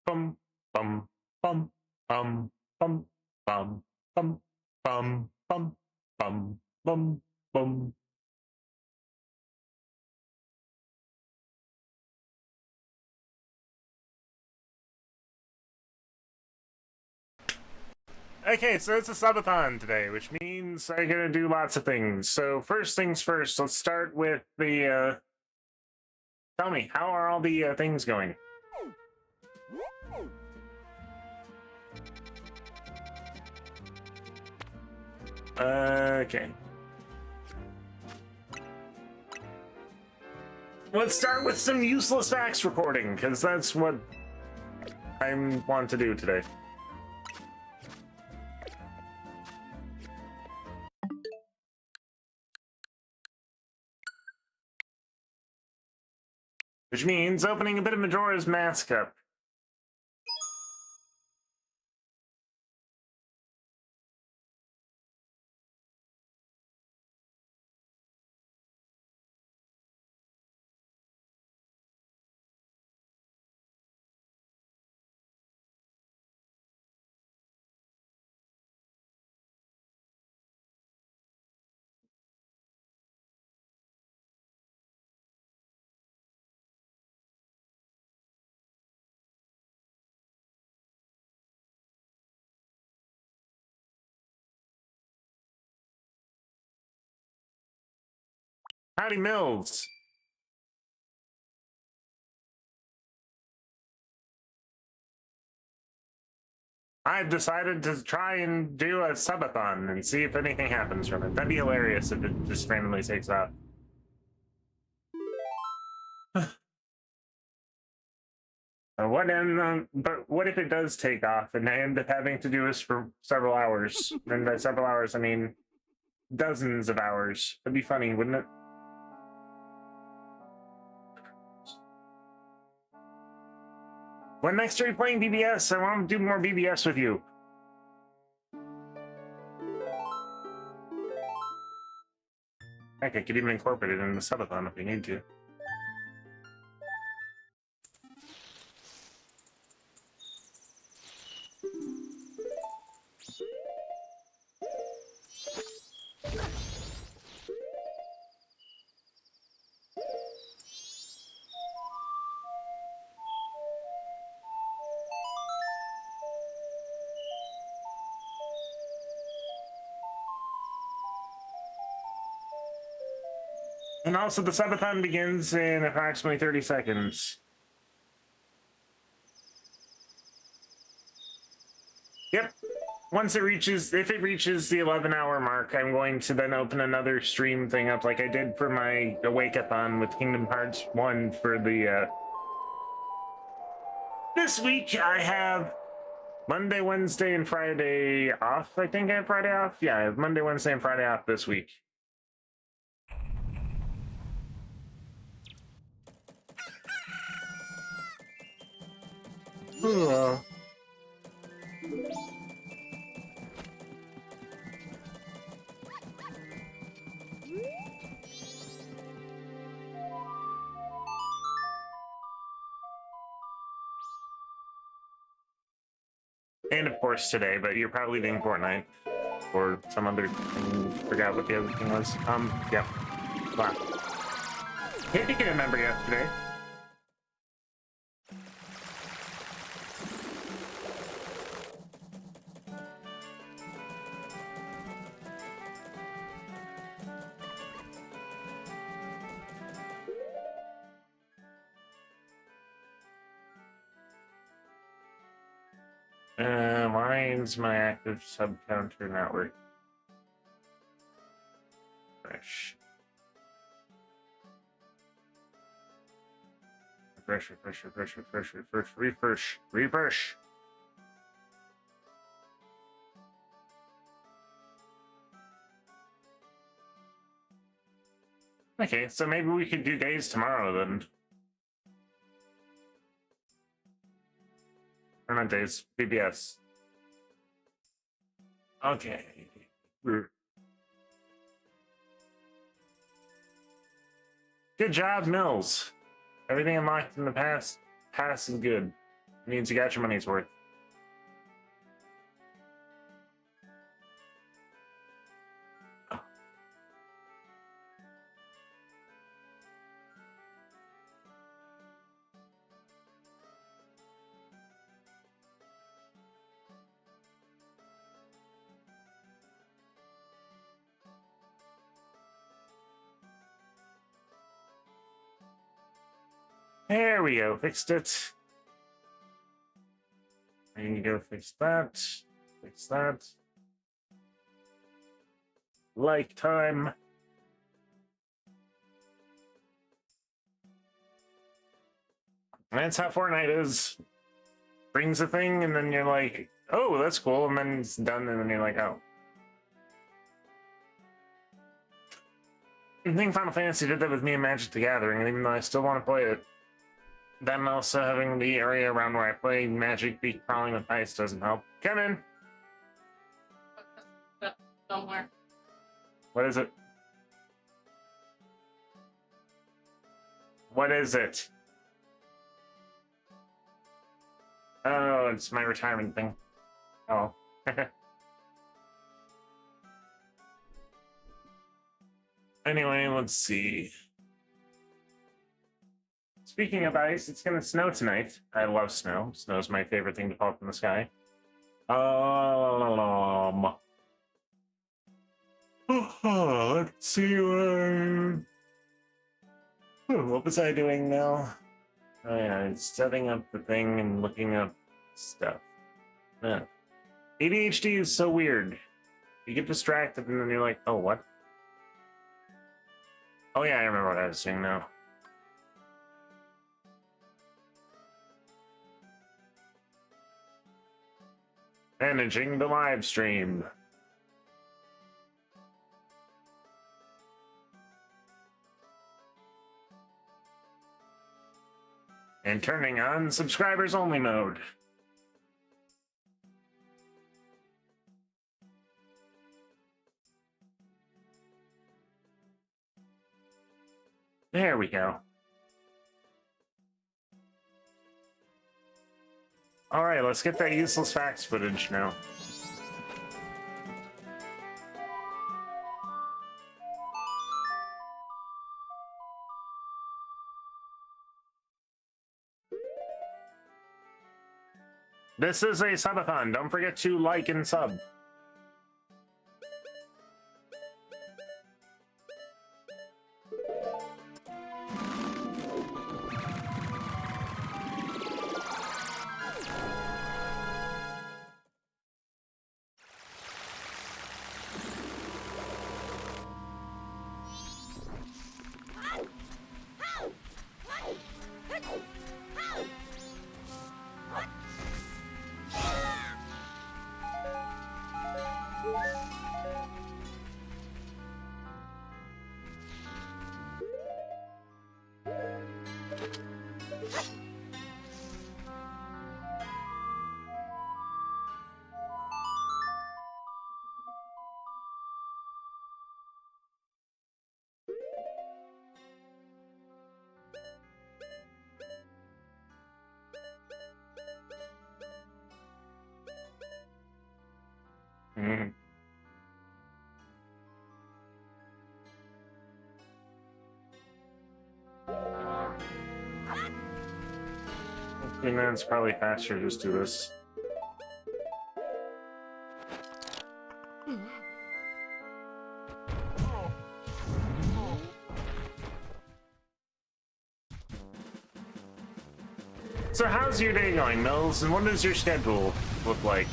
Bum, bum, bum, bum, bum, bum, bum, bum, bum, bum, bum, bum. Okay, so it's a subathon today, which means I'm gonna do lots of things. So first things first, let's start with the, tell me, how are all the things going? Okay. Let's start with some useless facts recording, because that's what I want to do today. Which means opening a bit of Majora's Mask up. Howdy, Mills. I've decided to try and do a subathon and see if anything happens from it. That'd be hilarious if it just randomly takes off. But what if it does take off and I end up having to do this for several hours? And by several hours, I mean dozens of hours. That'd be funny, wouldn't it? When next are you playing BBS? I want to do more BBS with you. Heck, I could even incorporate it in the subathon if we need to. And also, the subathon begins in approximately 30 seconds. Yep. Once it reaches, if it reaches the 11-hour mark, I'm going to then open another stream thing up like I did for my Awake-a-thon with Kingdom Hearts 1 for the, This week, I have Monday, Wednesday, and Friday off. I think I have Friday off. Yeah, I have Monday, Wednesday, and Friday off this week. And of course today, but you're probably doing Fortnite or some other thing. Forgot what the other thing was. Yeah. Wow. Hit to get a member yesterday. Mine's my active sub counter network. Refresh. Refresh. Okay, so maybe we could do days tomorrow then. Or not days, BBS. Okay. Good job, Mills. Everything unlocked in the past is good. It means you got your money's worth. There we go, fixed it. And you go fix that. Fix that. Like time. And that's how Fortnite is. Brings a thing, and then you're like, oh, that's cool, and then it's done, and then you're like, oh. I think Final Fantasy did that with me in Magic the Gathering, and even though I still want to play it, then also having the area around where I play Magic be crawling with ice doesn't help. Come in. Somewhere. What is it? What is it? Oh, it's my retirement thing. Oh. Anyway, let's see. Speaking of ice, it's gonna snow tonight. I love snow. Snow's my favorite thing to fall from the sky. Let's see. What was I doing now? Oh yeah, it's setting up the thing and looking up stuff. Yeah. ADHD is so weird. You get distracted and then you're like, oh, what? Oh yeah, I remember what I was doing now. Managing the live stream. And turning on subscribers only mode. There we go. All right, let's get that useless facts footage now. This is a subathon. Don't forget to like and sub. Mm. Okay, man, it's probably faster just do this. So how's your day going, Mills? And what does your schedule look like?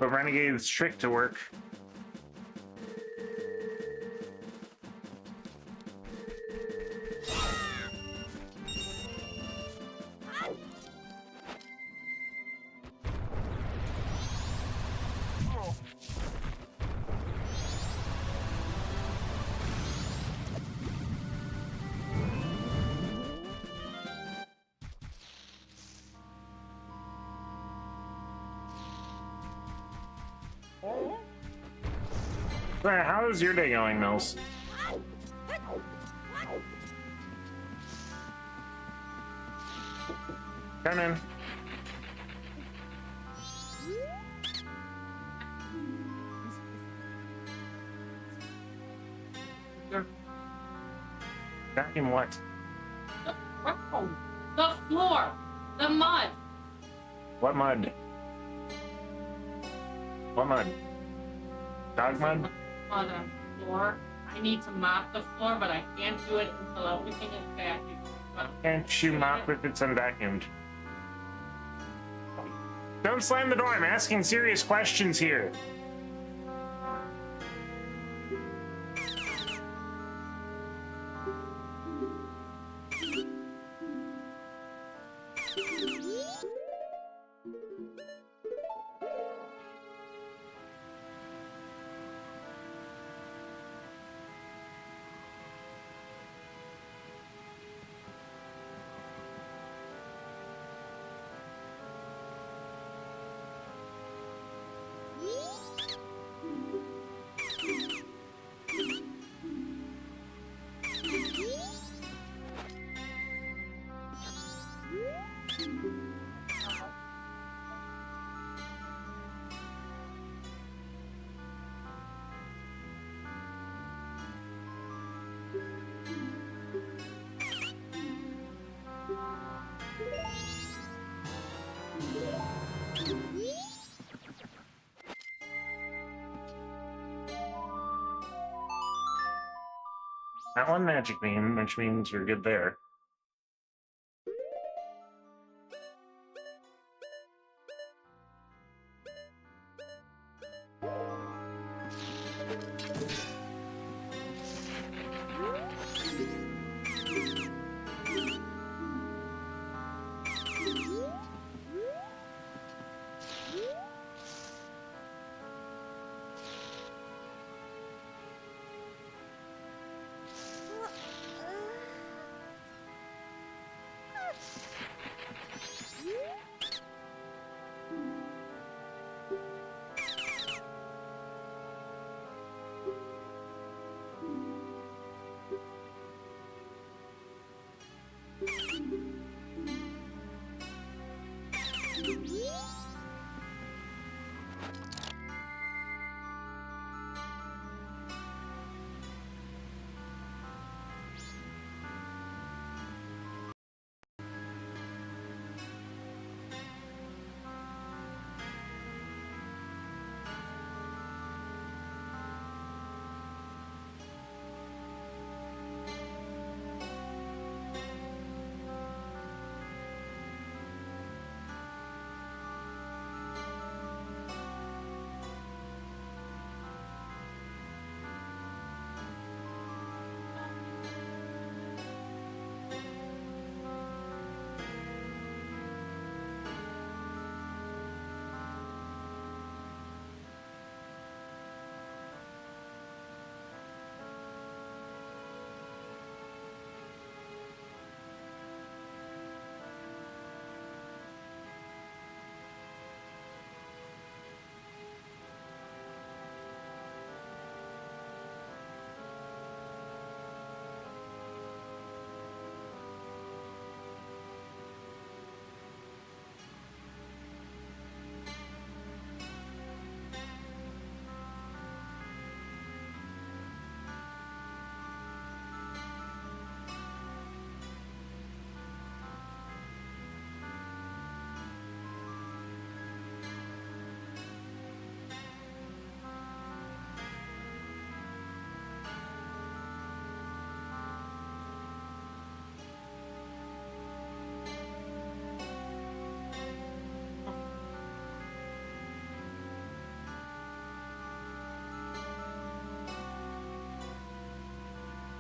But Renegade's trick to work. How's your day going, Mills? Come in. Vacuum what? The ground, the floor, the mud. What mud? What mud? Dog mud? On the floor. I need to mop the floor, but I can't do it until everything is vacuumed. Can't you mop if it's unvacuumed? Don't slam the door, I'm asking serious questions here. That one magic beam, which means you're good there.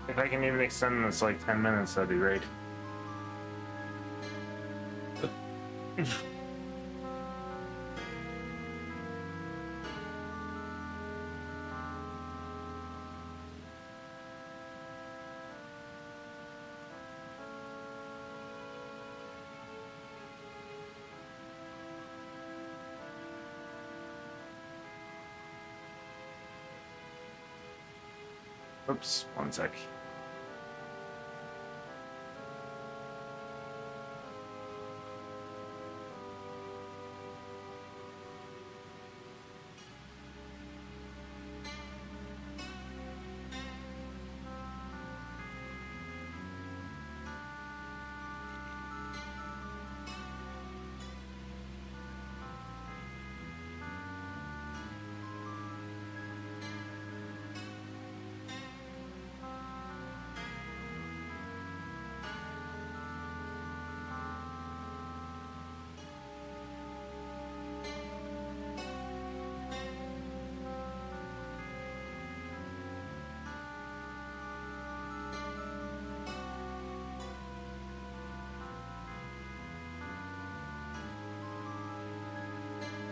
If I can even extend this like 10 minutes, that'd be great. Oops, one sec.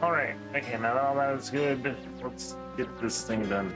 Alright, okay, now that all that is good, let's get this thing done.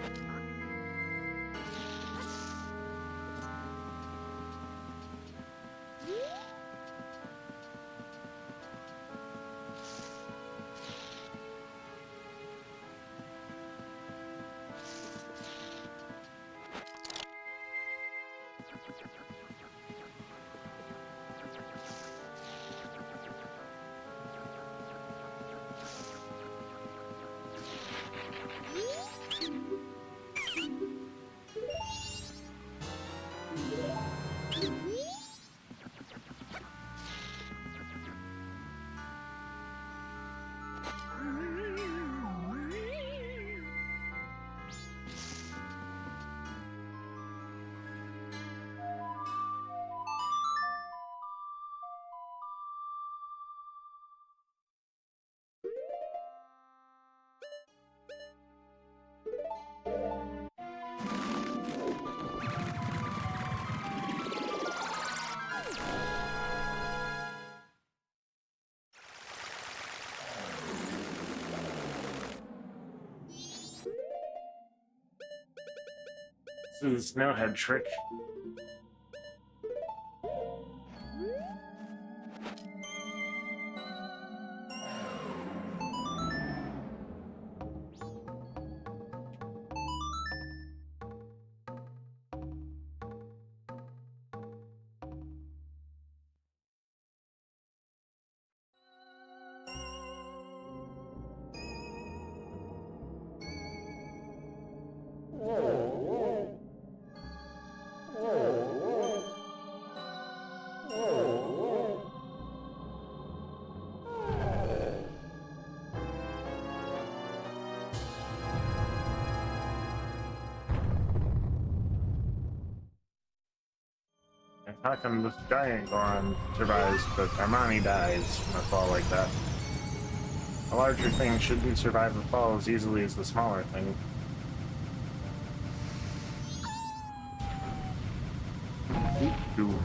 This is no head trick. How come this giant Goron survives, but Armani dies in a fall like that? A larger thing shouldn't survive a fall as easily as the smaller thing. Ooh.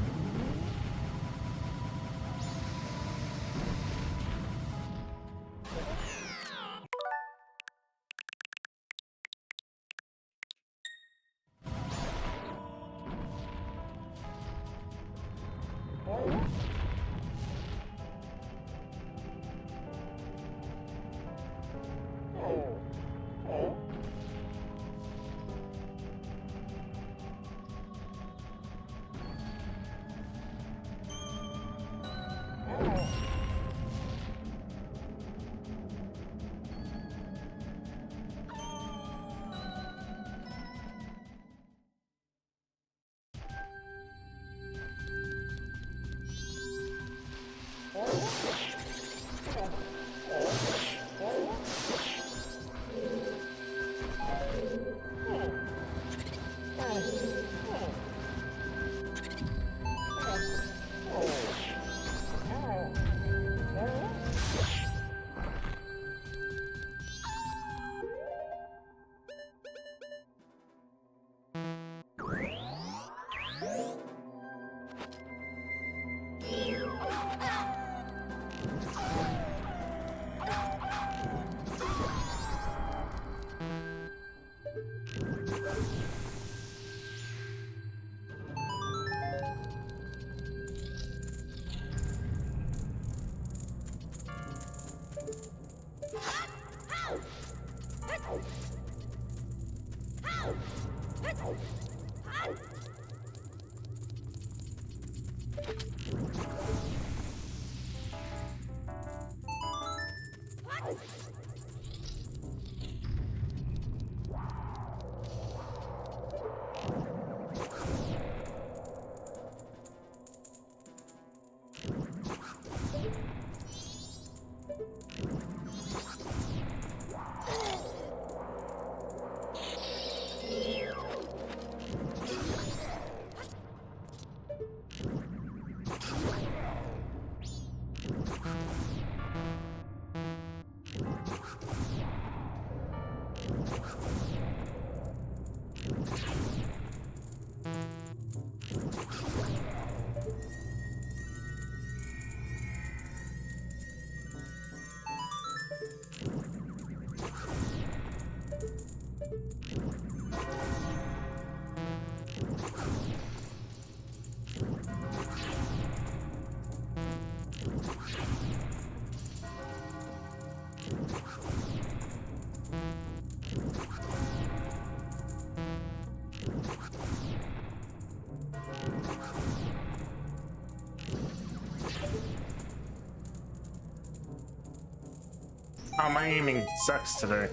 Oh, my aiming sucks today.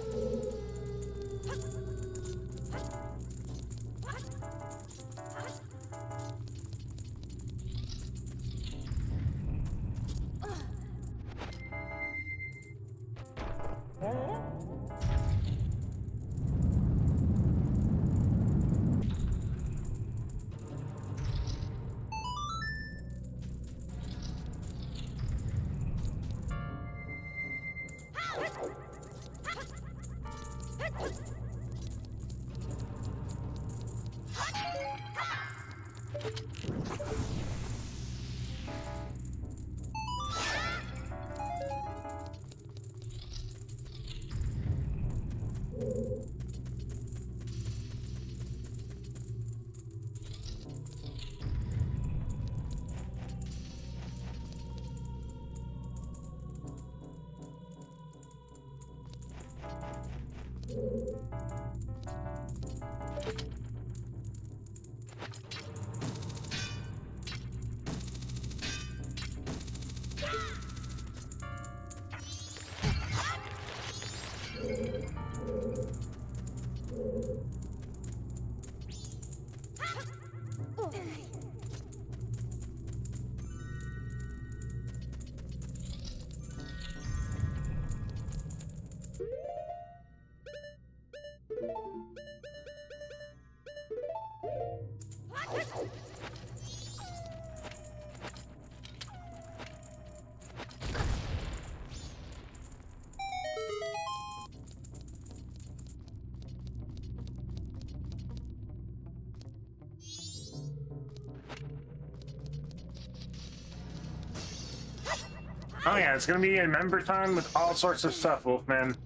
Oh yeah, it's gonna be a member time with all sorts of stuff, Wolfman.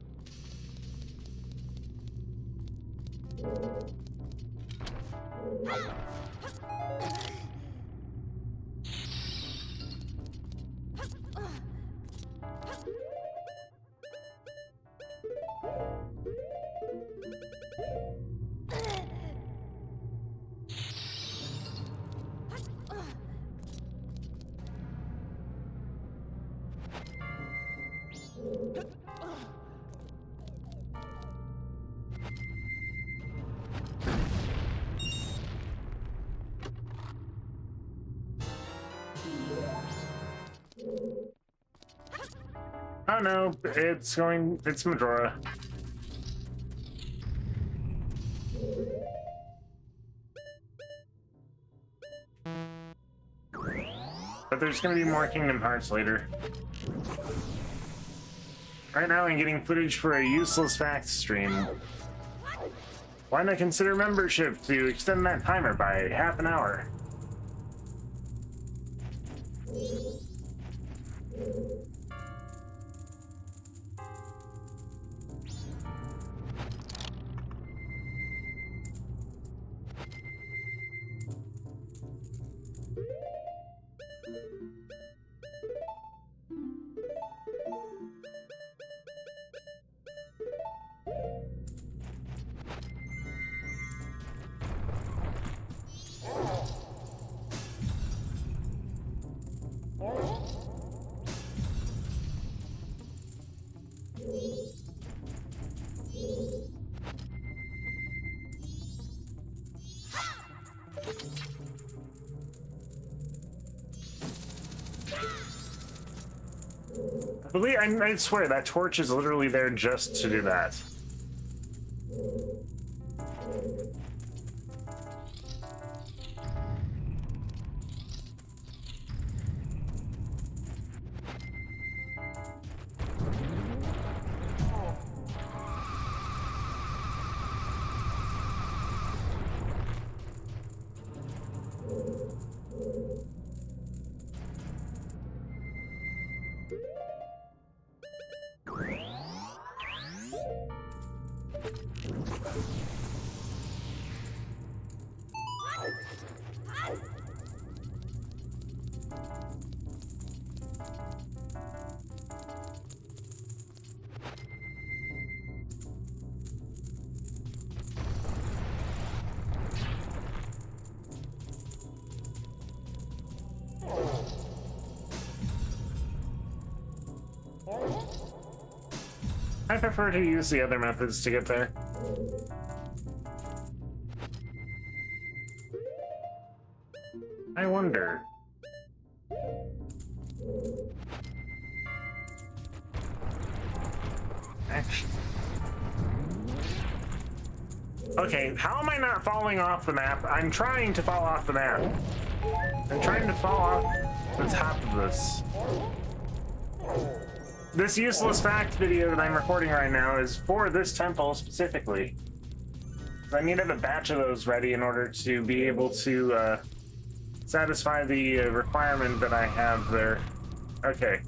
Oh no, it's Medora. But there's gonna be more Kingdom Hearts later. Right now I'm getting footage for a useless facts stream. Why not consider membership to extend that timer by half an hour? I swear that torch is literally there just to do that. I prefer to use the other methods to get there. I wonder. Actually. Okay, how am I not falling off the map? I'm trying to fall off the map. I'm trying to fall off the top of this. This useless fact video that I'm recording right now is for this temple specifically. I need to have a batch of those ready in order to be able to satisfy the requirement that I have there. Okay.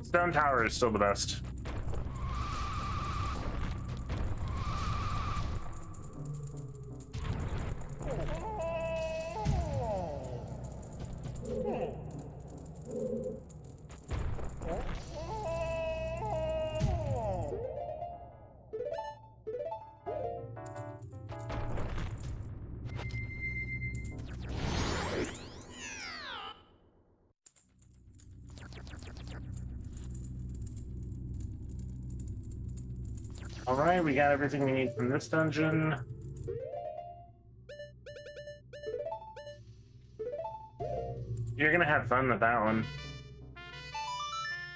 Stone Tower is still the best. Alright, we got everything we need from this dungeon. You're gonna have fun with that one.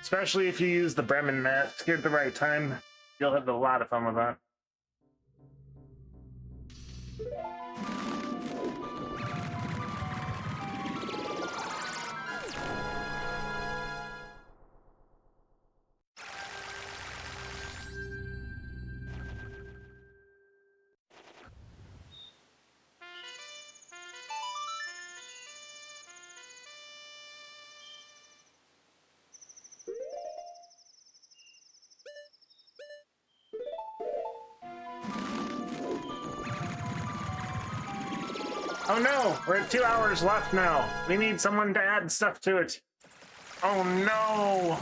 Especially if you use the Bremen mask at the right time. You'll have a lot of fun with that. Oh no, we're at 2 hours left now. We need someone to add stuff to it. Oh no!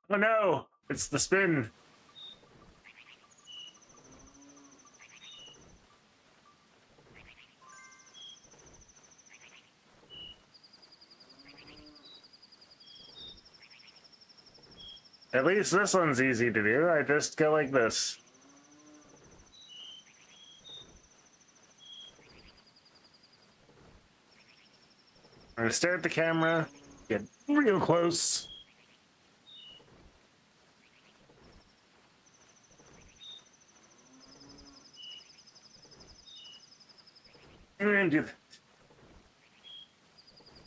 Oh no, it's the spin. At least this one's easy to do. I just go like this. I'm gonna stare at the camera, get real close. I'm gonna do that.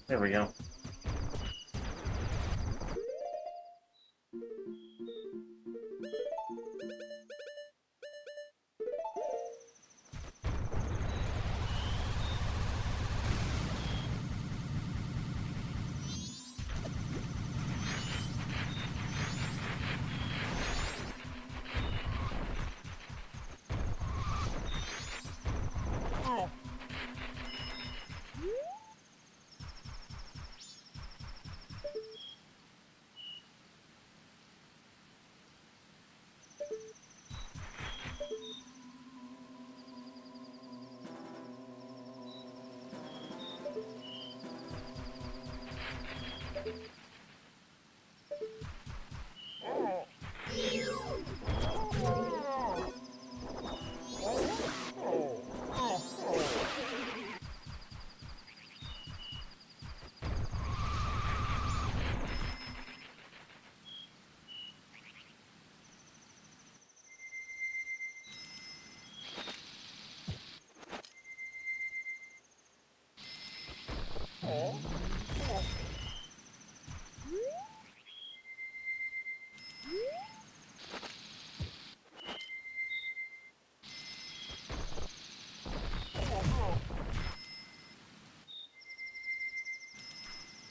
There we go.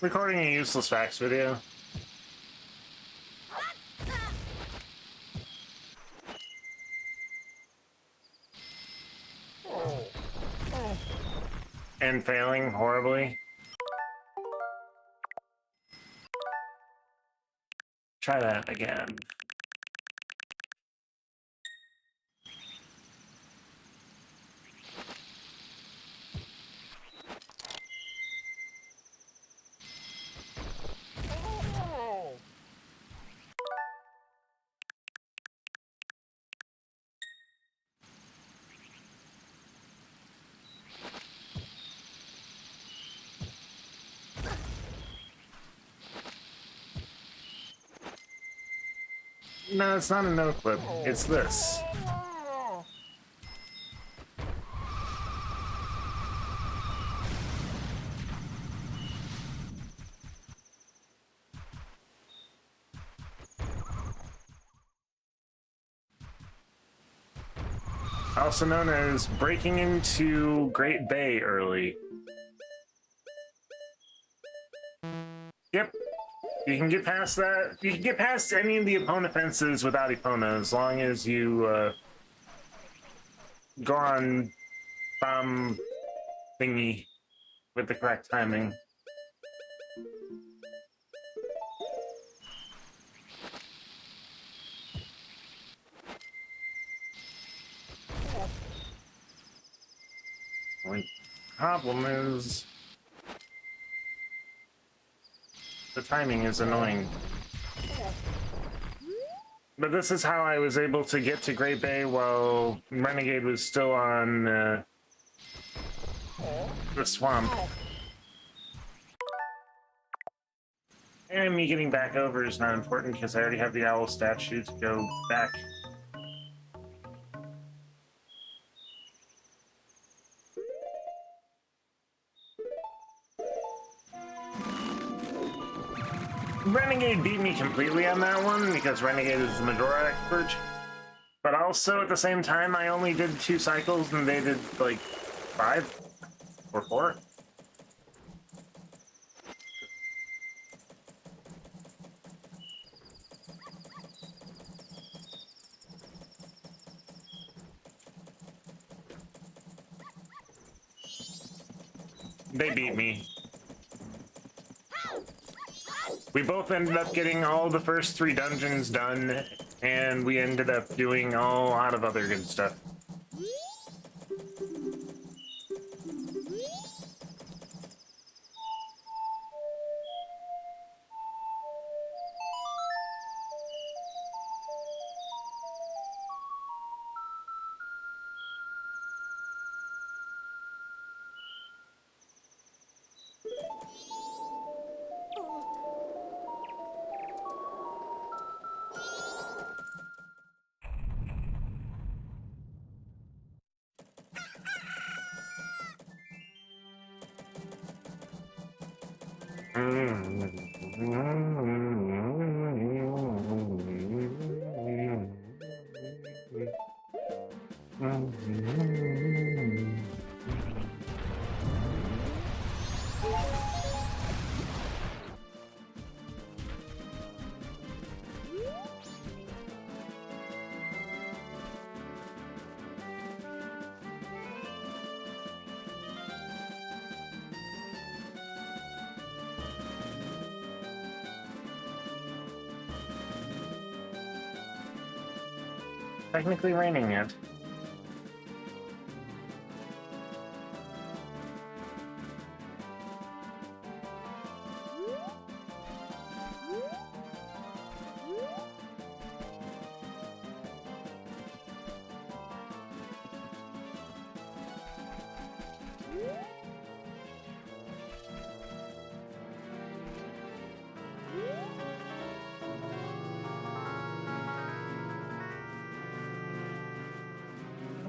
recording a useless facts video. And failing horribly. Try that again. No, it's not a no clip. It's this. Also known as breaking into Great Bay early. Yep. You can get past that. You can get past any of the opponent fences without Epona as long as you go on bomb thingy with the correct timing. Only problem is the timing is annoying. But this is how I was able to get to Great Bay while Renegade was still on the swamp. And me getting back over is not important because I already have the owl statue to go back. Renegade beat me completely on that one because Renegade is the Medora expert. But also at the same time, I only did 2 cycles and they did like 5 or 4. They beat me. We both ended up getting all the first 3 dungeons done, and we ended up doing a lot of other good stuff. Technically raining yet.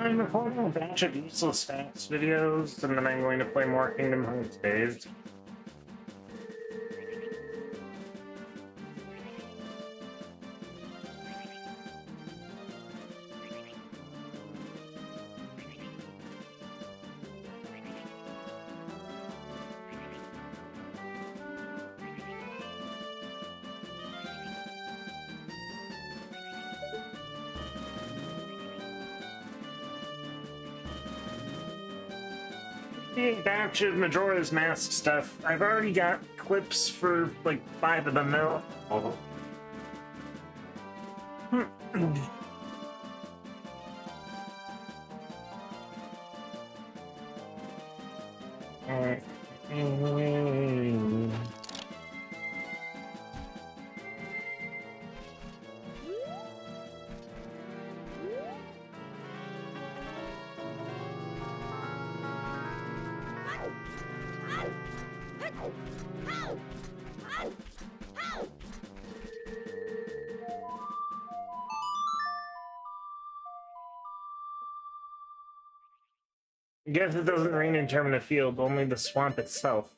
I'm recording a bunch of useless facts videos, and then I'm going to play more Kingdom Hearts Dazed. big batch of Majora's Mask stuff. I've already got clips for like 5 of them now. I guess it doesn't rain in Termina Field, only the swamp itself.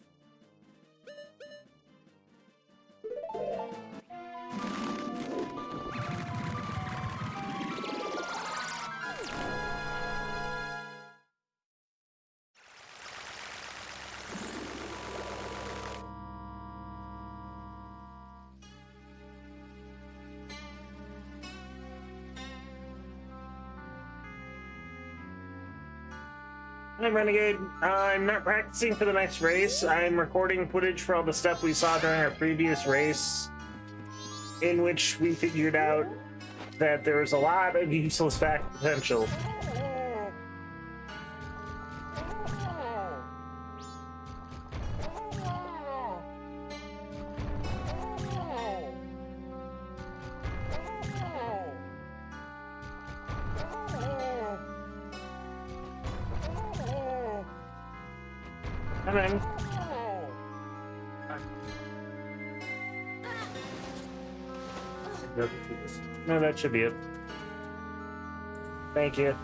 I'm Renegade. I'm not practicing for the next race. I'm recording footage for all the stuff we saw during our previous race, in which we figured out that there was a lot of useless fact potential. Come in. No, that should be it. Thank you.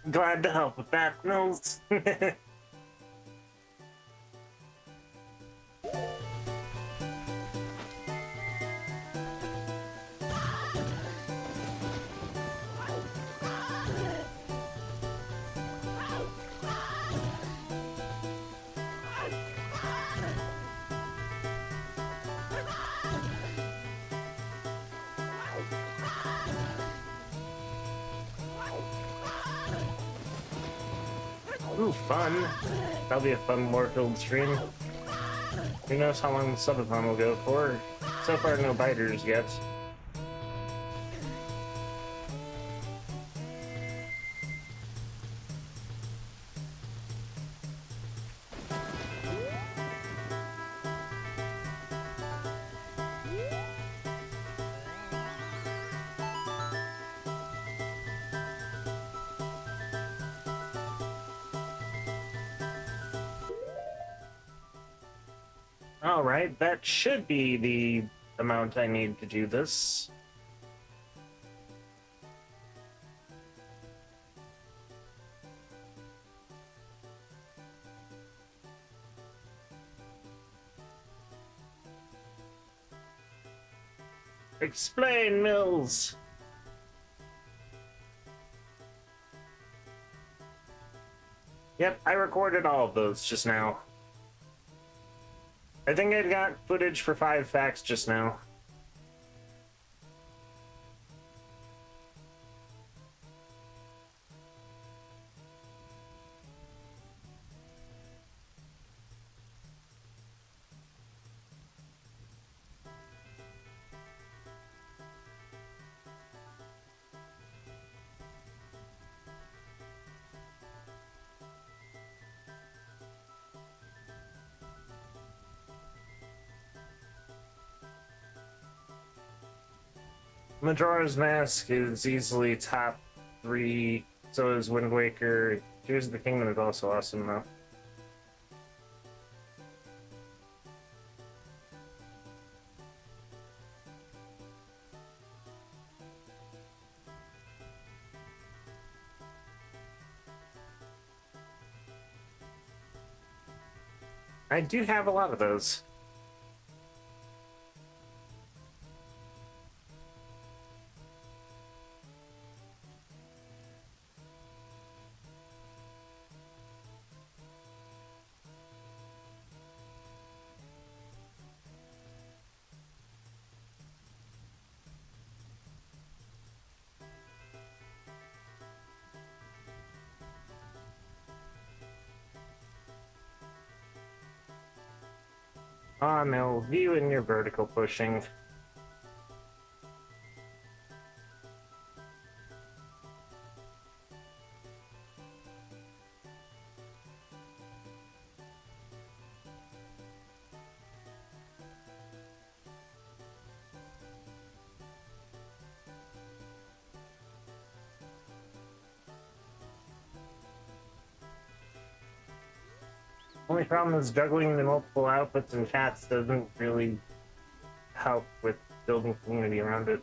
Glad to help with that, Mills. Ooh, fun. That'll be a fun lore-filled stream. Who knows how long the subathon will go for? So far, no biters yet. Alright, that should be the amount I need to do this. Explain, Mills! Yep, I recorded all of those just now. I think I got footage for 5 facts just now. Majora's Mask is easily top 3. So is Wind Waker. Tears of the Kingdom is also awesome, though. I do have a lot of those. Oh no, you and your vertical pushing. Only problem is juggling the multiple outputs and chats doesn't really help with building community around it.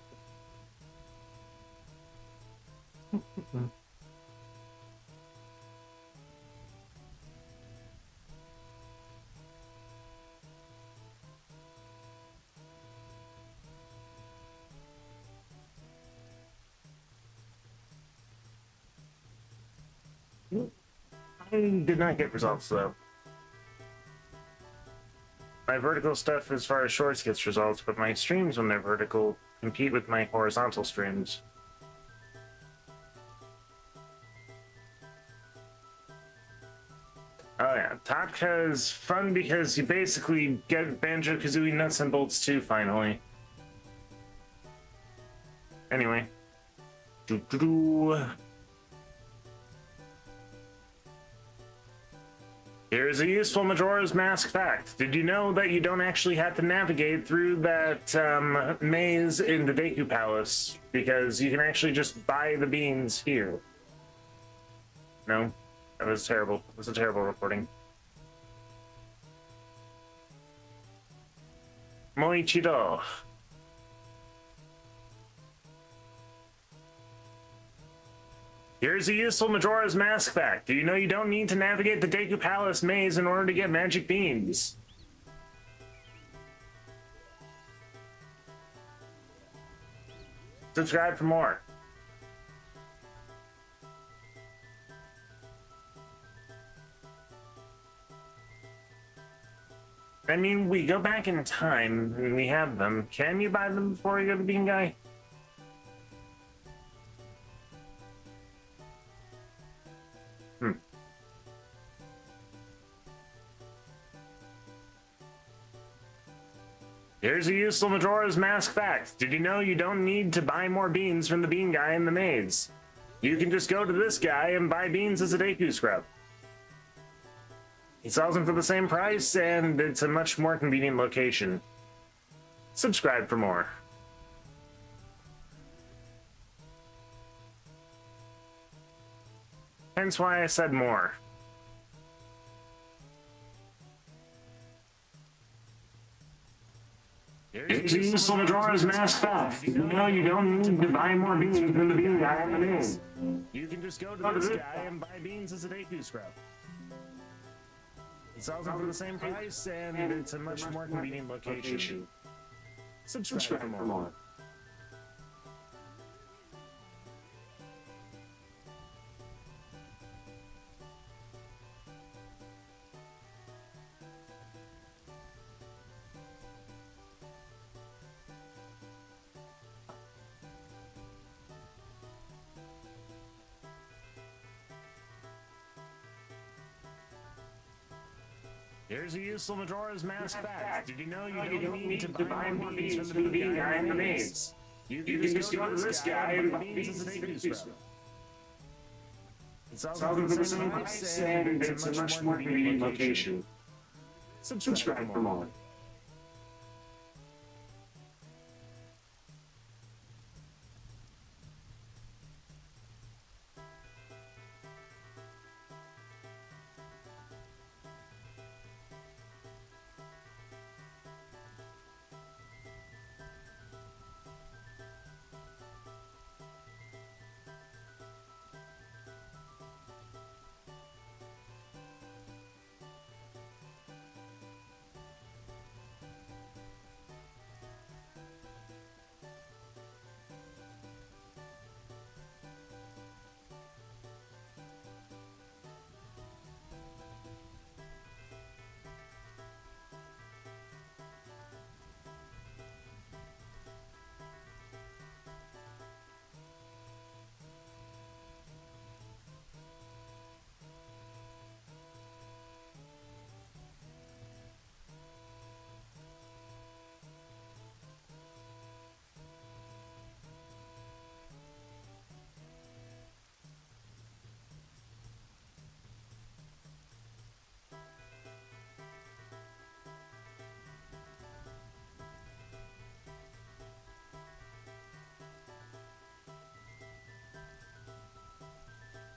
I did not get results though. My vertical stuff as far as shorts gets results, but my streams when they're vertical compete with my horizontal streams. Oh yeah, Topka is fun because you basically get Banjo-Kazooie nuts and bolts too, finally. Anyway. Here's a useful Majora's Mask fact. Did you know that you don't actually have to navigate through that maze in the Deku Palace? Because you can actually just buy the beans here. No? That was terrible. It was a terrible reporting. Moichido. Here's a useful Majora's Mask fact. Do you know you don't need to navigate the Deku Palace maze in order to get magic beans? Subscribe for more. I mean, we go back in time and we have them. Can you buy them before you go to Bean Guy? Here's a useful Majora's Mask fact. Did you know you don't need to buy more beans from the bean guy in the maze? You can just go to this guy and buy beans as a Deku scrub. He sells them for the same price, and it's a much more convenient location. Subscribe for more. Hence why I said more. Here's a useful Majora's Mask fact. You know you don't need to buy more beans than the bean guy in the maze. You can just go to this guy and buy beans as a Deku scrub. He sells them for the same price, and it's a much more convenient location. Subscribe for more. Here's a useful Majora's Mask fact. Did you know you don't need to buy more beans from the bean guy in the maze? You can just go to this guy and buy beans as a Deku scrub. It's all for the same price, and it's a much more convenient location. Subscribe for more.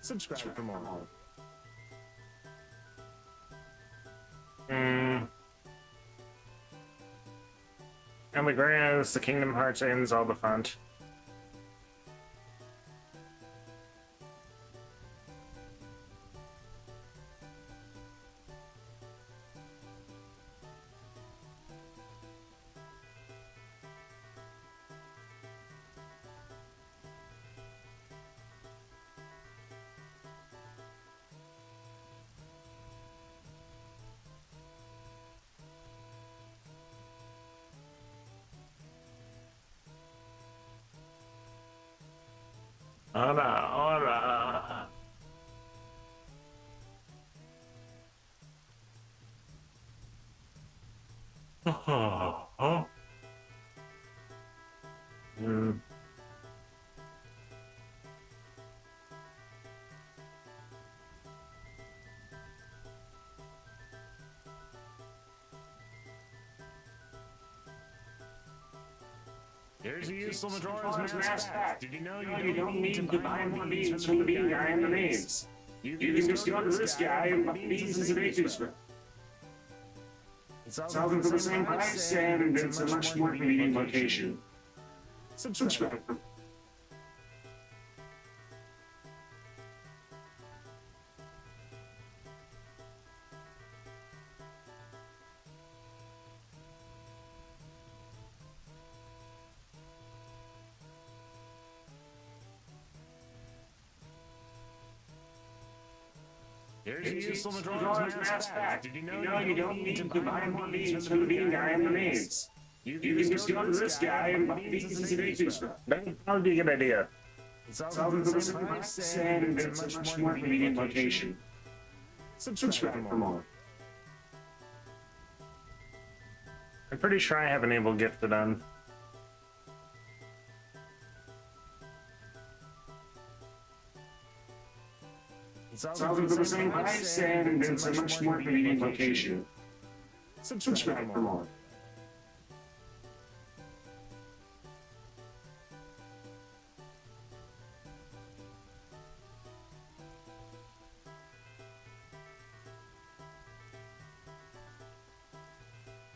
Subscribe for more. And whereas the Kingdom Hearts ends all the font. Ora, ora. Oh, oh. Here's a useful Majora's Mask fact. Did you know You don't need to buy more beans from the bean guy in the maze. You can just go to this guy and buy beans as a bakery script. It's all Sell them for the same price, and it's a much more convenient location. Subscribe. Here's a useful Majora's Mask fact. Did you know You don't need to buy more beans from the bean guy in the maze. You can just go to this guy and buy beans as a bakery script. That's probably a good idea. Sell them for the same price, and it's a much more convenient location. Subscribe for more. I'm pretty sure I have enabled gifted on. Sell them for the same price, and it's a much more convenient location. Subscribe for more.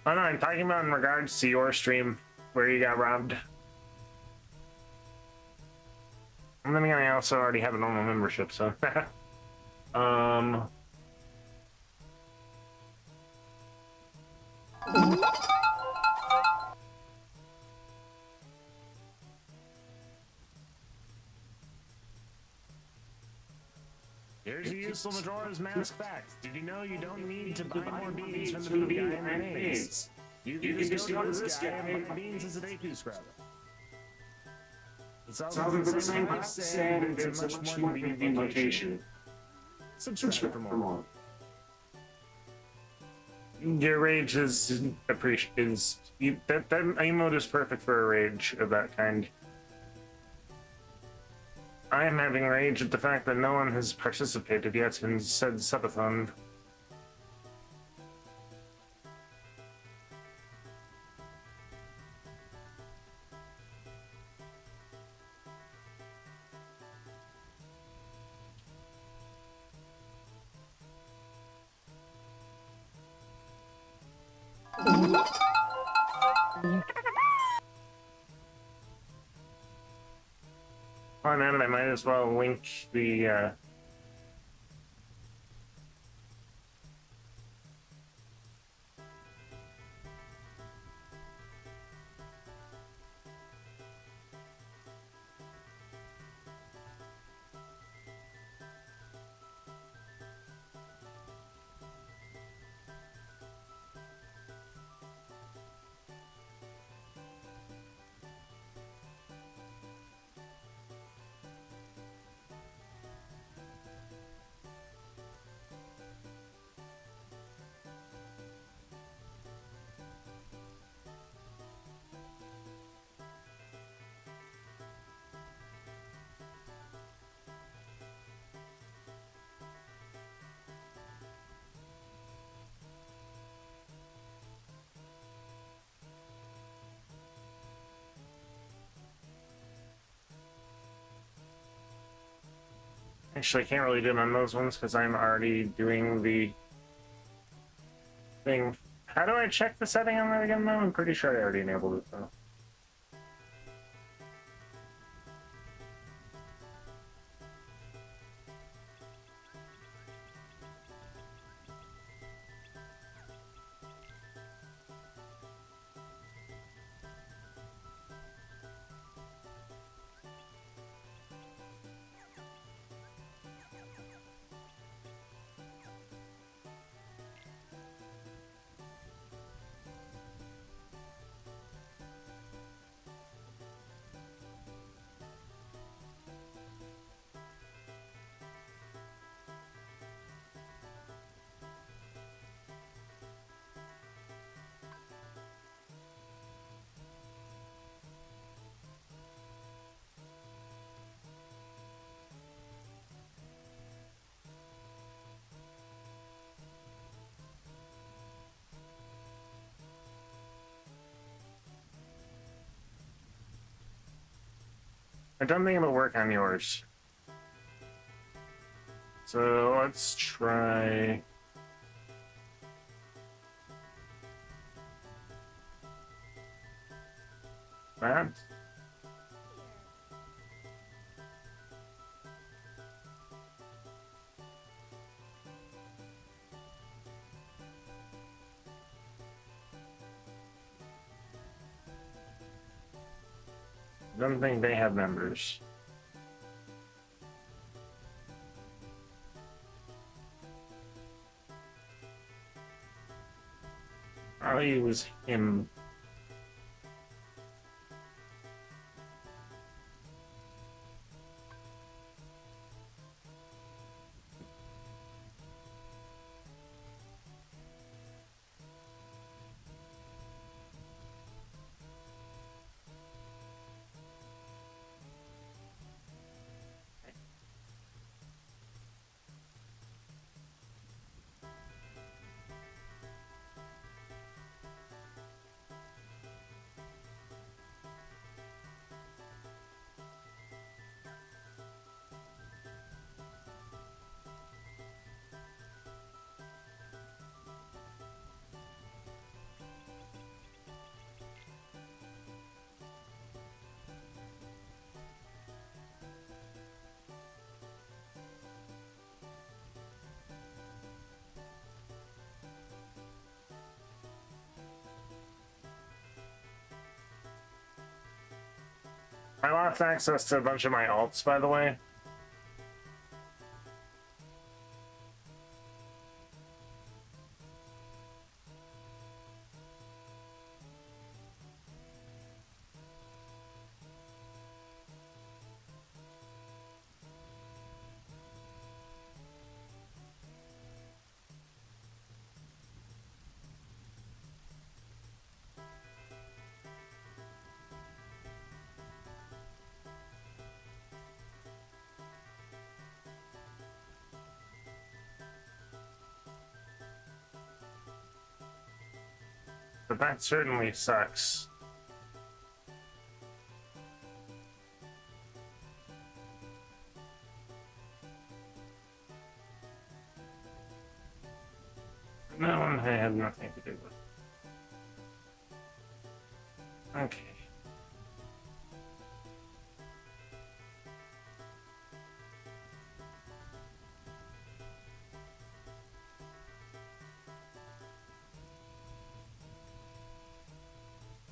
Oh no, I'm talking about in regards to your stream where you got robbed. And then again, I also already have a normal membership, so. Here's a useful Majora's Mask fact. Did you know you don't need to buy more beans from the bean guy in the maze? You can just go to this guy and buy beans as a bakery script. It's all Sell them for the same price, and it's a much more convenient location. Subscribe for more. Your rage is that emote is perfect for a rage of that kind. I am having rage at the fact that no one has participated yet in said subathon. Oh man, I might as well link the Actually, I can't really do it on those ones because I'm already doing the thing. How do I check the setting on that again, though? I'm pretty sure I already enabled it, though. I don't think it'll work on yours. So let's try... that. I don't think they have members. I'll use him. I lost access to a bunch of my alts, by the way. But that certainly sucks. That one I had nothing to do with. Okay.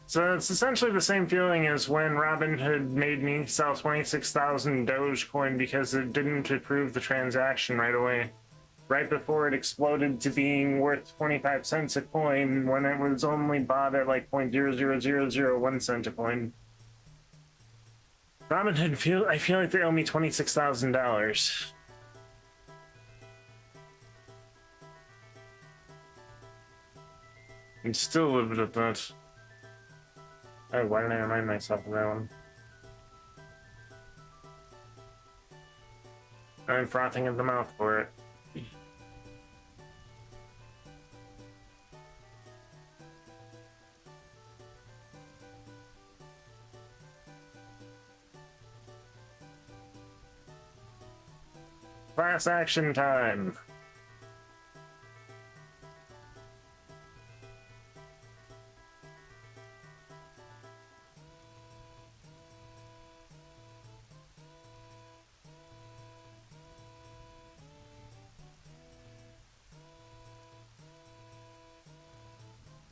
So it's essentially the same feeling as when Robinhood made me sell 26,000 Dogecoin because it didn't approve the transaction right away. Right before it exploded to being worth 25 cents a coin when it was only bought at like 0.00001 cent a coin. Robinhood I feel like they owe me $26,000. I'm still livid at that. Oh, why didn't I remind myself of that one? I'm frothing at the mouth for it. Class action time.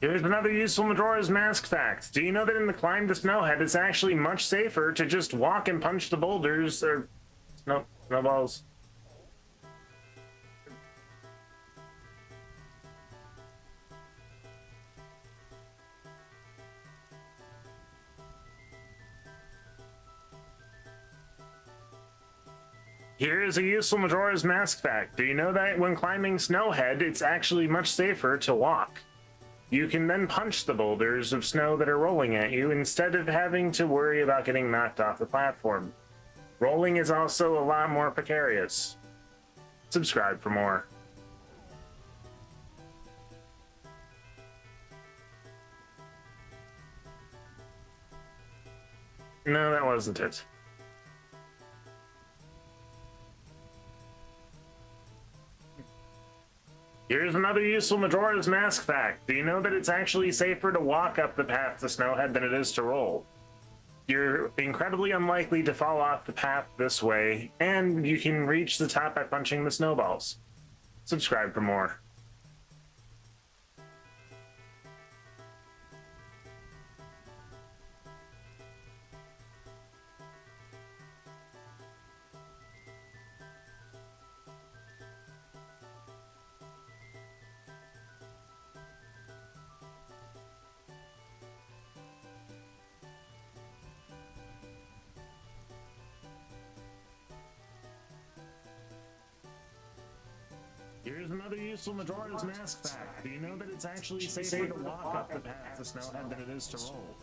Here's another useful Majora's Mask fact. Do you know that in the climb to Snowhead, it's actually much safer to just walk and punch the boulders or snowballs? Here's a useful Majora's Mask fact. Do you know that when climbing Snowhead, it's actually much safer to walk? You can then punch the boulders of snow that are rolling at you instead of having to worry about getting knocked off the platform. Rolling is also a lot more precarious. Subscribe for more. No, that wasn't it. Here's another useful Majora's Mask fact. Do you know that it's actually safer to walk up the path to Snowhead than it is to roll? You're incredibly unlikely to fall off the path this way, and you can reach the top by punching the snowballs. Subscribe for more. Here's another useful Majora's Mask fact. Do you know that it's actually safer to walk up the path to Snowhead than it is to roll?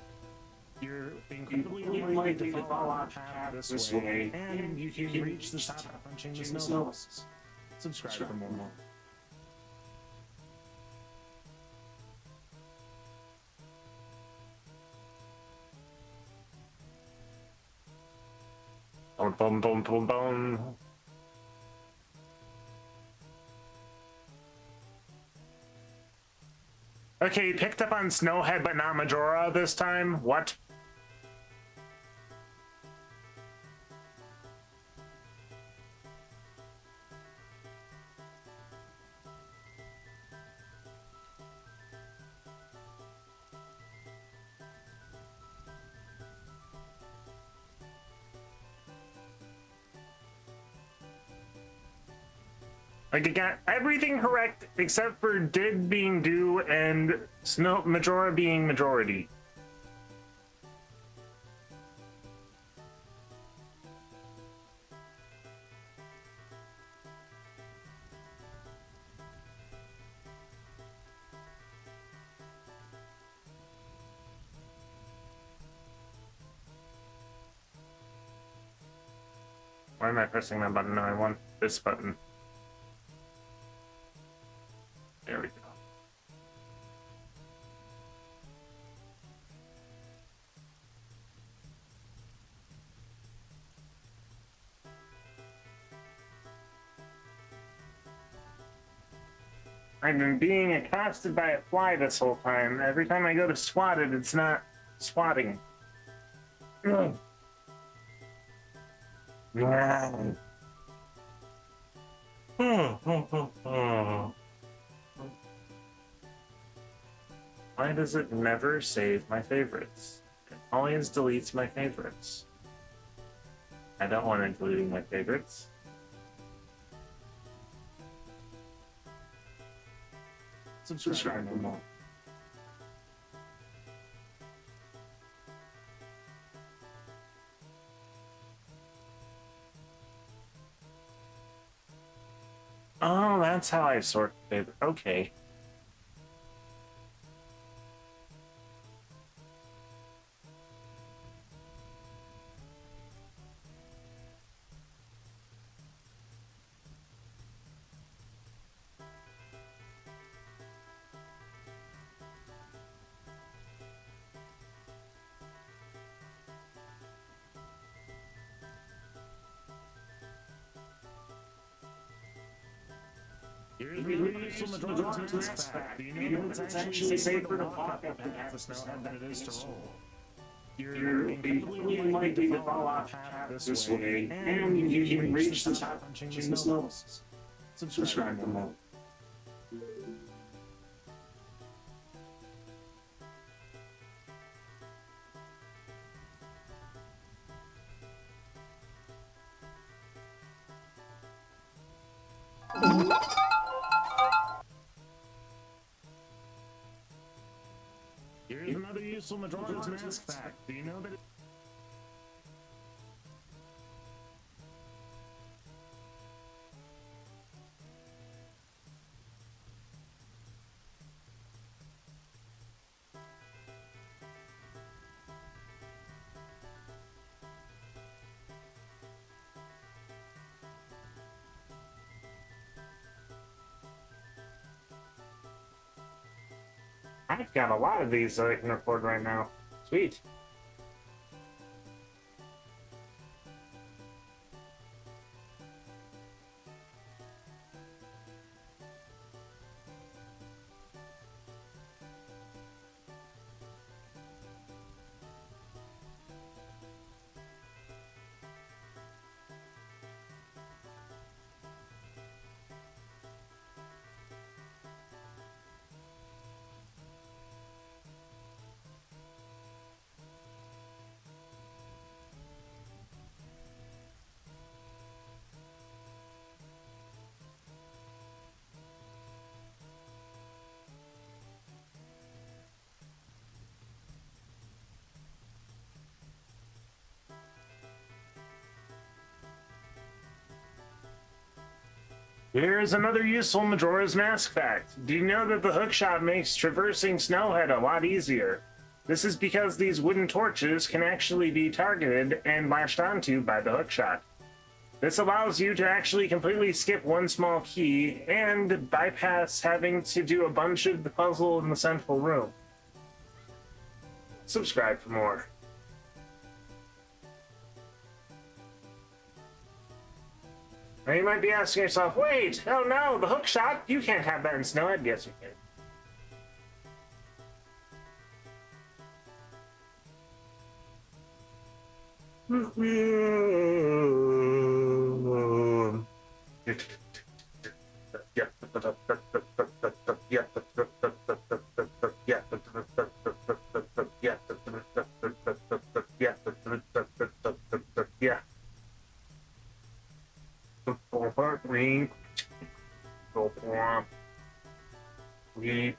You're incredibly unlikely to fall off the path this way, and you can reach the top by punching the snowballs. Subscribe for more. Boom, boom, boom, boom, boom. Okay, you picked up on Snowhead, but not Majora this time? What? Like, it got everything correct except for did being do and Majora being majority. Why am I pressing that button? No, I want this button. There we go. I've been being accosted by a fly this whole time. Every time I go to swat it, it's not swatting. Ugh. Why does it never save my favorites? It always deletes my favorites. I don't want it deleting my favorites. Subscribe for more. Oh, that's how I sort favorite. Okay. Here's another useful majority mass fact. Do you know that it's actually safer to walk up the path of snow than it is to roll? You're incredibly unlikely to fall off the path this way, and you can reach the top punching the snowballs. Subscribe to them. Here's another useful majority mass fact. Do you know that I've got a lot of these that I can record right now. Sweet. Here's another useful Majora's Mask fact. Do you know that the hookshot makes traversing Snowhead a lot easier? This is because these wooden torches can actually be targeted and latched onto by the hookshot. This allows you to actually completely skip one small key and bypass having to do a bunch of the puzzle in the central room. Subscribe for more. Now you might be asking yourself, wait, oh no, the hook shot? You can't have that in Snowhead. Yes, you can. Yeah. Ring. Go plump. Read.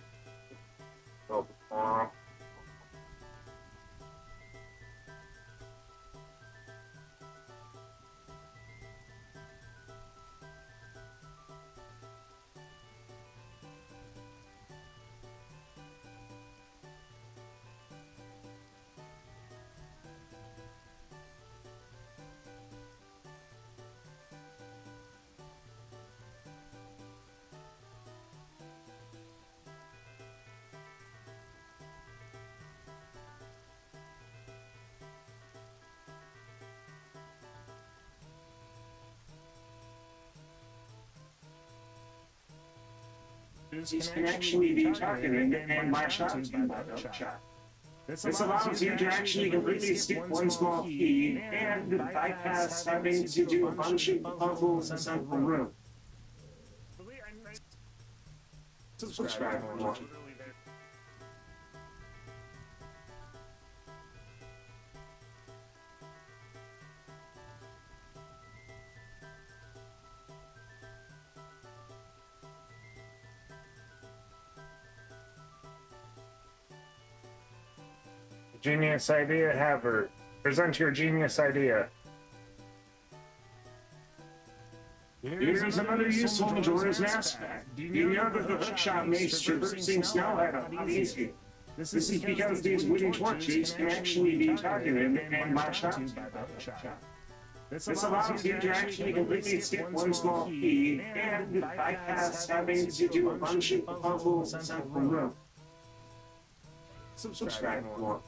Go plump. these can actually be targeted and latched onto by the hookshot? This allows you to actually completely skip one small key and bypass having to do a bunch of puzzles in the central room. Subscribe for more. Genius idea haver. Present your genius idea. Here's another useful Majora's Mask fact. Do you know that the hookshot makes traversing Snowhead a lot easier? This is because these wooden torches can actually be targeted and latched onto by the hookshot. This allows you to actually completely skip one small key and bypass having to do a bunch of puzzles in the central room. Subscribe for more.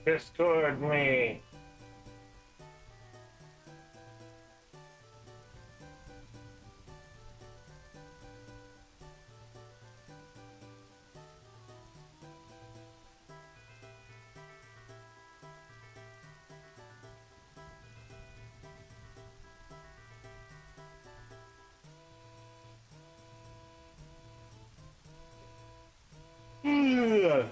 Discord me. Ugh.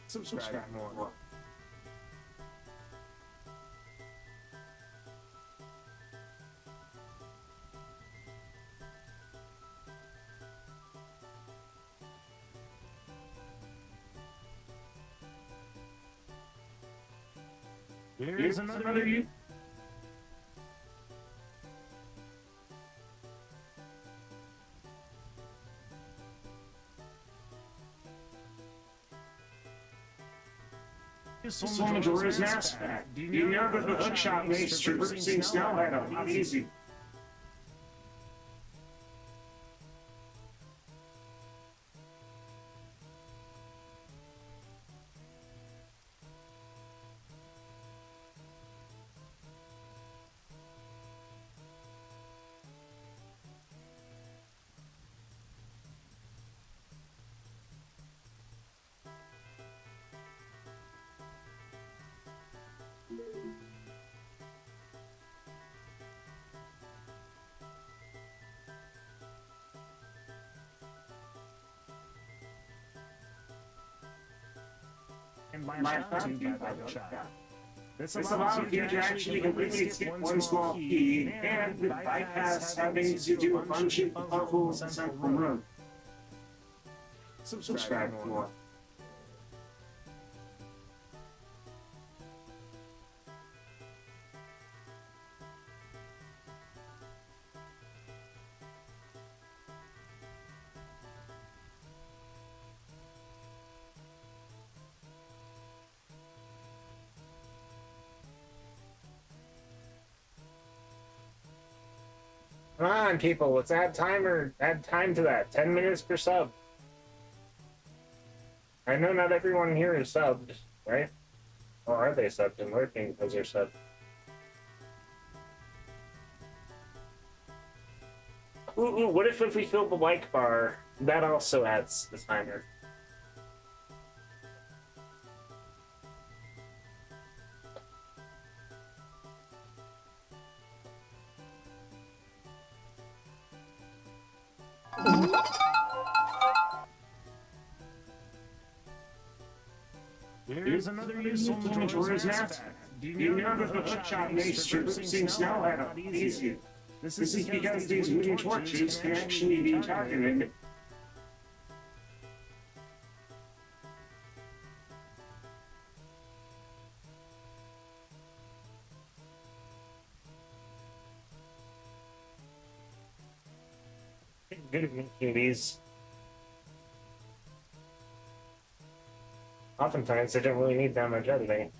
Subscribe more. Here's another you. This one Majora's Mask pack. Do you know that the hookshot makes traversing Snowhead a lot easy? My phone do by the shot. This allows you to actually completely skip one small key and bypass having to do a bunch of puzzles and central room. Subscribe more. Come on, people, let's add time to that. 10 minutes per sub. I know not everyone here is subbed, right? Or are they subbed and lurking because they're subbed? Ooh, what if we fill the like bar? That also adds the timer. Here's another useful Majora's Mask. Do you know that the hookshot makes traversing Snowhead a lot easier? This is because these wooden torches can actually be targeted. Good evening, cuties. Oftentimes, they don't really need that much editing.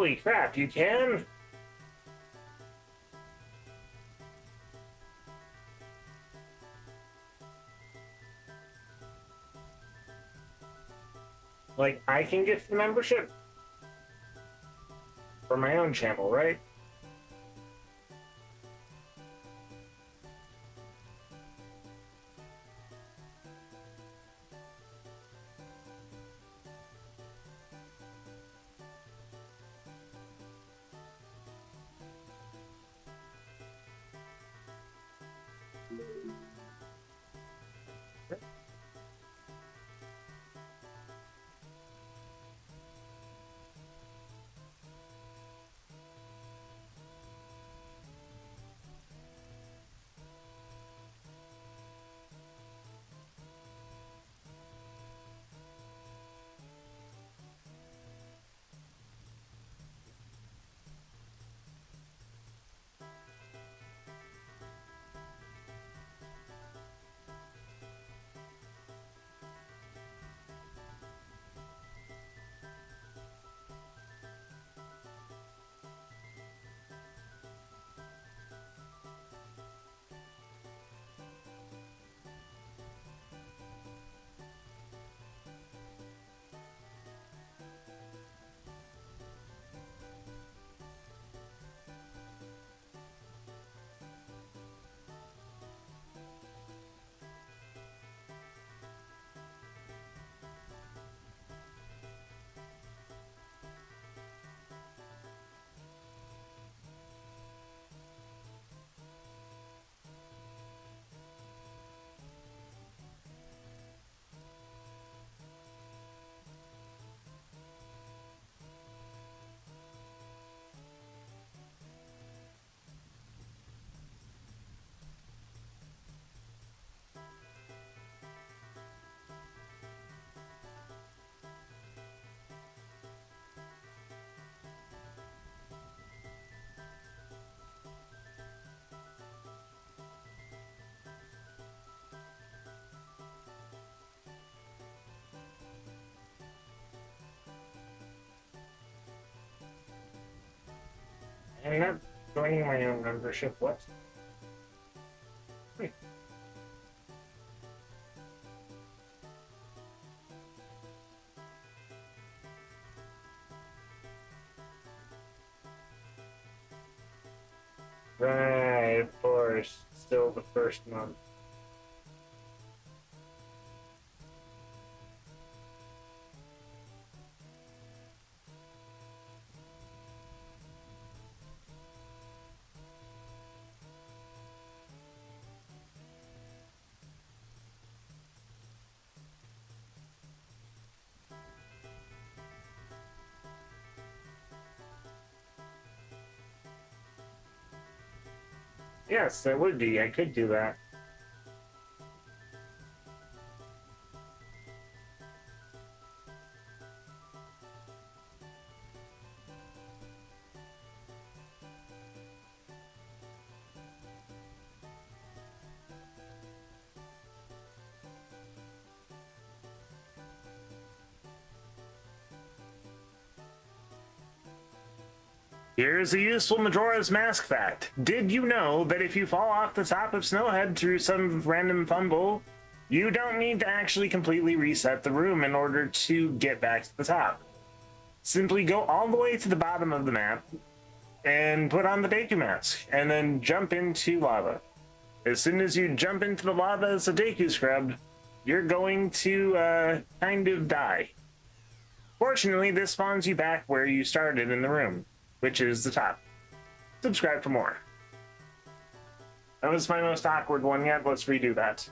Holy crap, you can? Like, I can gift the membership? For my own channel, right? I'm not joining my own membership. What? Wait. Right, of course. Still the first month. Yes, that would be. I could do that. Here's a useful Majora's Mask fact. Did you know that if you fall off the top of Snowhead through some random fumble, you don't need to actually completely reset the room in order to get back to the top? Simply go all the way to the bottom of the map and put on the Deku Mask, and then jump into lava. As soon as you jump into the lava as a Deku Scrub, you're going to kind of die. Fortunately, this spawns you back where you started in the room, which is the top. Subscribe for more. That was my most awkward one yet. Let's redo that.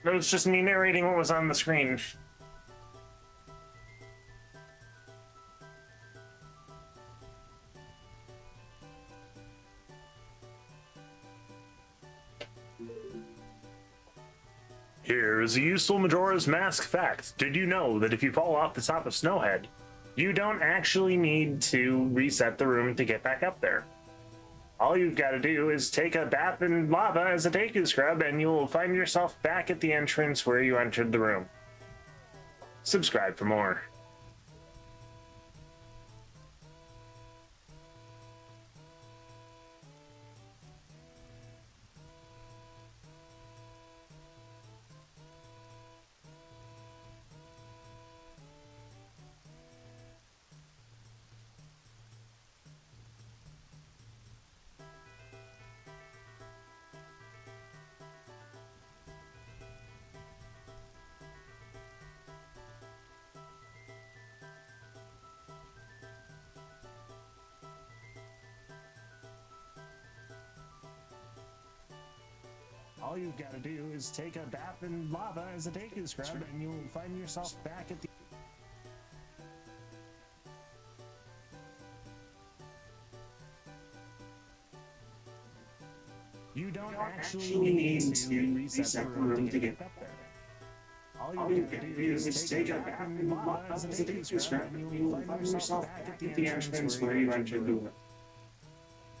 No, it's just me narrating what was on the screen. Here's a useful Majora's Mask fact. Did you know that if you fall off the top of Snowhead, you don't actually need to reset the room to get back up there? All you've got to do is take a bath in lava as a Deku Scrub, and you'll find yourself back at the entrance where you entered the room. Subscribe for more. All you've got to do is take a bath in lava as a Deku scrub, and you'll find yourself back at the... You don't actually need to reset the room to get up there. All you've got to do is take a bath in lava as a Deku scrub, and you'll find yourself back at the entrance where you entered the room.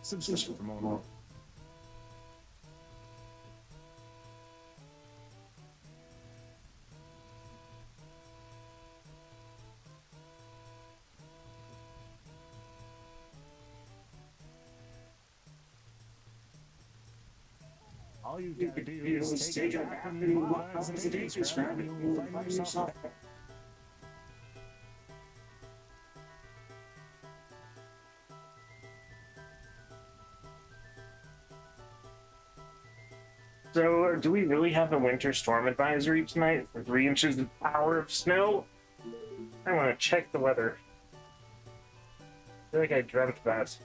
Subscribe for more. All you've got to do is take a bath in lava as a Deku scrub, and you'll find yourself back. So, do we really have a winter storm advisory tonight for 3 inches of power of snow? I want to check the weather. I feel like I dreamt that.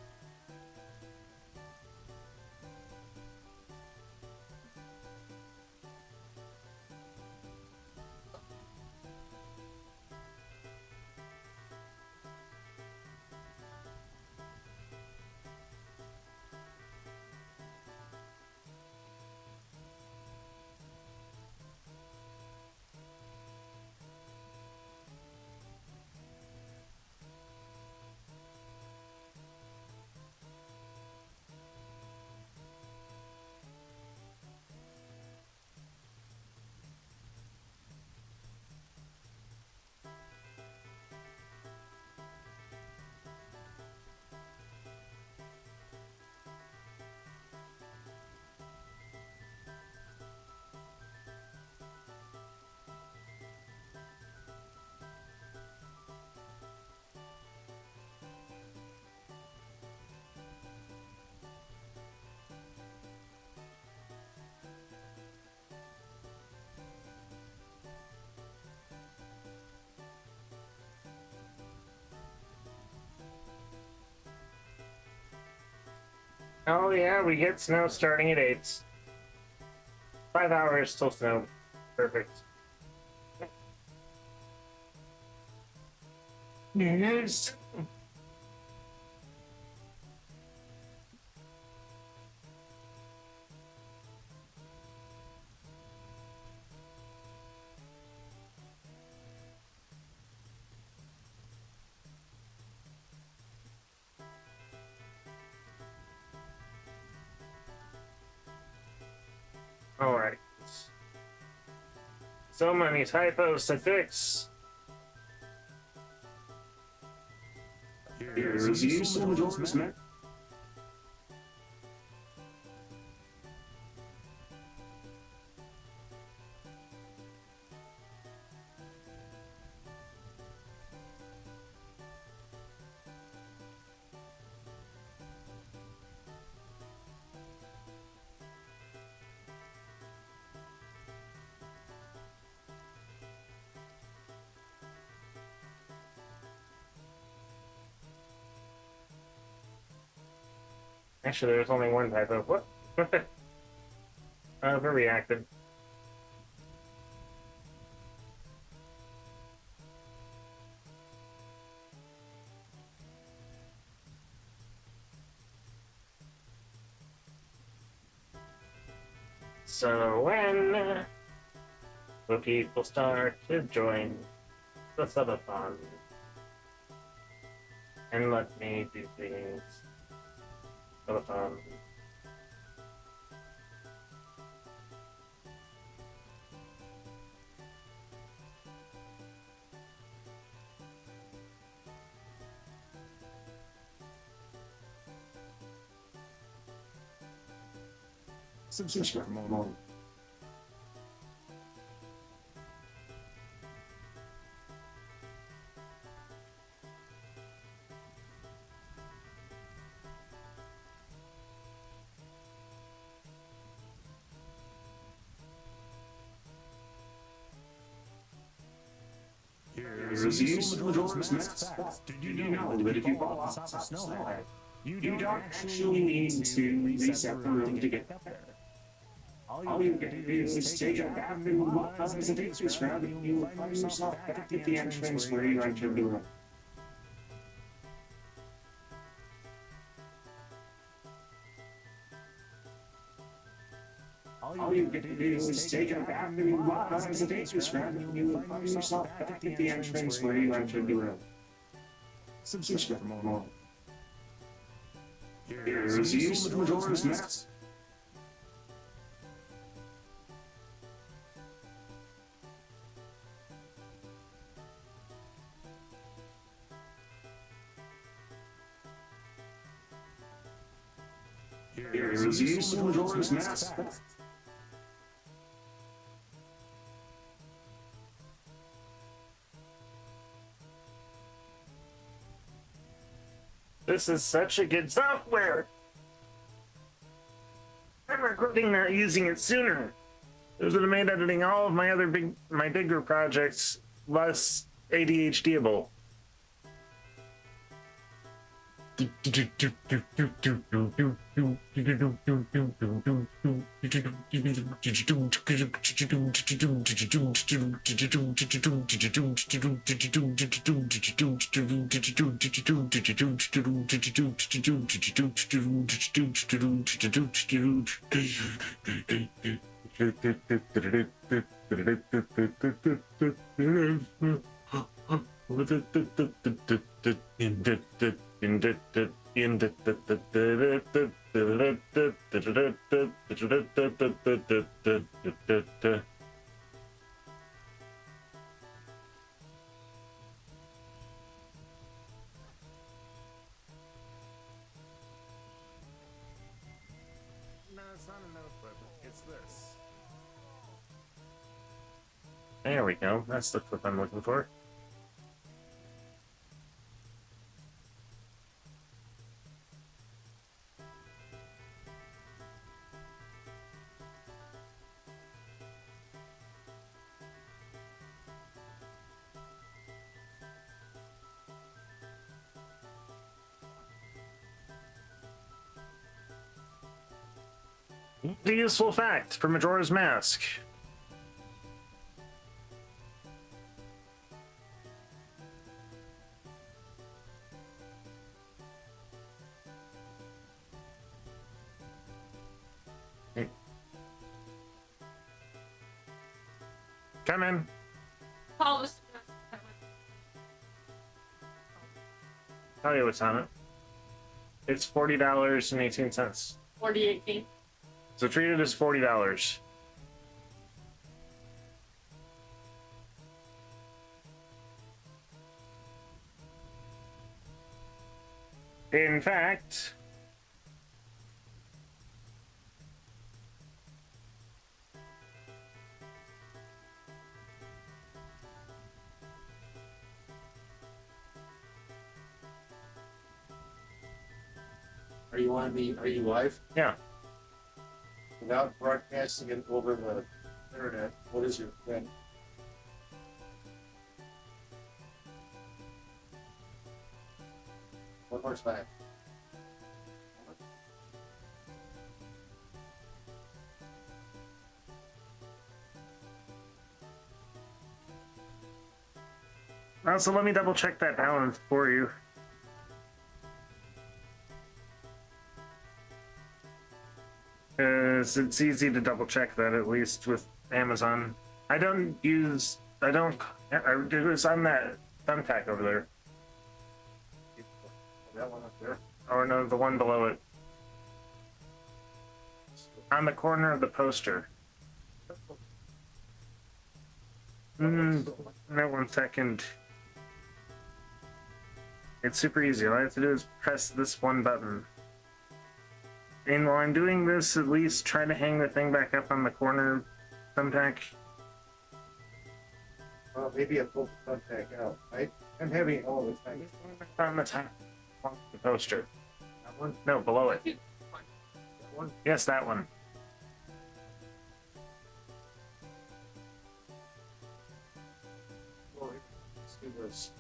Oh yeah, we get snow starting at 8. 5 hours till snow. Perfect. Yes. Alright. So many typos to fix. Here's useful Majora's Mask. Actually, there was only one typo. What? Overreacted. So when the people start to join the subathon and let me do things. Subathon. Subscribe for more. Here's useful Majora's Mask. Did you know that if you bought lots of snow, you don't actually need to reset the room to get there? All you get to do is take a bath and walk up as a daisy scrub, and you will find yourself back at the entrance where you entered the room. All you get to do is take a bath and walk up as a daisy scrub, and you will find yourself back at the entrance where you entered the room. Subscribe for more. Here's the use of Majora's Mask. Here's the use of Majora's Mask. This is such a good software. I'm regretting not using it sooner. It would have made editing all of my bigger projects less ADHDable. No, it's not a notebook. It's this. There we go. That's the clip I'm looking for. The useful fact for Majora's Mask. Hey. Come in. Call this. Tell you what's on it. It's $40.18. 4018. So treat it as $40. In fact, Are you on the, are you live? yeah. Without broadcasting it over the internet, what is your plan? One more time. So let me double check that balance for you. It's easy to double check that, at least with Amazon. It was on that thumbtack over there. That one up there? Or no, the one below it. On the corner of the poster. No, 1 second. It's super easy. All I have to do is press this one button. And while I'm doing this, at least try to hang the thing back up on the corner thumbtack. Well, maybe I pulled the thumbtack out. I'm having all the time. On the top of the poster. That one? No, below it. That one? Yes, that one. Well, let's do this.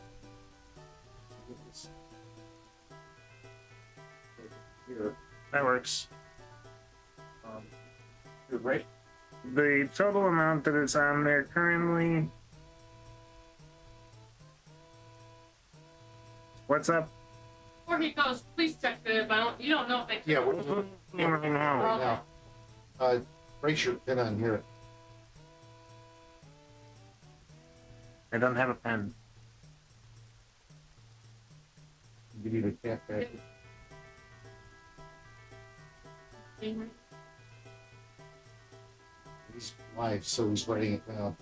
Do this. Here. That works. Here, right the total amount that is on there currently. What's up? Before he goes, please check the amount. You don't know if they took Yeah, it. we're looking right now. Brace your pin on here. I don't have a pen. You need a cat back. He's live, so he's writing it down.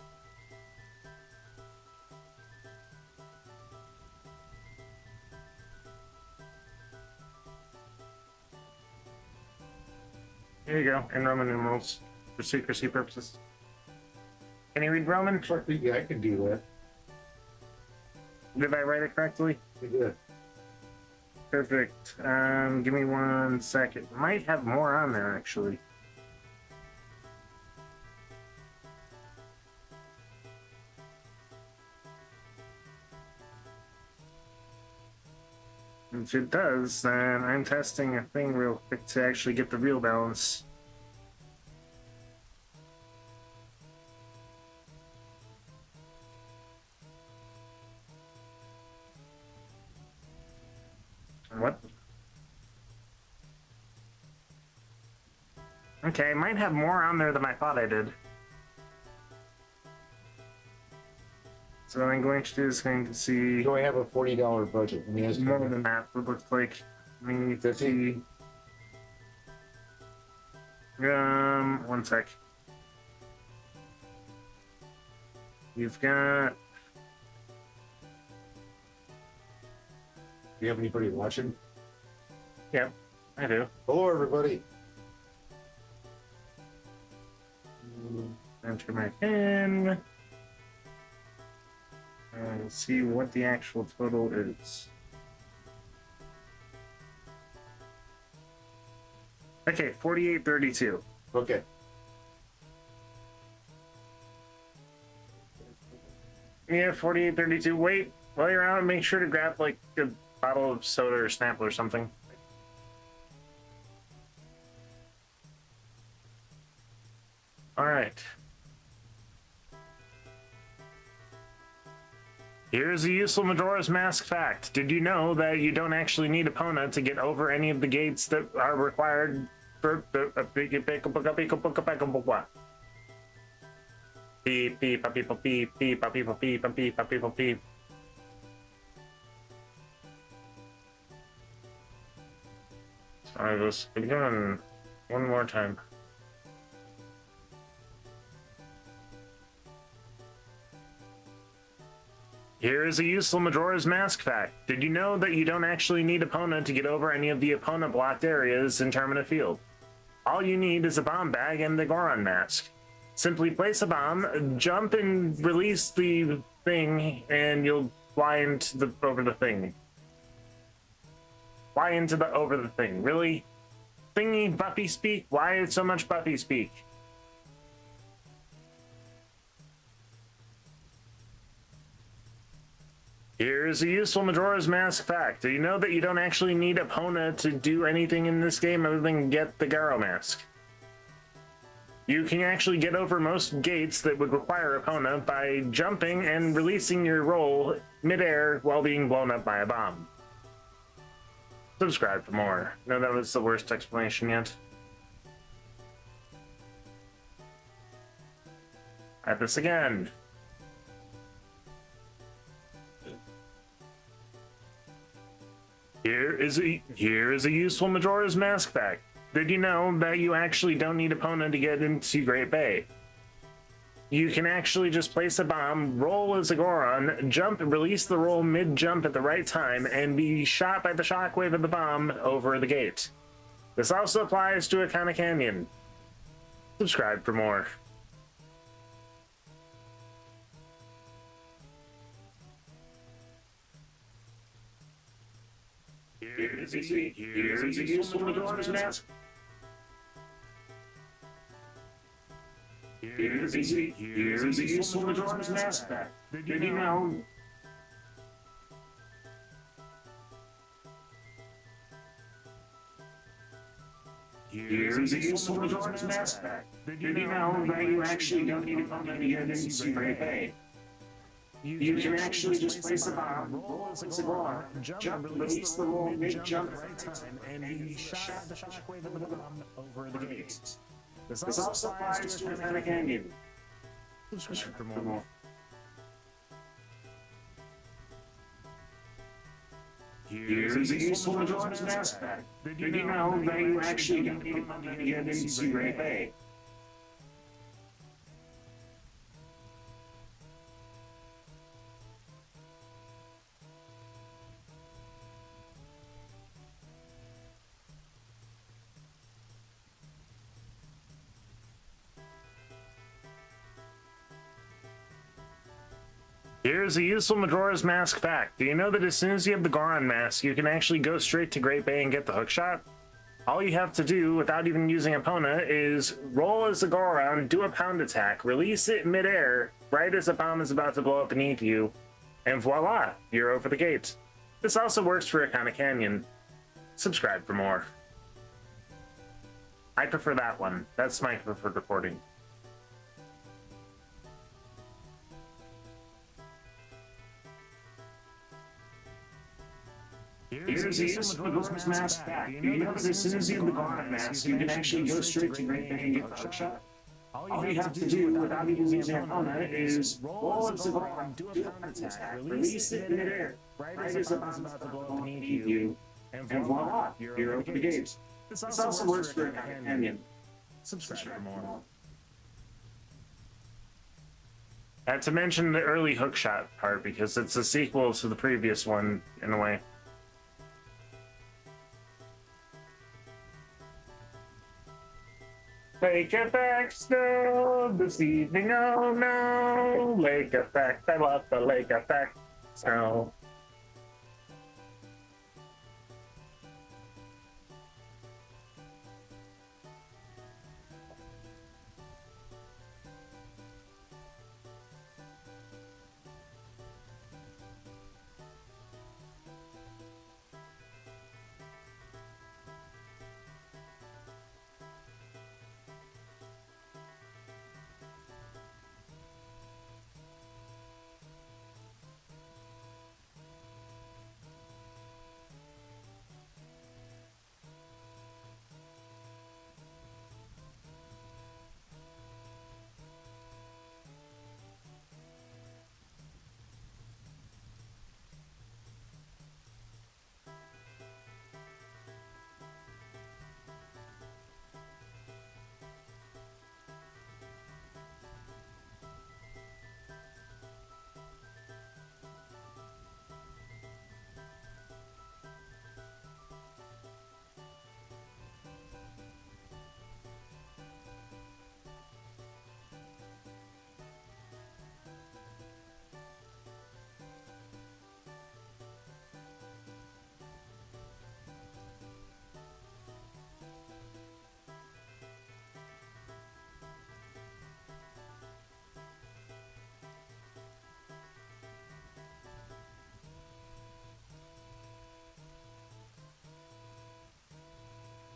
Here you go, in Roman numerals, for secrecy purposes. Can you read Roman? Yeah, I can do that. Did I write it correctly? You did. Perfect. Give me 1 second. Might have more on there, actually. If it does, then I'm testing a thing real quick to actually get the real balance. What? Okay, I might have more on there than I thought I did. So what I'm going to do is going to see Do I have a $40 budget? Let me ask you more that. than that. It looks like we need to see. 1 sec. You've got. Do you have anybody watching? Yep, I do. Hello, everybody. Enter my pin. And see what the actual total is. Okay, 4832. Okay. Yeah, 4832. Wait, while you're out, make sure to grab like a bottle of soda or Snapple or something. All right. Here's a useful Majora's Mask fact. Did you know that you don't actually need Epona to get over any of the gates that are required for beep beep beep beep beep beep beep beep beep beep. Sorry, let's begin one more time. Here is a useful Majora's Mask fact. Did you know that you don't actually need Epona to get over any of the Epona-blocked areas in Termina Field? All you need is a bomb bag and the Goron mask. Simply place a bomb, jump and release the thing, and you'll fly into the over the thing. Fly into the over the thing. Really? Thingy Buffy speak? Why so much Buffy speak? Here's a useful Majora's Mask fact. Do you know that you don't actually need Epona to do anything in this game other than get the Garo mask? You can actually get over most gates that would require Epona by jumping and releasing your roll midair while being blown up by a bomb. Subscribe for more. No, that was the worst explanation yet. Try this again. Here is a useful Majora's Mask fact. Did you know that you actually don't need Epona to get into Great Bay? You can actually just place a bomb, roll as a Goron, jump and release the roll mid-jump at the right time, and be shot by the shockwave of the bomb over the gate. This also applies to Akana Canyon. Subscribe for more. Here's a useful Majora's Mask. Here's a useful Majora's Mask fact. Did you know? Here's a useful Majora's Mask fact. Did you know that you actually don't need a bomb to get into Great Bay? You can actually just place a bomb, roll as a ball, jump, release the roll mid-jump at the right time, and you shot the shockwave of the bomb over the gates. This also applies to Panic Canyon. Subscribe for more. Here's a useful Majora's Mask fact. Did you know that you actually don't need a bomb to get into Great Bay? Here's a useful Majora's Mask fact. Do you know that as soon as you have the Goron mask, you can actually go straight to Great Bay and get the hookshot? All you have to do, without even using Epona, is roll as the Goron, do a pound attack, release it midair, right as the bomb is about to blow up beneath you, and voila, you're over the gate. This also works for Akana Canyon. Subscribe for more. I prefer that one. That's my preferred recording. Here's a useful Majora's Mask fact. Do you know that as soon as you have the Goron mask, you can actually go straight to Great Bay and get the hookshot? All you have to do, without even using Epona, is roll as a Goron, do a pound attack, release it midair, right as the bomb's about to blow up beneath you, and voila, you're over the gate. This also works for Akana Canyon. Subscribe for more. I had to mention the early hookshot part because it's a sequel to the previous one, in a way. Lake effect snow this evening, oh no! Lake effect, I love the lake effect snow.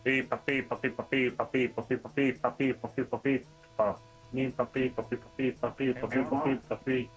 Beep, beep, beep, beep, beep, beep, beep, beep, beep, beep, beep, beep, beep. Beep, beep, beep, beep, beep, beep, beep, beep.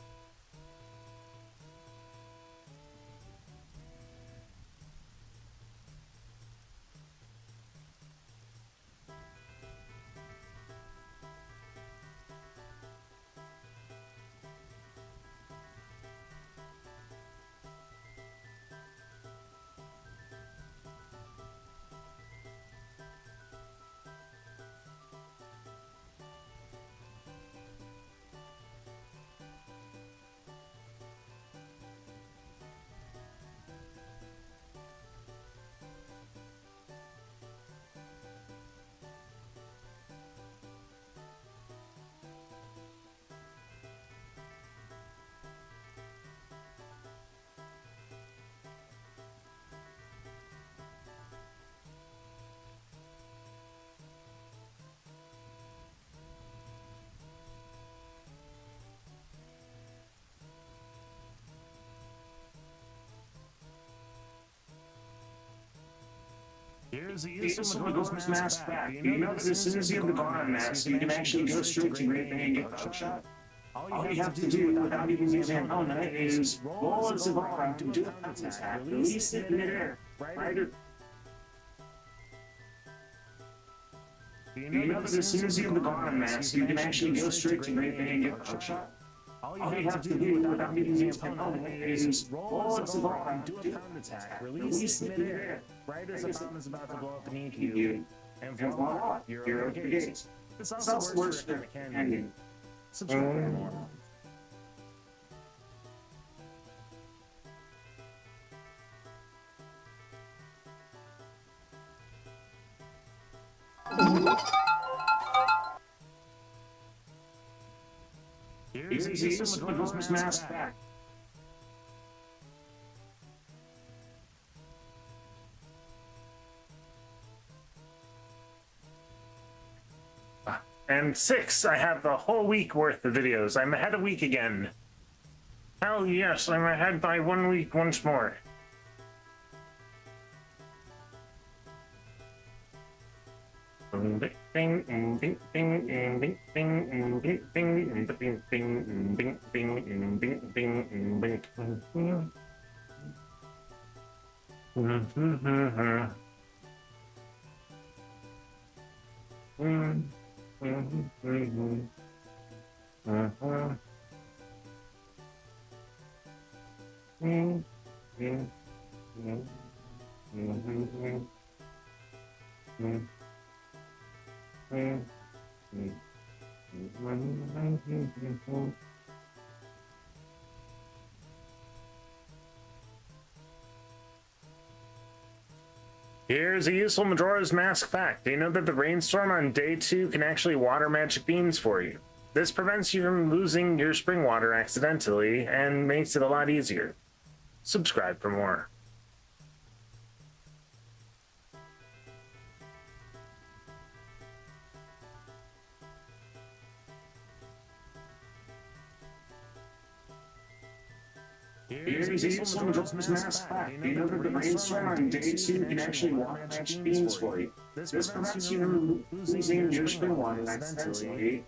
Here's a Use useful Majora's Mask back. Do you know that as soon as you have the Goron Mask, you can actually go straight to Great Bay and get hook shot? All you have to do without even using a helmet is roll as a Goron to do a pounce attack, release it in midair, right? Do you know that as soon as you have the Goron Mask, you can actually go straight to Great Bay and get hook shot? All you have to do without even using a helmet is roll as a Goron, do a pounce attack, release it in midair, right as the bomb is about to blow up beneath you, and voila, you're over the gates. This also works for the canyon. Subscribe for more. Here's a useful Majora's Mask back. And 6, I have the whole week worth of videos. I'm ahead a week again. Hell yes, I'm ahead by 1 week once more. Here's a useful Majora's Mask fact. Do you know that the rainstorm on day 2 can actually water magic beans for you? This prevents you from losing your spring water accidentally and makes it a lot easier. Subscribe for more. Here's a useful Majora's Mask back. Do you know that the rainstorm on day 2 can actually water magic beans for you? This prevents you from losing your spring water accidentally.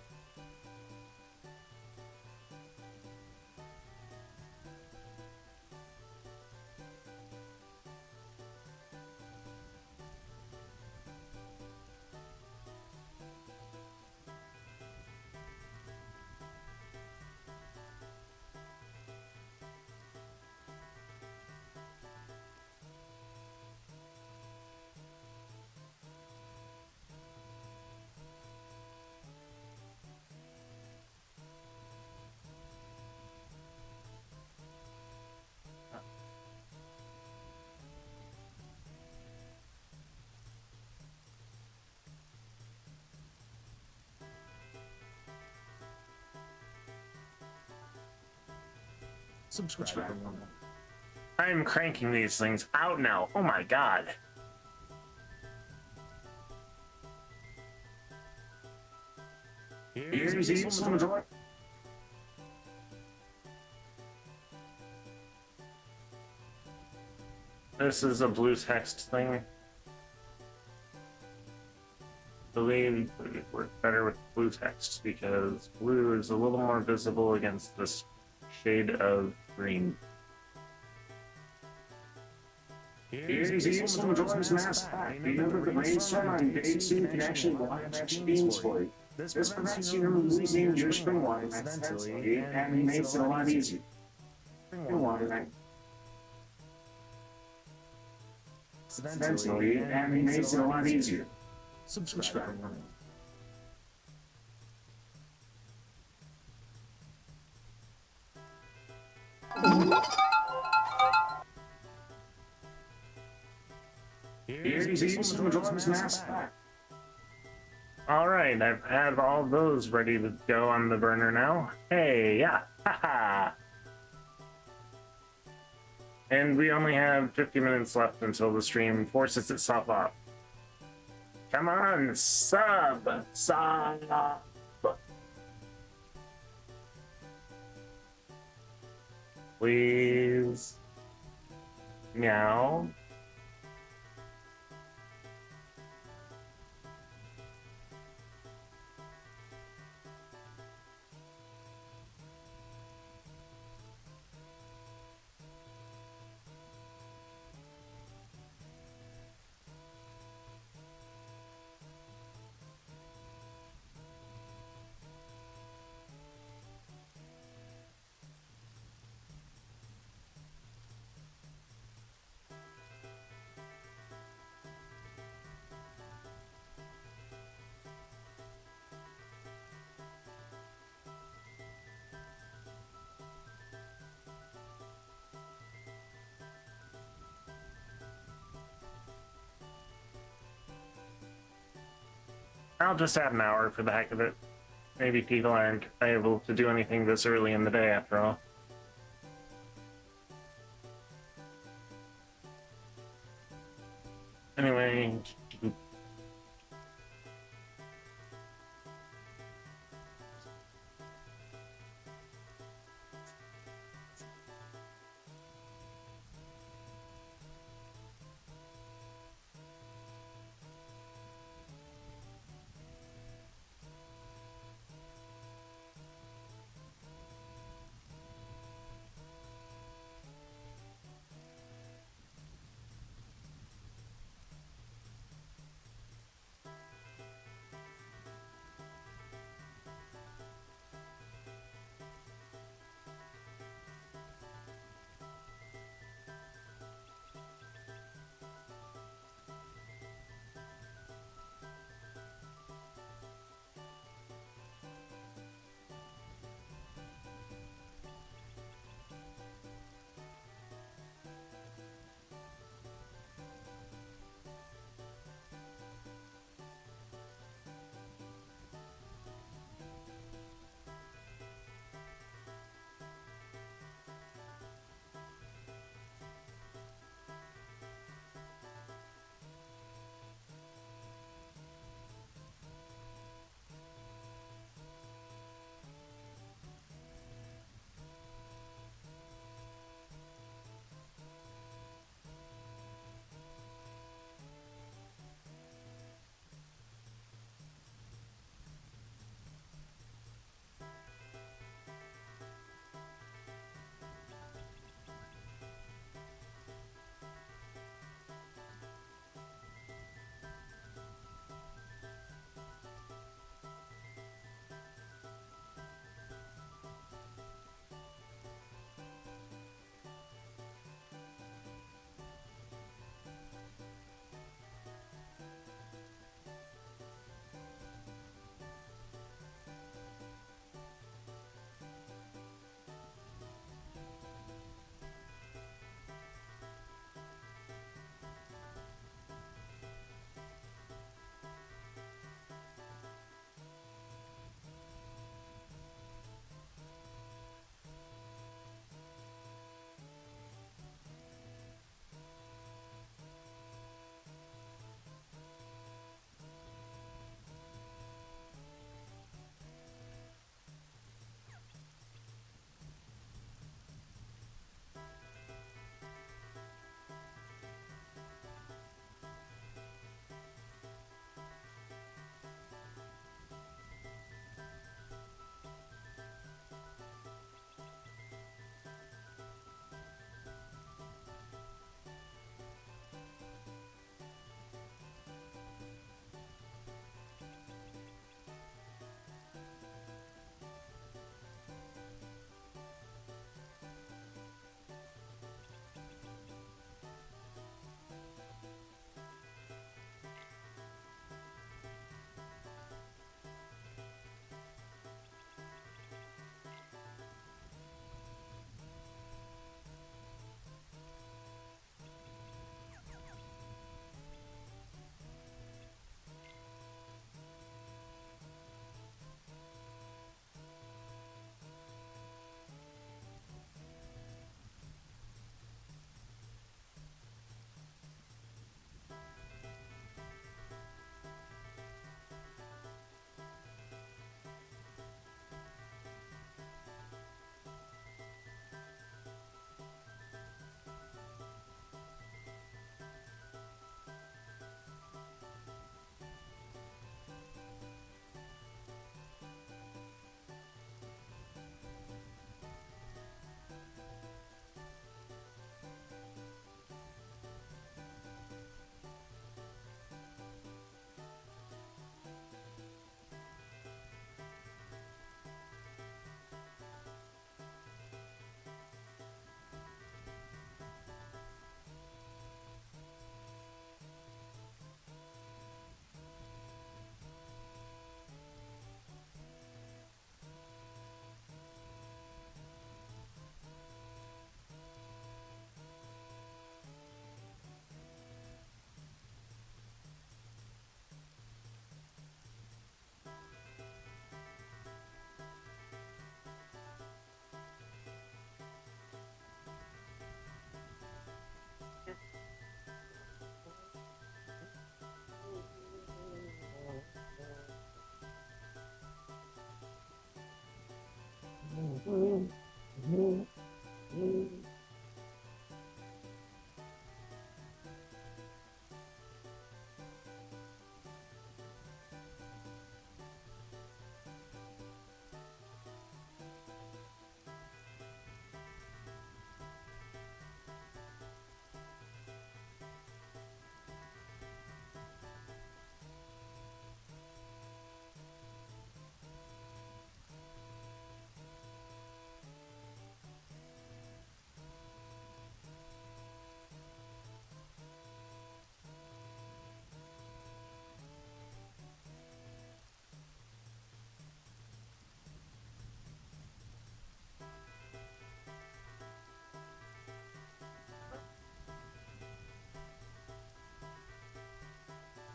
Subscribe. I'm cranking these things out now. Oh my god. Here's a useful Majora's. This is a blue text thing. I believe it would work better with blue text because blue is a little more visible against this shade of green. Here's a useful Majora's Mask back. Do you know that the rainstorm on day 2 can actually water magic beans for you? This prevents you from losing your spring water accidentally and makes it a lot easier. Spring water accidentally and makes it a lot easier. Subscribe. Here's a useful Majora's Mask back. Alright, I've had all those ready to go on the burner now. Hey, yeah, haha! And we only have 50 minutes left until the stream forces itself off. Come on, sub! Please. Meow. I'll just add an hour for the heck of it. Maybe people aren't able to do anything this early in the day after all. Anyway,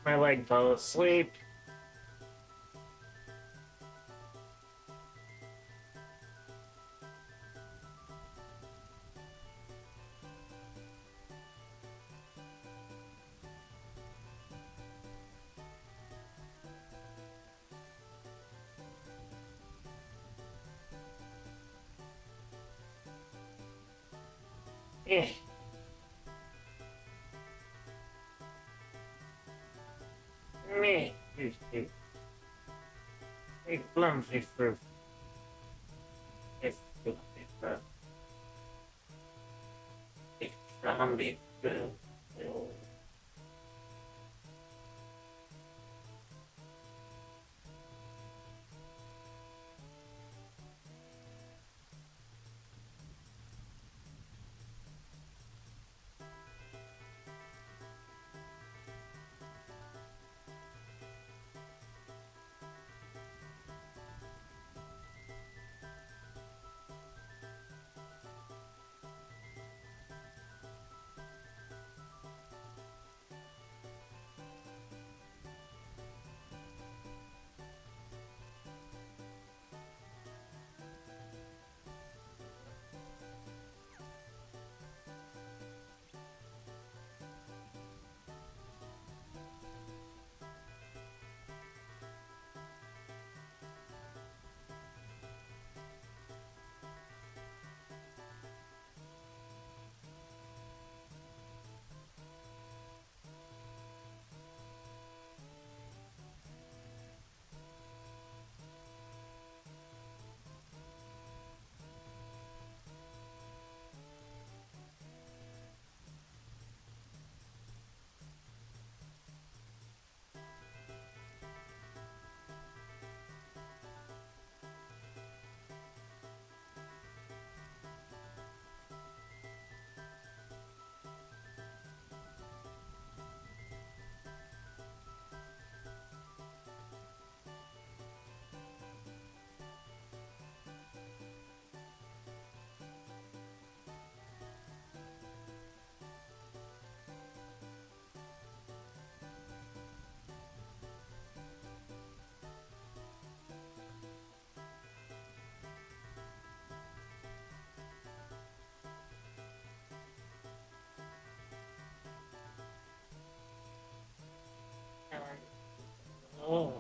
My leg fell asleep. Eh. Me. A flumpy fruit. A flumpy fruit. A flumpy fruit. Oh.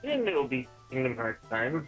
It'll be Kingdom Hearts time.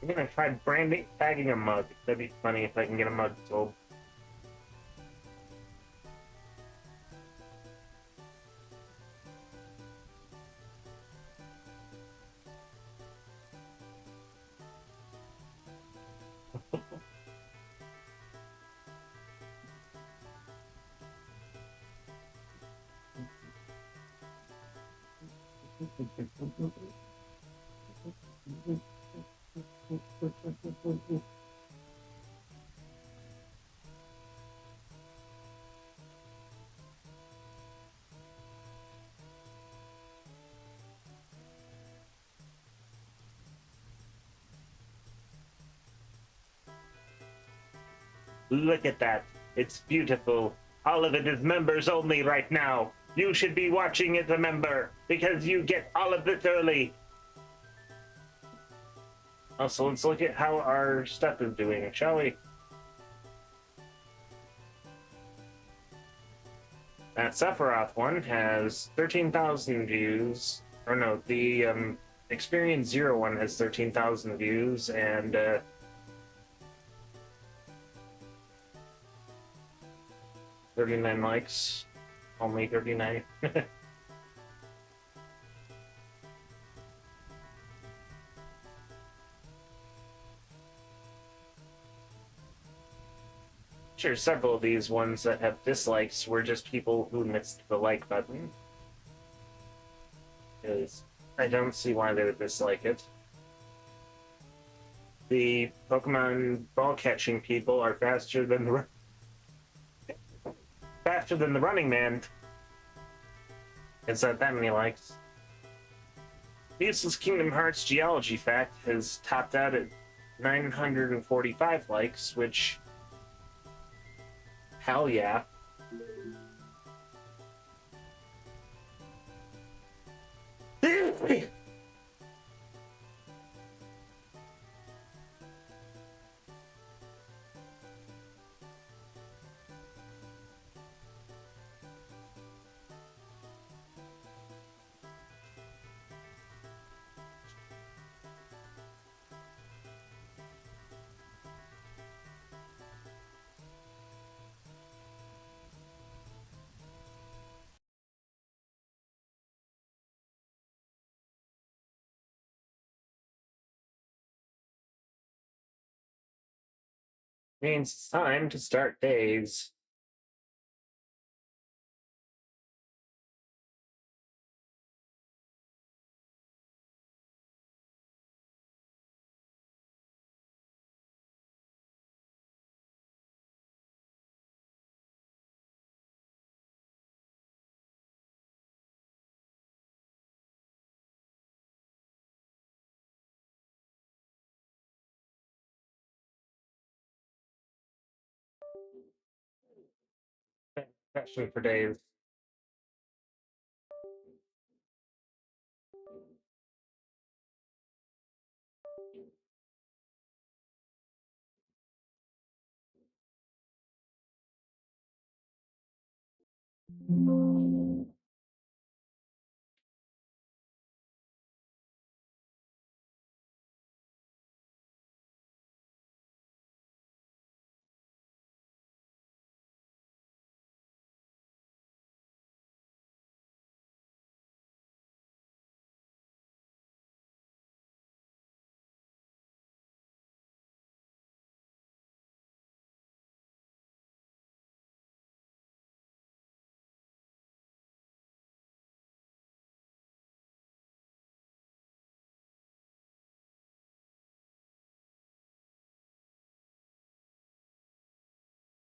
I'm gonna try branding, tagging a mug. That'd be funny if I can get a mug sold. Look at that. It's beautiful. All of it is members only right now. You should be watching as a member because you get all of this early. Also, let's look at how our stuff is doing, shall we? That Sephiroth one has 13,000 views. Or no, the Experience Zero one has 13,000 views and 39 likes. Only 39. Sure, several of these ones that have dislikes were just people who missed the like button. Because I don't see why they would dislike it. The Pokemon ball catching people are faster than the running man. It's not that many likes. Useless Kingdom Hearts Geology Fact has topped out at 945 likes, which, hell yeah. Means it's time to start days. Question for days.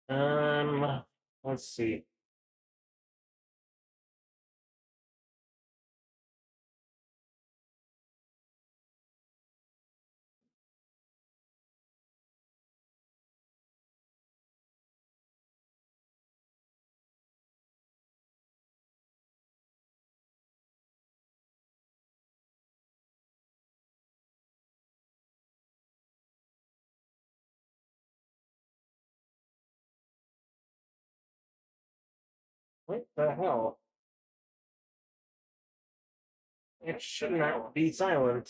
Let's see. What the hell? It should not be silent.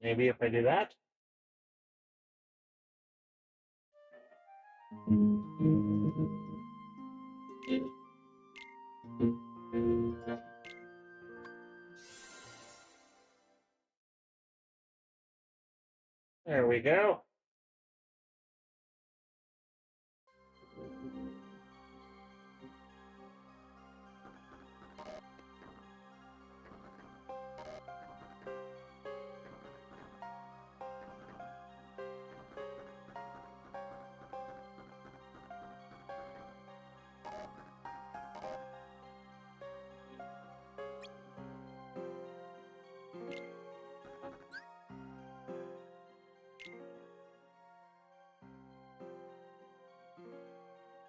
Maybe if I do that. There we go.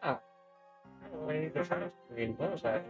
Oh. Anyway, the first green knows that.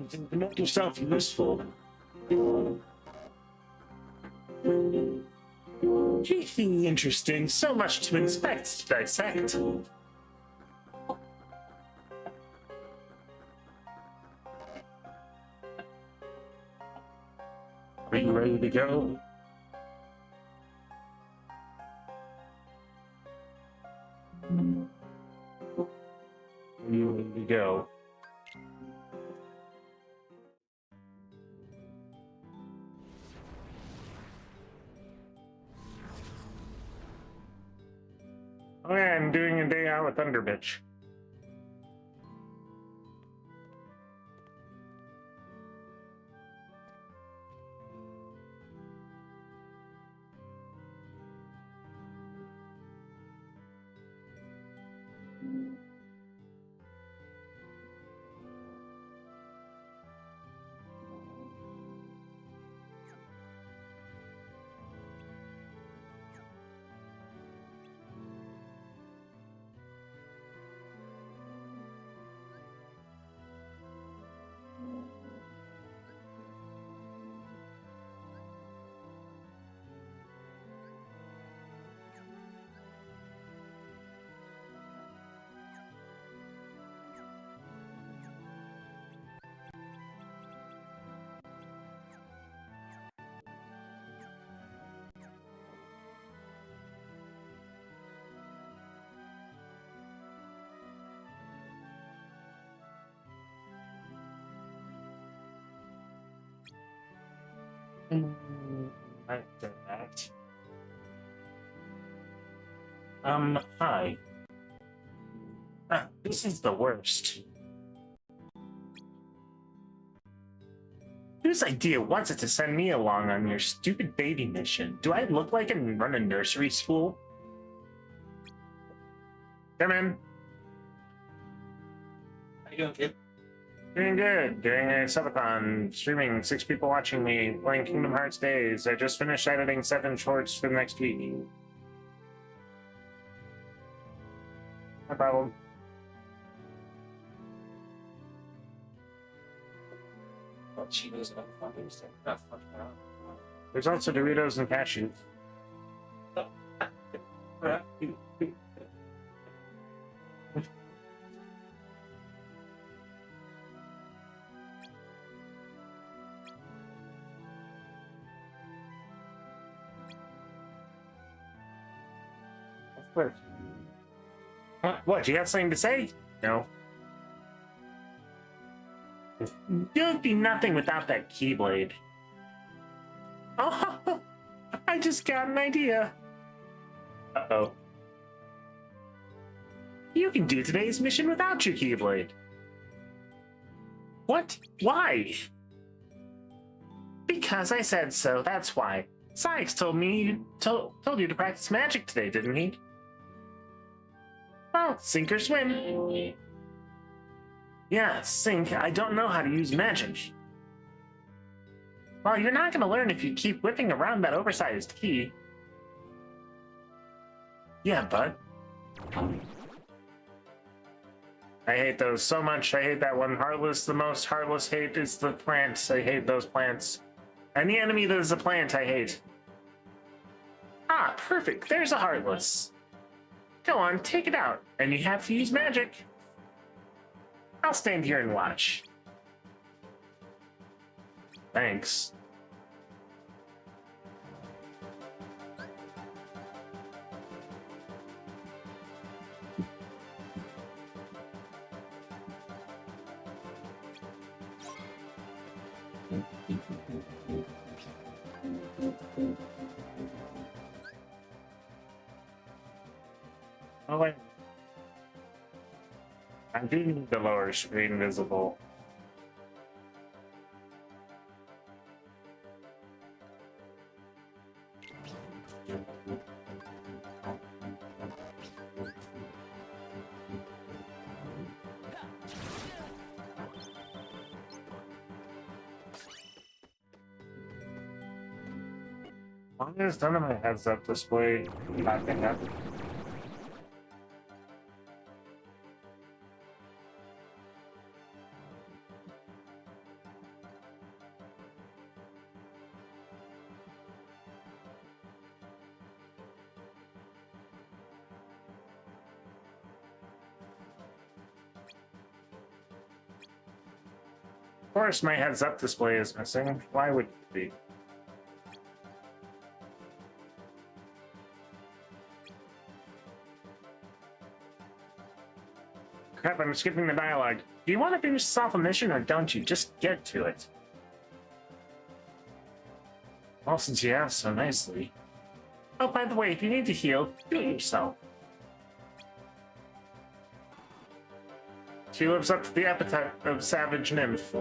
To make yourself useful. Interesting. So much to inspect, to dissect. Are you ready to go? Are you ready to go? Oh yeah, I'm doing a day out with Thunder Bitch. After that. Hi. This is the worst. Whose idea was it to send me along on your stupid baby mission? Do I look like I run a nursery school? Come in. How you doing, kid? Doing good. Doing a subathon, streaming, 6 people watching me, playing Kingdom Hearts Days. I just finished editing 7 shorts for the next week. No problem. Oh, Cheetos and fucking stuff. Not fucking around. There's also Doritos and cashews. What? You got something to say? No. You'd be nothing without that Keyblade. Oh, I just got an idea. Uh-oh. You can do today's mission without your Keyblade. What? Why? Because I said so, that's why. Sykes told you to practice magic today, didn't he? Well, sink or swim. Yeah, sink. I don't know how to use magic. Well, you're not going to learn if you keep whipping around that oversized key. Yeah, bud. I hate those so much. I hate that one. Heartless, the most heartless hate is the plants. I hate those plants. And the enemy that is a plant, I hate. Ah, perfect. There's a heartless. Go on, take it out. And you have to use magic. I'll stand here and watch. Thanks. Oh, wait. I do need the lower screen visible. As long as none of my heads-up display popping up. Of course, my heads-up display is missing. Why would it be? Crap, I'm skipping the dialogue. Do you want to finish this off a mission, or don't you? Just get to it. Well, since you asked so nicely. Oh, by the way, if you need to heal, do it yourself. She lives up to the epithet of savage nymph.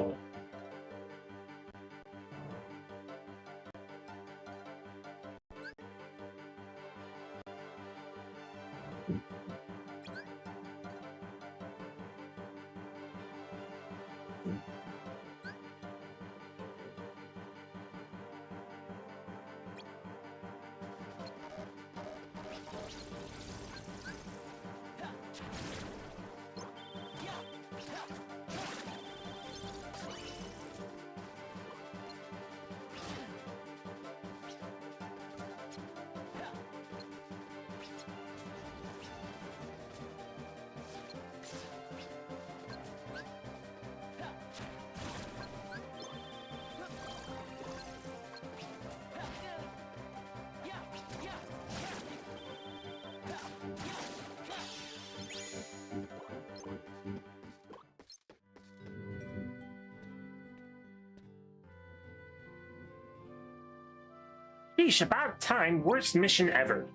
Sheesh, about time. Worst mission ever.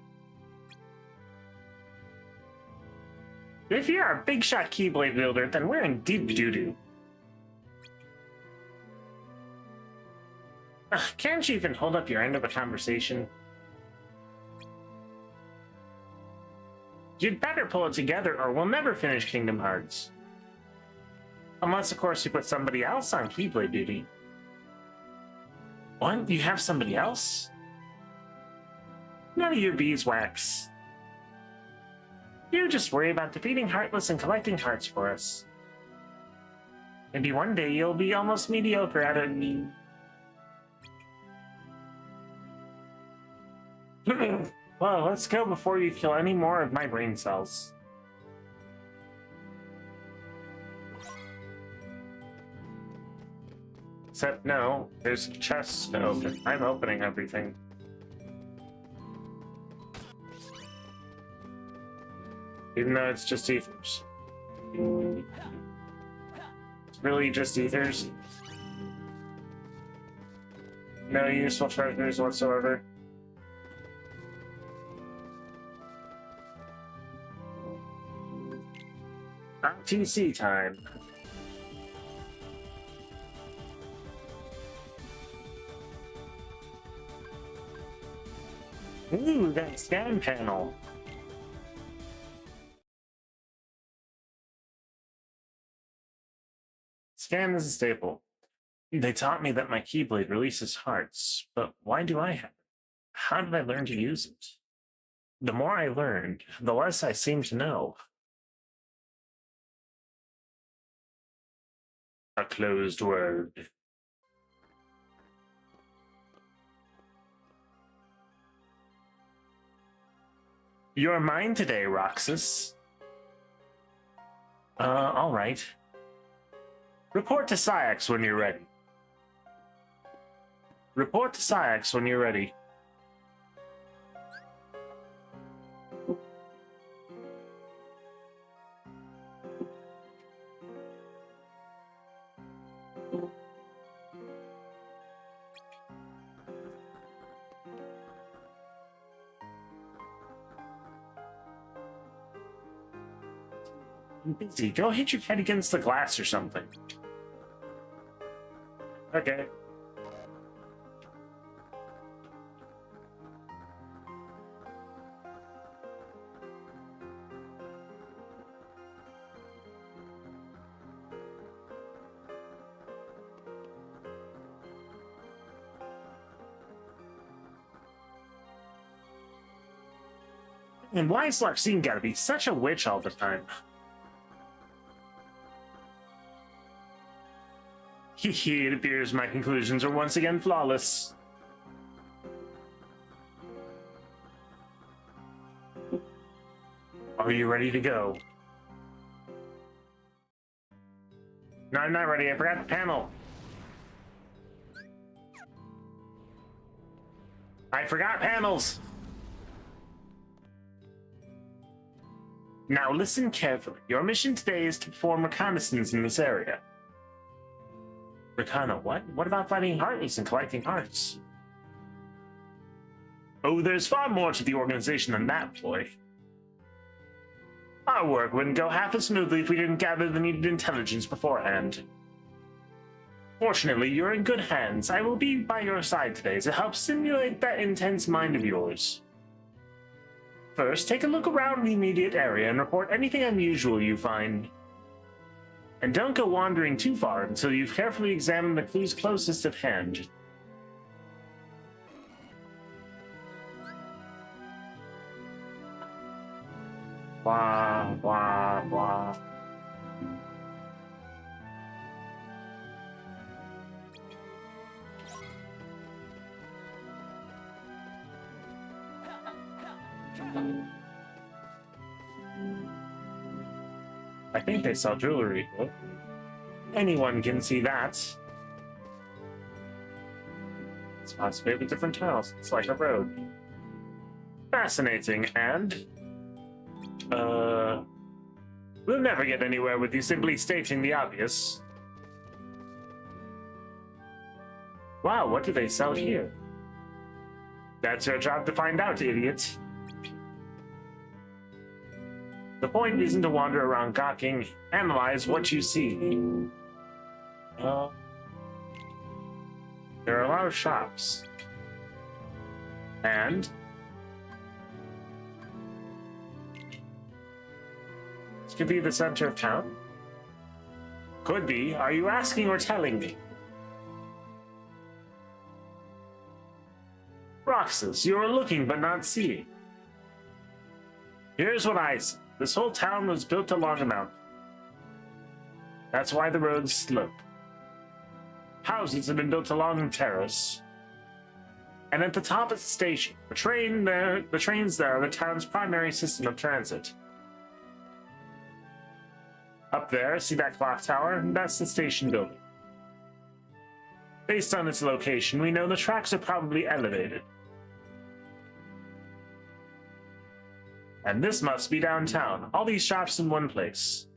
If you're a big shot Keyblade wielder, then we're in deep doo-doo. Can't you even hold up your end of the conversation? You'd better pull it together or we'll never finish Kingdom Hearts. Unless, of course, you put somebody else on Keyblade duty. What? You have somebody else? None of your beeswax. You just worry about defeating Heartless and collecting hearts for us. Maybe one day you'll be almost mediocre at it. Well, let's go before you kill any more of my brain cells. Except, no, there's chests to open. I'm opening everything. Even though it's just ethers. It's really just ethers. No useful treasures whatsoever. TC time. Ooh, that scan panel. Scan is a staple. They taught me that my Keyblade releases hearts, but why do I have it? How did I learn to use it? The more I learned, the less I seem to know. A closed word. You're mine today, Roxas. All right. Report to Syax when you're ready. Report to Syax when you're ready. I'm busy. Go hit your head against the glass or something. Okay. And why is Larxene gotta be such a witch all the time? Hehe, it appears my conclusions are once again flawless. Are you ready to go? No, I'm not ready. I forgot the panel. I forgot panels. Now listen carefully. Your mission today is to perform reconnaissance in this area. Reconna, what? What about fighting Heartless and collecting hearts? Oh, there's far more to the organization than that, boy. Our work wouldn't go half as smoothly if we didn't gather the needed intelligence beforehand. Fortunately, you're in good hands. I will be by your side today to help stimulate that intense mind of yours. First, take a look around the immediate area and report anything unusual you find. And don't go wandering too far until you've carefully examined the clues closest at hand. Blah, blah, blah. I think they sell jewelry. Anyone can see that. It's possibly with different tiles. It's like a road. Fascinating, and... we'll never get anywhere with you simply stating the obvious. Wow, what do they sell here? That's your job to find out, idiot. The point isn't to wander around gawking. Analyze what you see. There are a lot of shops. And could be the center of town? Could be. Are you asking or telling me? Roxas, you are looking but not seeing. Here's what I see. This whole town was built along a mountain. That's why the roads slope. Houses have been built along the terrace. And at the top is the station. The trains there are the town's primary system of transit. Up there, see that clock tower? That's the station building. Based on its location, we know the tracks are probably elevated. And this must be downtown. All these shops in one place.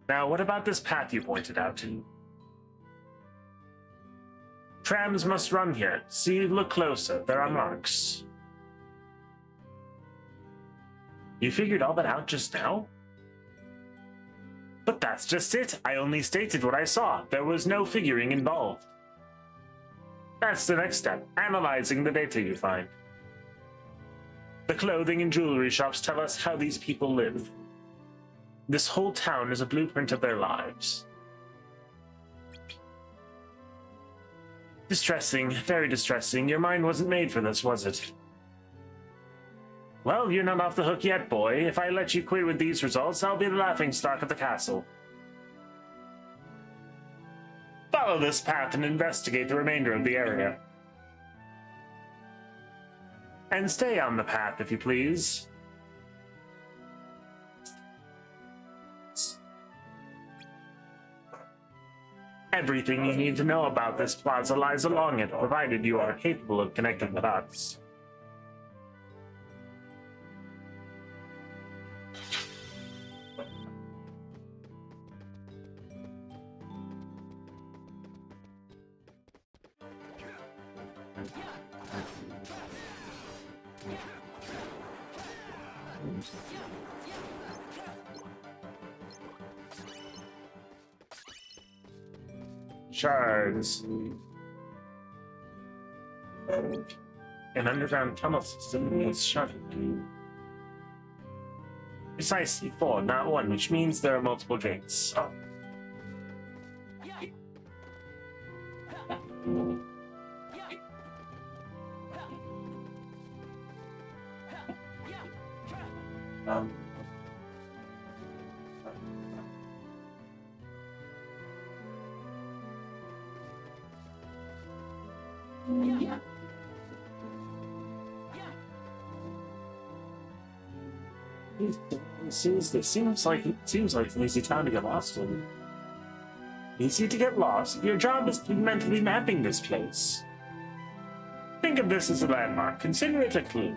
Now, what about this path you pointed out? Trams must run here. See, look closer. There are marks. You figured all that out just now? But that's just it. I only stated what I saw. There was no figuring involved. That's the next step, analyzing the data you find. The clothing and jewelry shops tell us how these people live. This whole town is a blueprint of their lives. Distressing, very distressing. Your mind wasn't made for this, was it? Well, you're not off the hook yet, boy. If I let you quit with these results, I'll be the laughingstock of the castle. Follow this path and investigate the remainder of the area. And stay on the path, if you please. Everything you need to know about this plaza lies along it, provided you are capable of connecting the dots. Shards. An underground tunnel system is shut. Precisely 4, not 1, which means there are multiple gates. Oh. Seems like an easy town to get lost in. Easy to get lost? Your job is mentally mapping this place. Think of this as a landmark. Consider it a clue.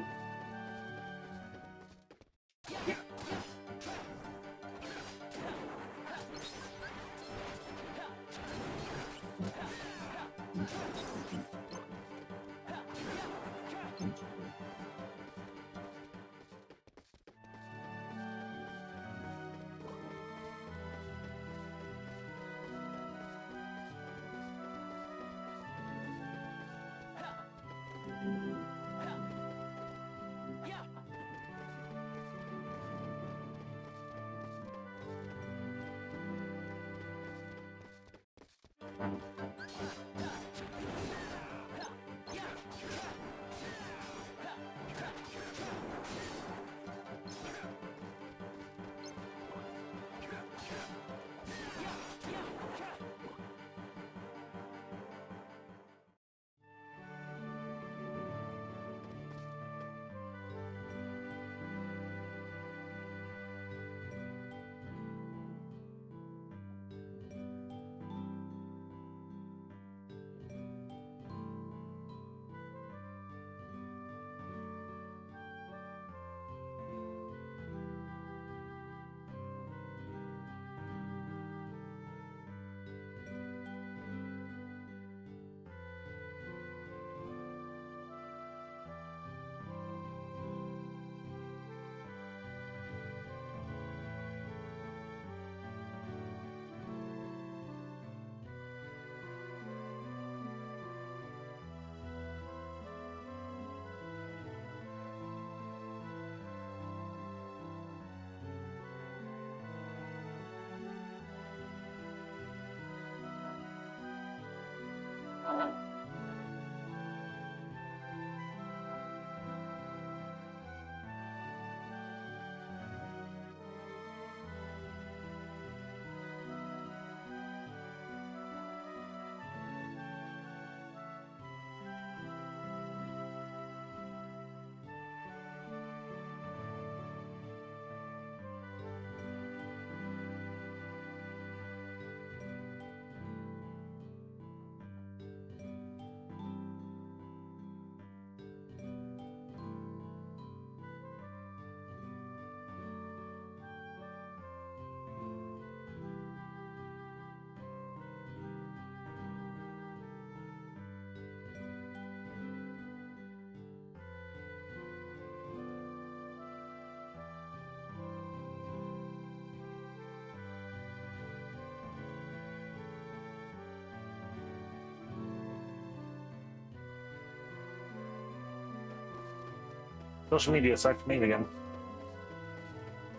Social media sucks me again.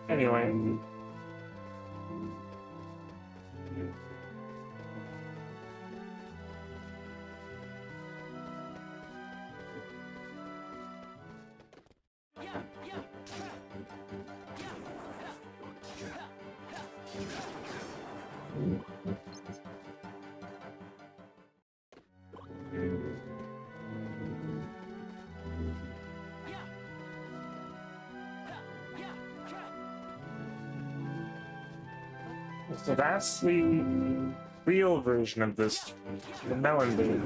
Anyway. So that's the real version of this, the melon baby.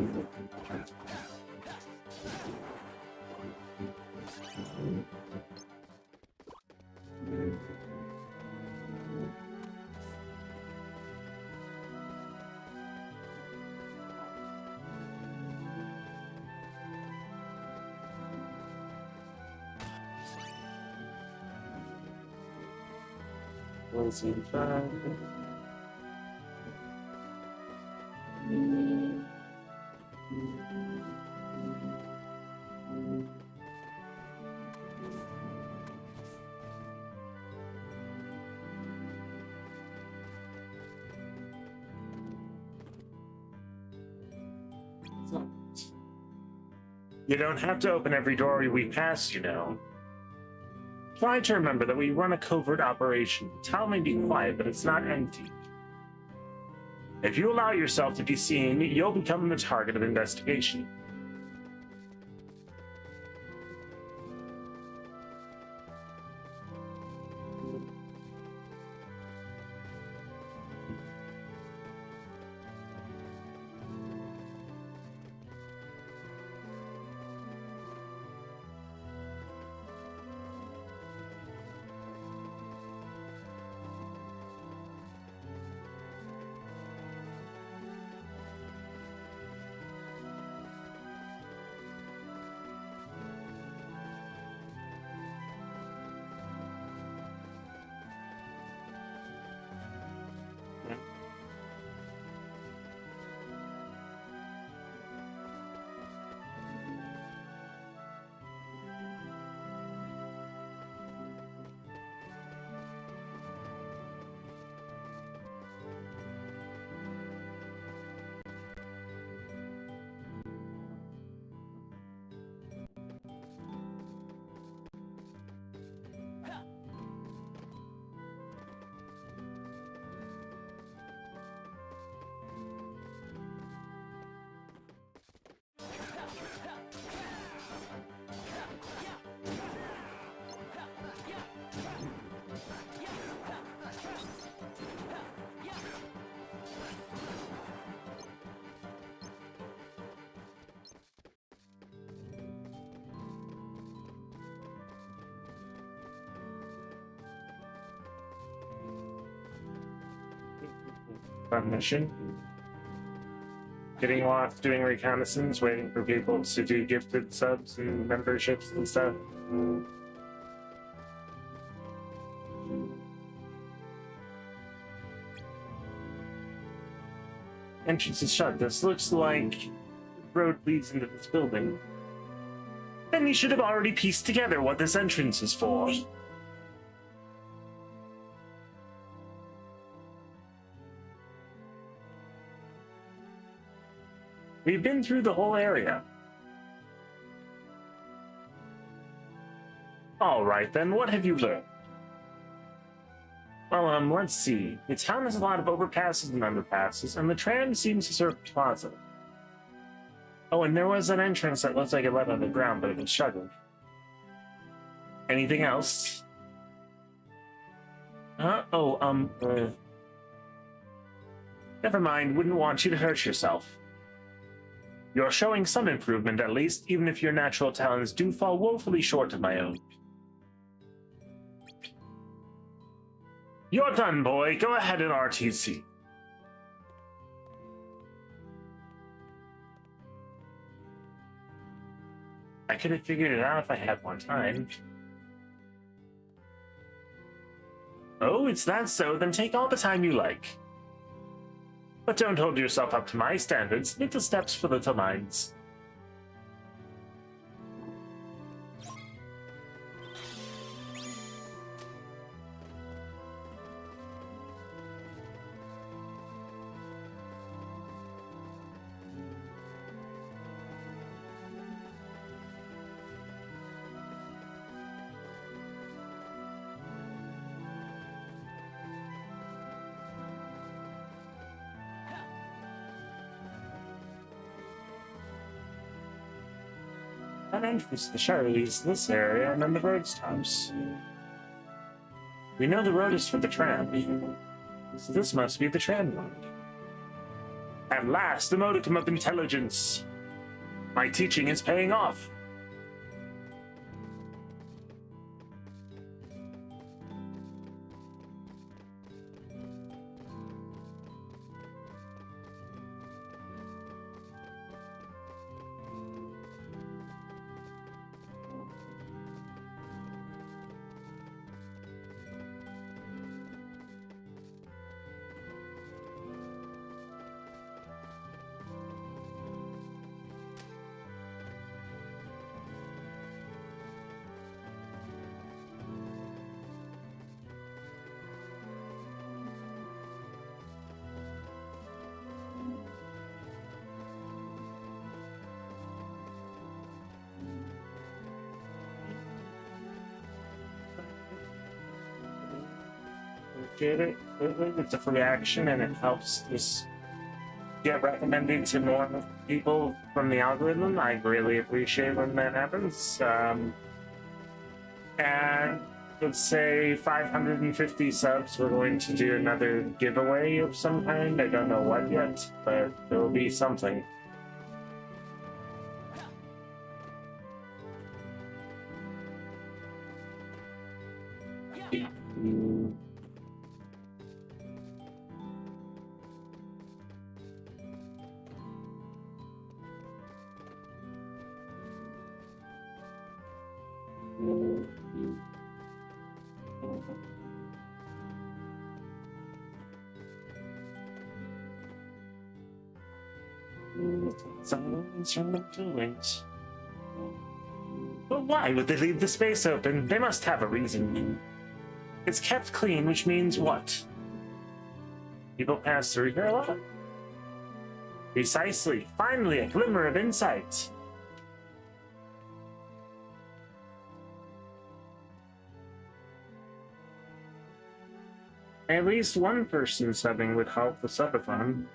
Closing time. You don't have to open every door we pass, you know. Try to remember that we run a covert operation. Town may be quiet, but it's not empty. If you allow yourself to be seen, you'll become the target of investigation. Fun mission. Getting lost, doing reconnaissance, waiting for people to do gifted subs and memberships and stuff. Entrance is shut. This looks like the road leads into this building. Then you should have already pieced together what this entrance is for. We've been through the whole area. All right, then, what have you learned? Well, let's see. The town has a lot of overpasses and underpasses, and the tram seems to serve plaza. Oh, and there was an entrance that looks like it led underground, but it was shuttered. Anything else? Never mind, wouldn't want you to hurt yourself. You're showing some improvement, at least, even if your natural talents do fall woefully short of my own. You're done, boy. Go ahead and RTC. I could have figured it out if I had more time. Oh, it's that so? Then take all the time you like. But don't hold yourself up to my standards. Little steps for little minds. An entrance to the shadow leads to this area and then the road stops. We know the road is for the tram, so this must be the tram road. At last, the modicum of intelligence. My teaching is paying off. It's a free action and it helps this get recommended to more people from the algorithm. I really appreciate when that happens. And let's say 550 subs, we're going to do another giveaway of some kind. I don't know what yet, but there will be something. But why would they leave the space open? They must have a reason. It's kept clean, which means what? People pass through here a lot? Precisely. Finally, a glimmer of insight. At least one person subbing would help the subathon.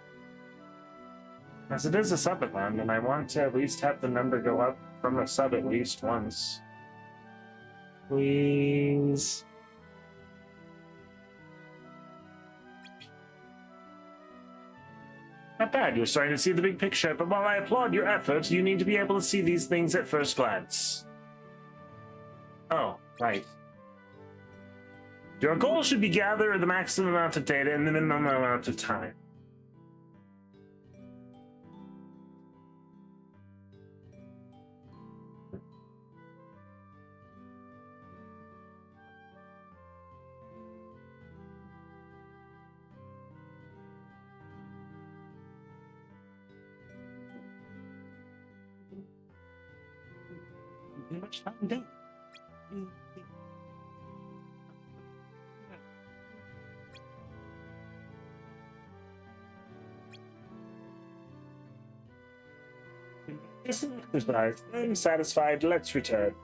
As it is a subathon, and I want to at least have the number go up from a sub at least once. Please. Not bad, you're starting to see the big picture, but while I applaud your efforts, you need to be able to see these things at first glance. Oh, right. Your goal should be gather the maximum amount of data in the minimum amount of time. How much time done? Exercise. I'm satisfied. Let's return.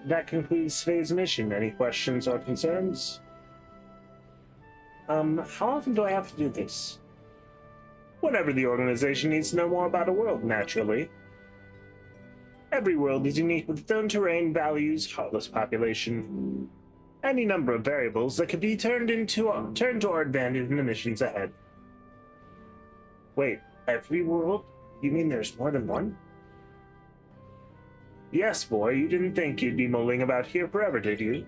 That concludes today's mission. Any questions or concerns? How often do I have to do this? Whenever the organization needs to know more about a world, naturally. Every world is unique with its own terrain, values, heartless population, any number of variables that could be turned to our advantage in the missions ahead. Wait, every world? You mean there's more than one? Yes, boy, you didn't think you'd be mulling about here forever, did you?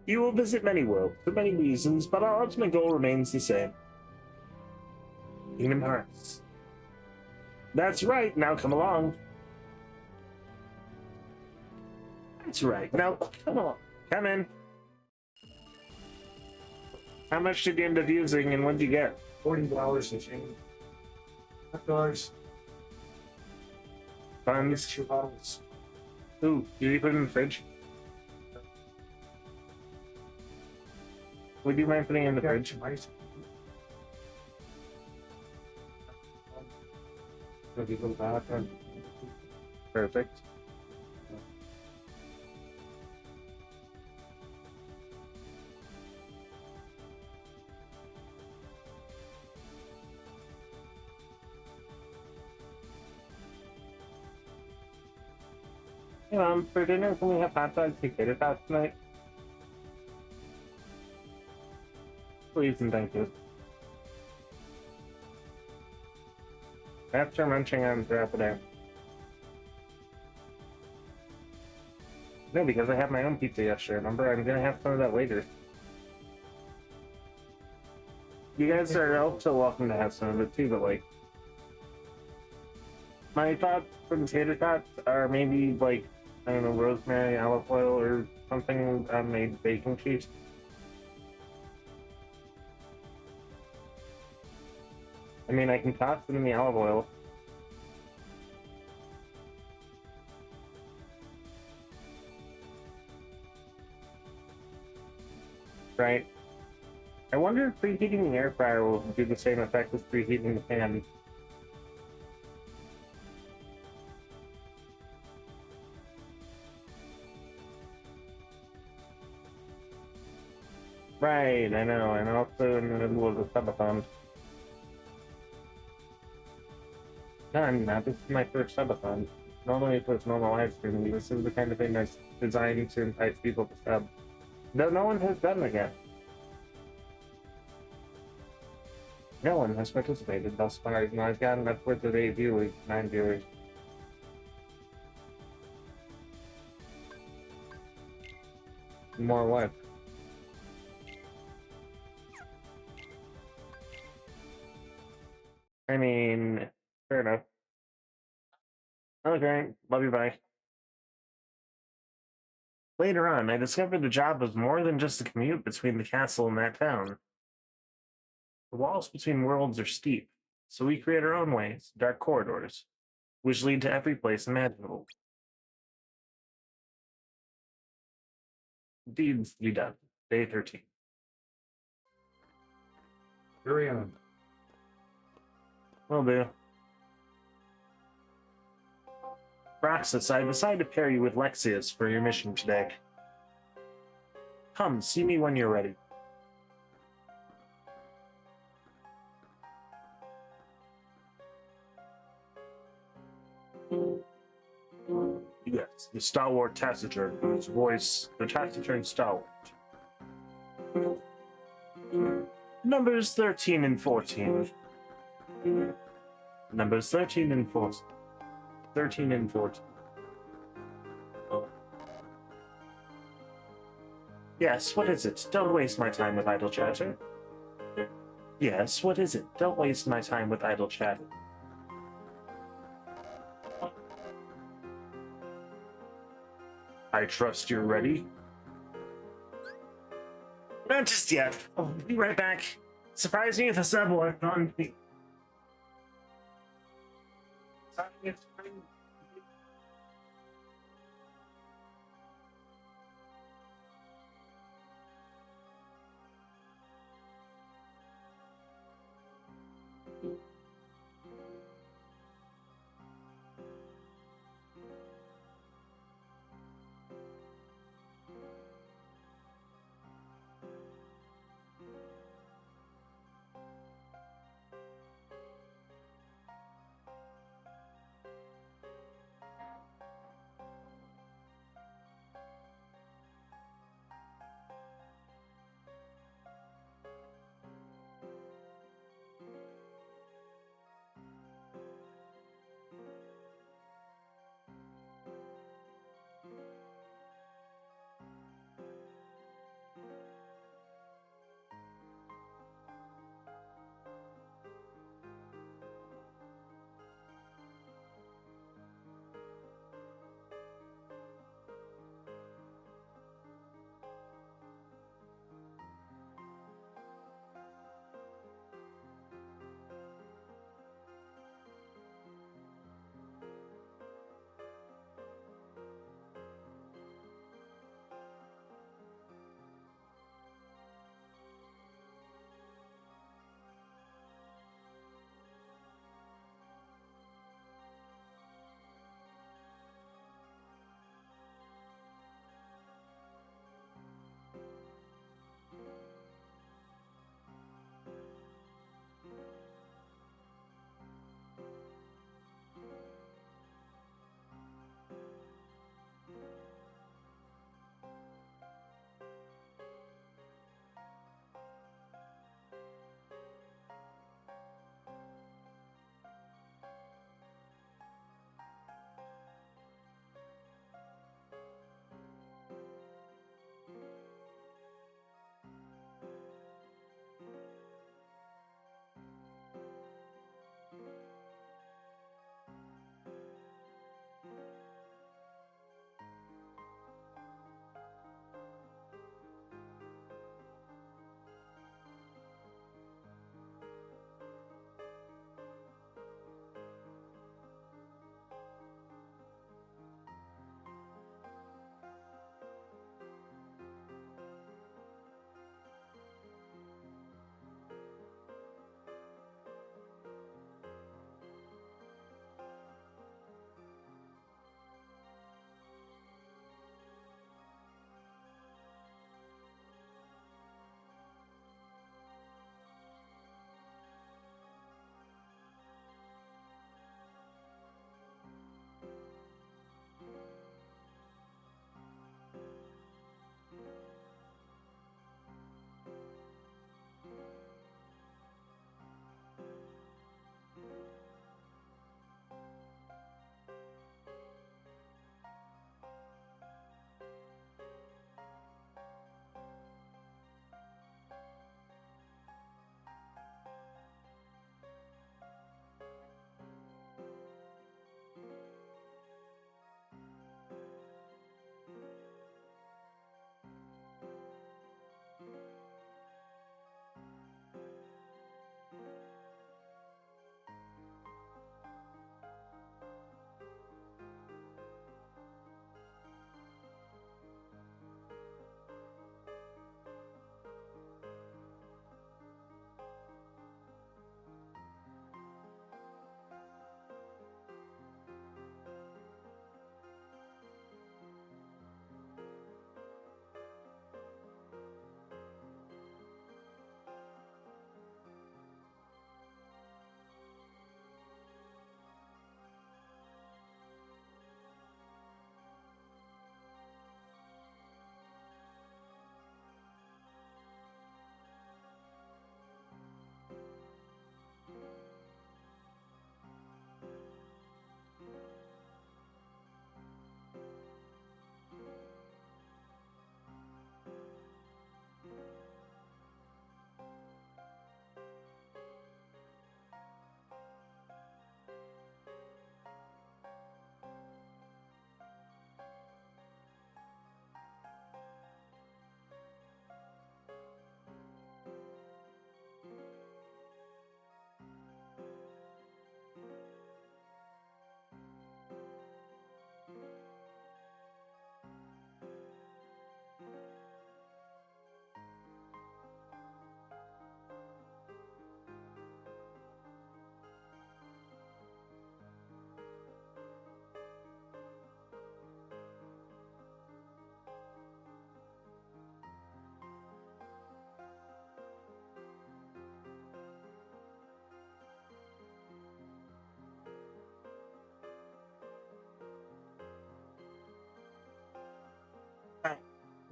You will visit many worlds for many reasons, but our ultimate goal remains the same. Kingdom Hearts. That's right, now come along. That's right, now come along. Come in. How much did you end up using and what did you get? $40 and change. $5. Funds. 2 bottles. Ooh, did you put it in the fridge? Would you mind putting it in the fridge? Perfect. For dinner, can we have hot dogs and tater tots tonight? Please and thank you. After munching on throughout the day. No, because I had my own pizza yesterday, remember? I'm gonna have some of that later. You guys are also welcome to have some of it too, but like... My thoughts for the tater tots are maybe like, I don't know, rosemary, olive oil, or something on a baking sheet. I mean, I can toss it in the olive oil. Right? I wonder if preheating the air fryer will do the same effect as preheating the pan. Right, I know, and also in the middle of the subathon. No, I'm not. This is my first subathon. Normally it was normal live streaming. This is the kind of thing that's designed to entice people to sub. Though no one has done it yet. No one has participated thus far. You know, I've gotten upwards of 8 viewers, 9 viewers. More what? I mean, fair enough. Okay, love you, bye. Later on, I discovered the job was more than just a commute between the castle and that town. The walls between worlds are steep, so we create our own ways, dark corridors, which lead to every place imaginable. Deeds to be done. Day 13. Hurry on. Will do. Roxas, I decided to pair you with Lexius for your mission today. Come, see me when you're ready. Yes, the stalwart taciturn, whose voice, the taciturn stalwart. Numbers 13 and 14. Numbers 13 and 14. 13 and 14. Yes, what is it? Don't waste my time with idle chatter. Yes, what is it? Don't waste my time with idle chatter. I trust you're ready. Not just yet. I'll be right back. Surprise me with a sub or on me.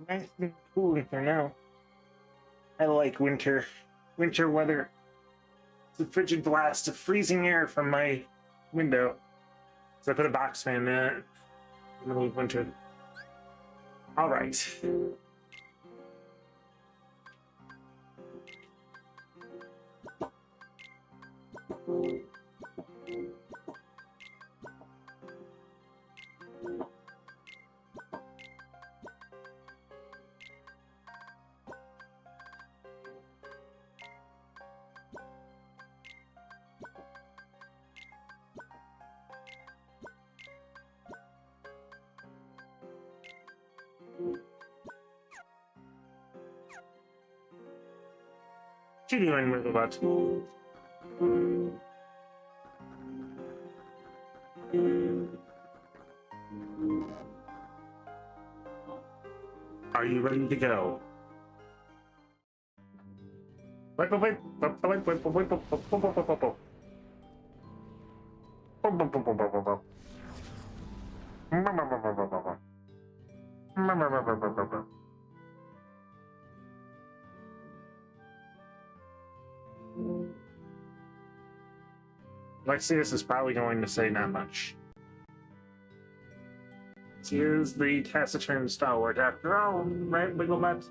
Nice and cool in here now. I like winter. Winter weather. It's a frigid blast of freezing air from my window. So I put a box fan in it in the middle of winter. Alright. What you doing, Riverbot? Are you ready to go? Wait. Lexius is probably going to say not much. He is the taciturn stalwart after all, right, Wigglebutt?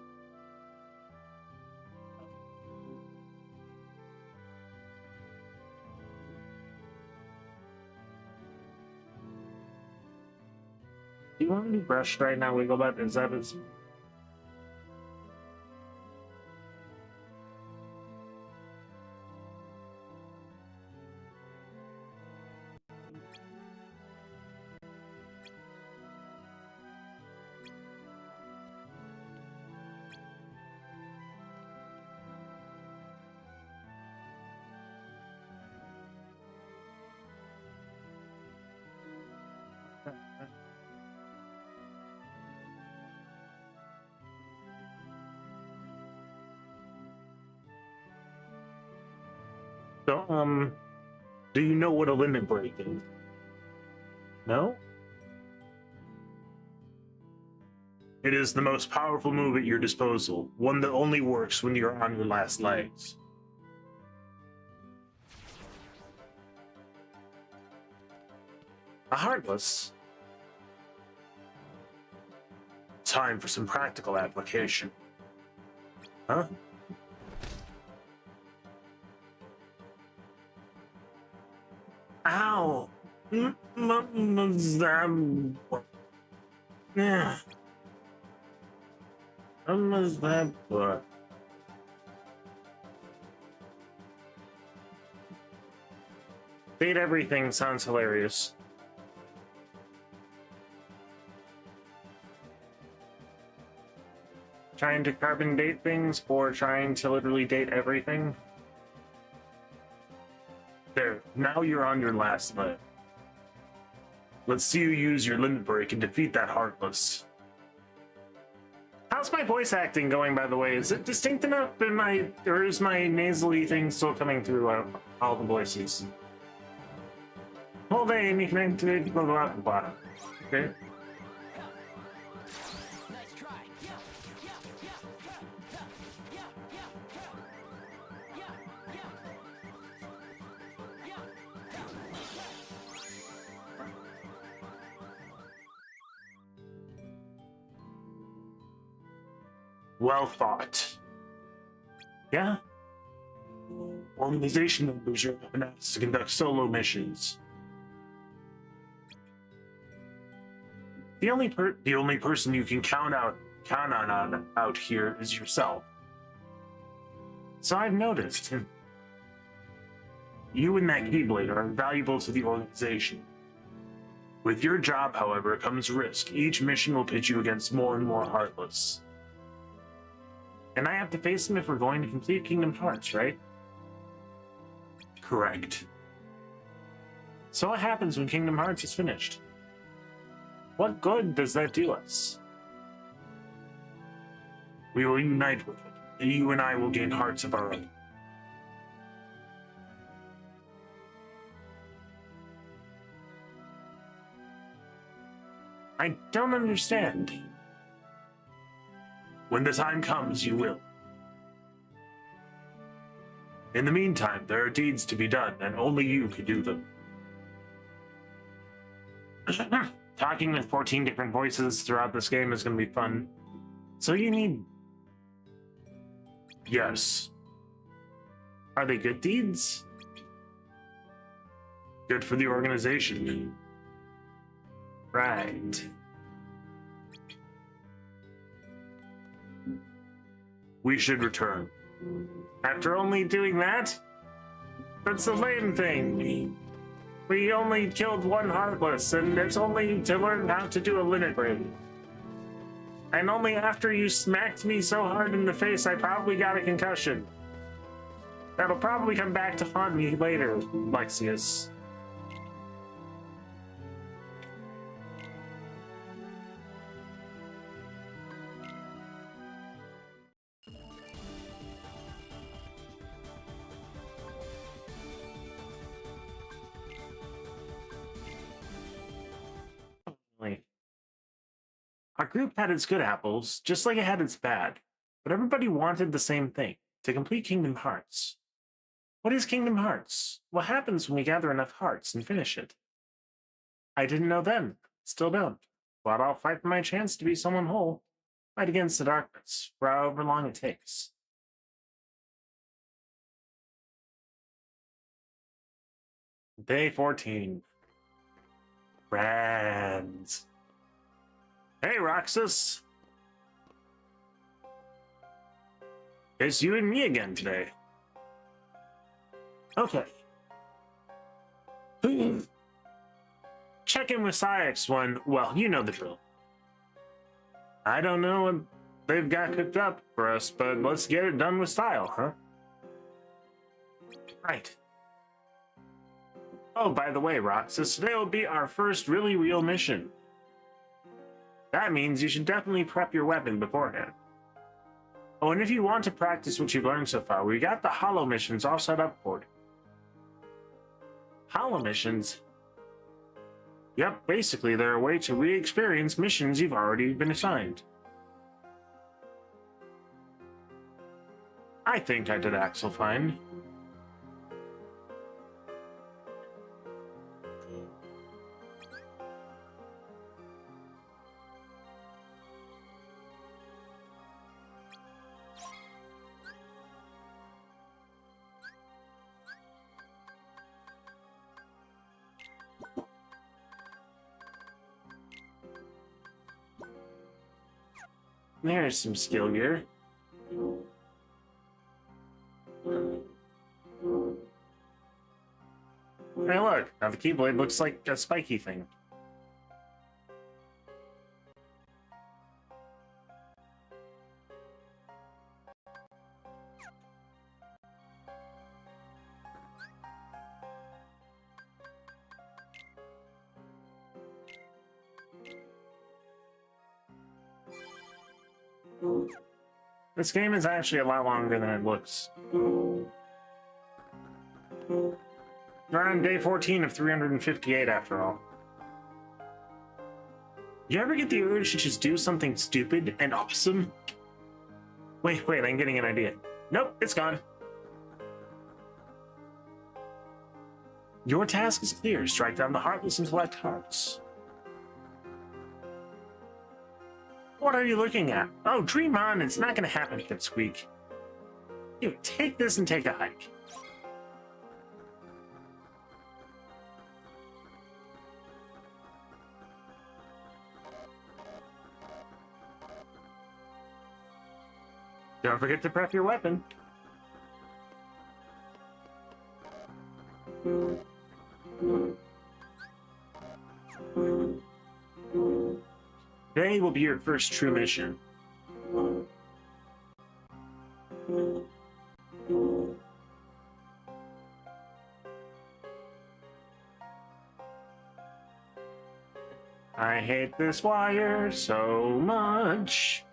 Do you want to be brushed right now, Wigglebutt? Is that his... So, do you know what a limit break is? No? It is the most powerful move at your disposal, one that only works when you're on your last legs. A Heartless? Time for some practical application. Huh? Ow! Fade everything sounds hilarious. Trying to carbon date things or trying to literally date everything? There, now you're on your last leg. Let's see you use your limit break and defeat that Heartless. How's my voice acting going, by the way? Is it distinct enough in my, or is my nasally thing still coming through all the voices? Hold A and you can activate blah blah blah. Okay. Well thought. Yeah? Organization members are been asked to conduct solo missions. The only person you can count on out here is yourself. So I've noticed. You and that Keyblade are invaluable to the organization. With your job, however, comes risk. Each mission will pit you against more and more Heartless. And I have to face them if we're going to complete Kingdom Hearts, right? Correct. So what happens when Kingdom Hearts is finished? What good does that do us? We will unite with it, and you and I will gain hearts of our own. I don't understand. When the time comes, you will. In the meantime, there are deeds to be done, and only you can do them. Talking with 14 different voices throughout this game is going to be fun. So you need... Yes. Are they good deeds? Good for the organization. Right. We should return. After only doing that? That's the lame thing. We only killed one Heartless, and it's only to learn how to do a limit break. And only after you smacked me so hard in the face, I probably got a concussion. That'll probably come back to haunt me later, Lexius. Our group had its good apples, just like it had its bad, but everybody wanted the same thing, to complete Kingdom Hearts. What is Kingdom Hearts? What happens when we gather enough hearts and finish it? I didn't know then, still don't, but I'll fight for my chance to be someone whole. Fight against the darkness, for however long it takes. Day 14. Brands. Hey, Roxas! It's you and me again today. Okay. Check in with Syx when, well, you know the drill. I don't know what they've got cooked up for us, but let's get it done with style, huh? Right. Oh, by the way, Roxas, today will be our first really real mission. That means you should definitely prep your weapon beforehand. Oh, and if you want to practice what you've learned so far, we got the Hollow missions all set up for you. Hollow missions? Yep, basically they're a way to re-experience missions you've already been assigned. I think I did Axel fine. There's some skill gear. Hey look, now the Keyblade looks like a spiky thing. This game is actually a lot longer than it looks. We're on day 14 of 358 after all. You ever get the urge to just do something stupid and awesome? Wait, I'm getting an idea. Nope, it's gone. Your task is clear. Strike down the Heartless and collect hearts. What are you looking at? Oh, dream on. It's not going to happen, Pipsqueak. Here, take this and take a hike. Don't forget to prep your weapon. Today will be your first true mission. I hate this wire so much.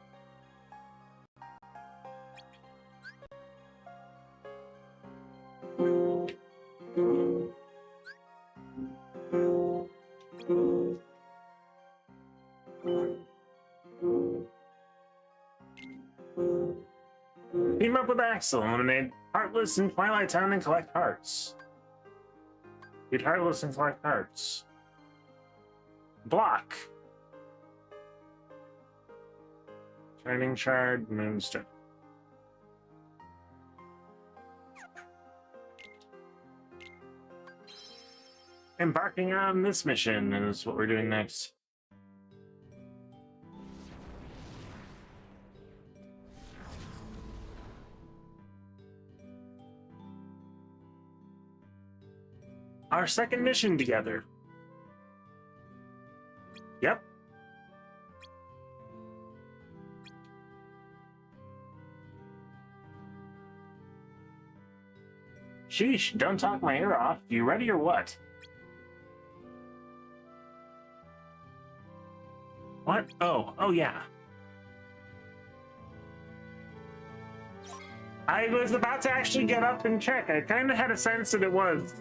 Team up with Axel, eliminate Heartless in Twilight Town and collect hearts. Beat Heartless and collect hearts. Block. Shining Shard, Moonstone. Embarking on this mission is what we're doing next. Our second mission together. Yep. Sheesh, don't talk my ear off. You ready or what? What? Oh yeah. I was about to actually get up and check. I kind of had a sense that it was.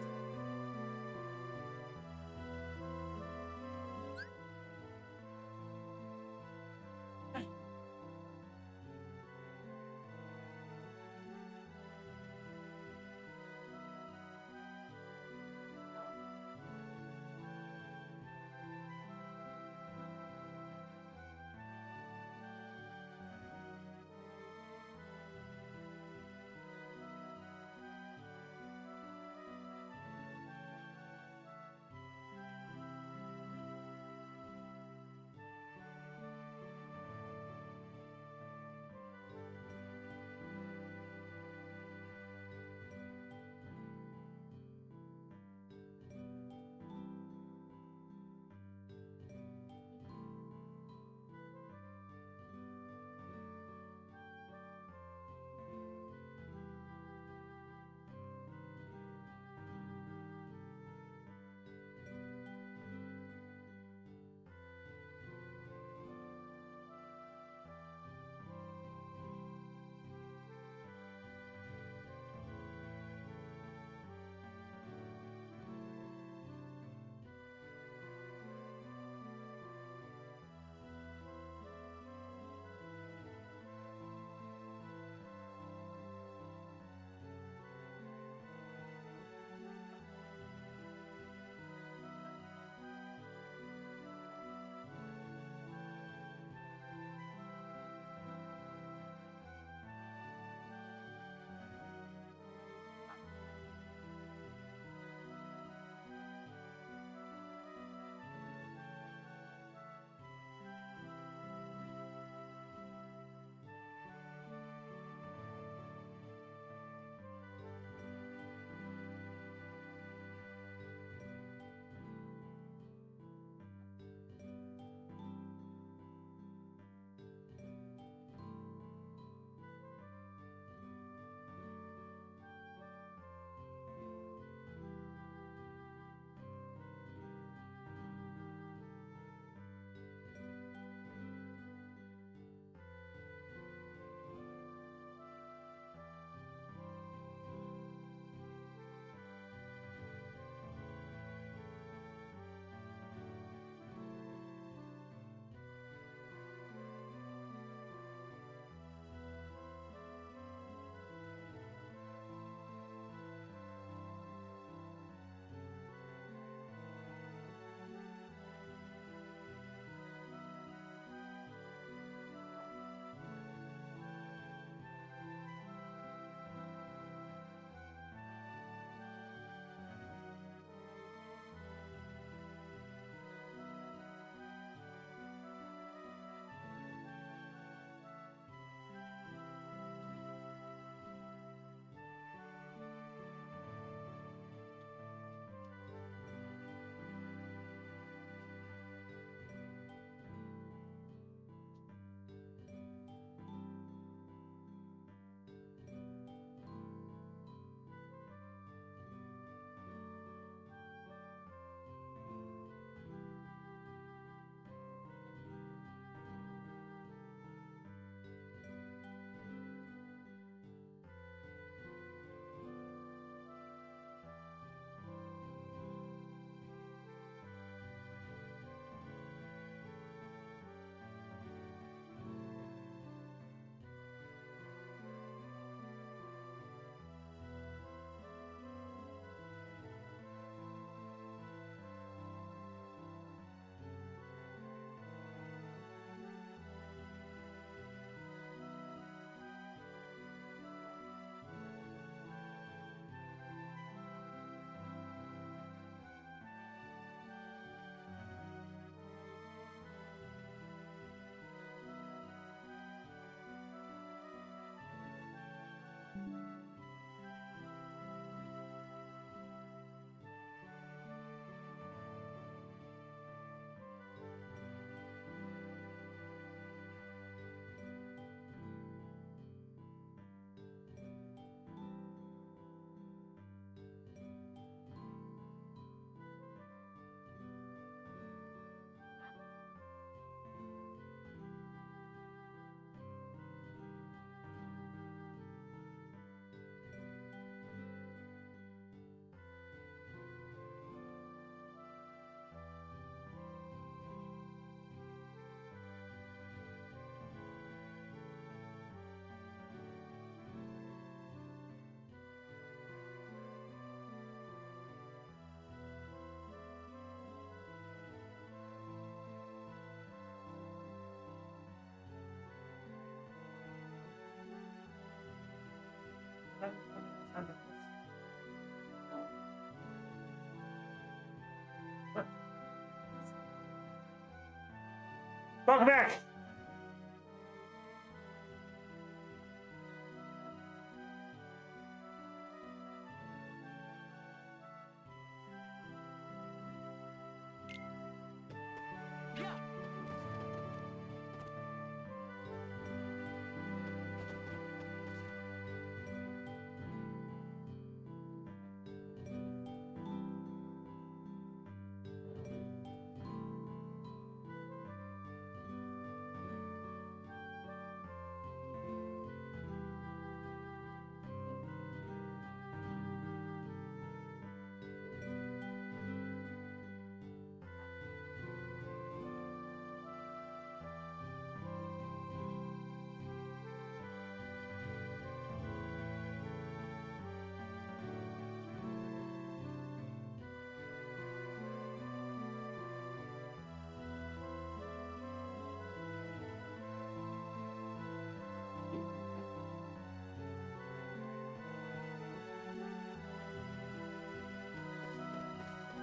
Welcome back!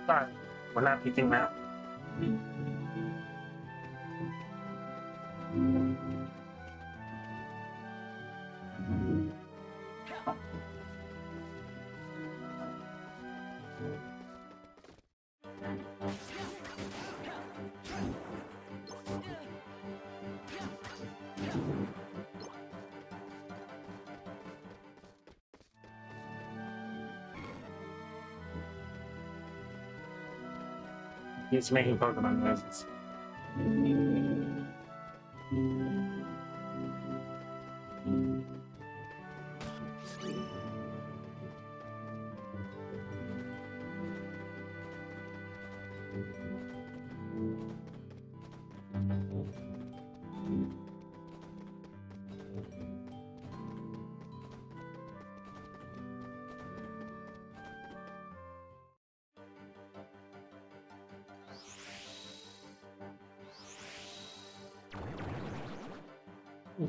Sorry, we're not picking that. He's making Pokemon noises.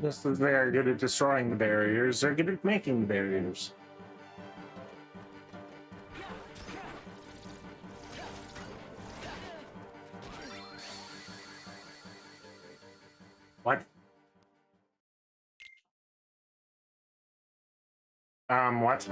Just as they are good at destroying the barriers, they're good at making the barriers. What? What?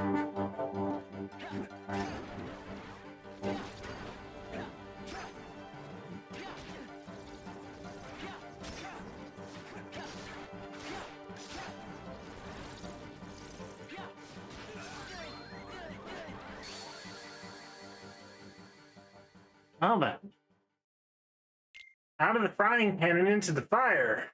Well then. Out of the frying pan and into the fire.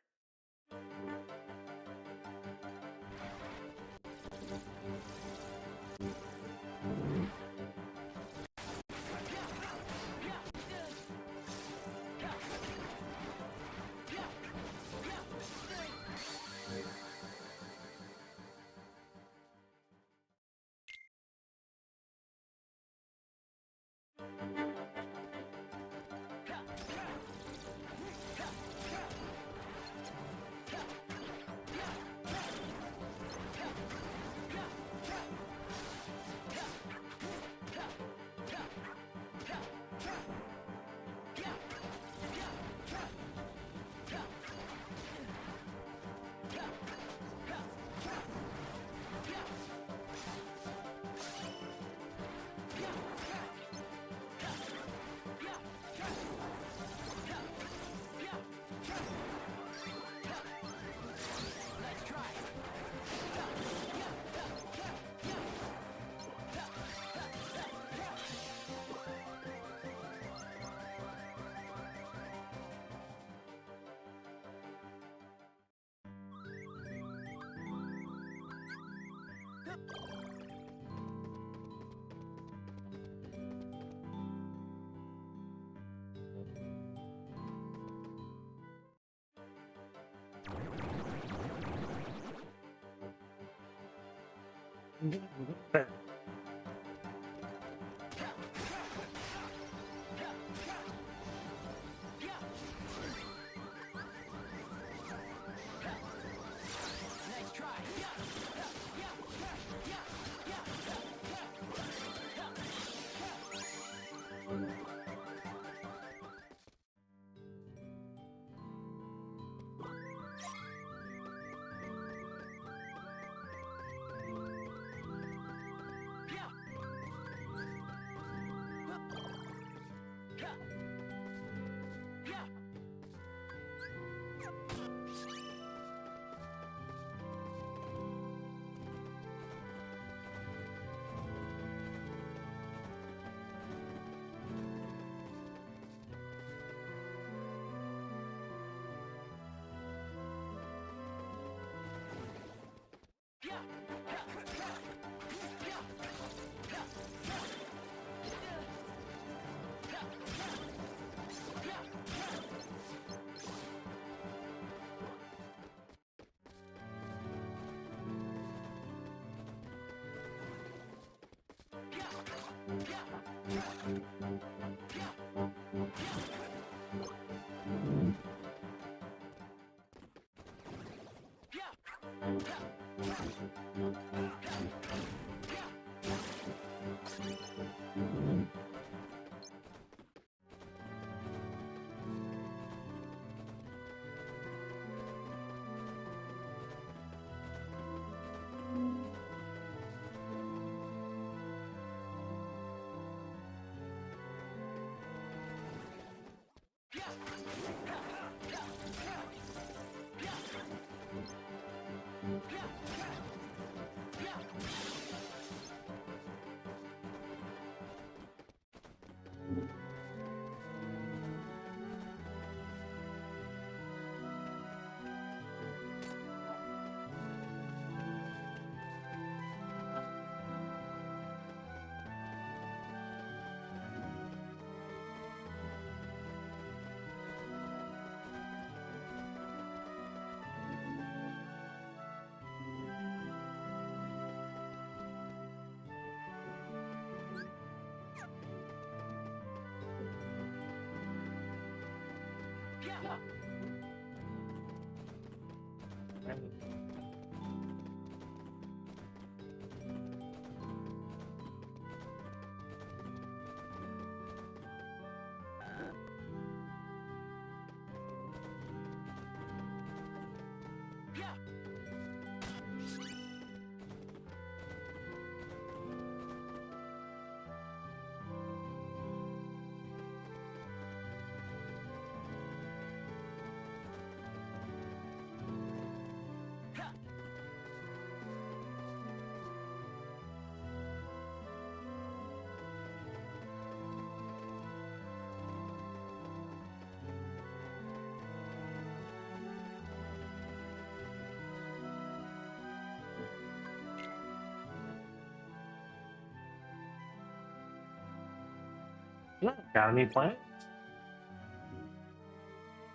Yeah, got any plans?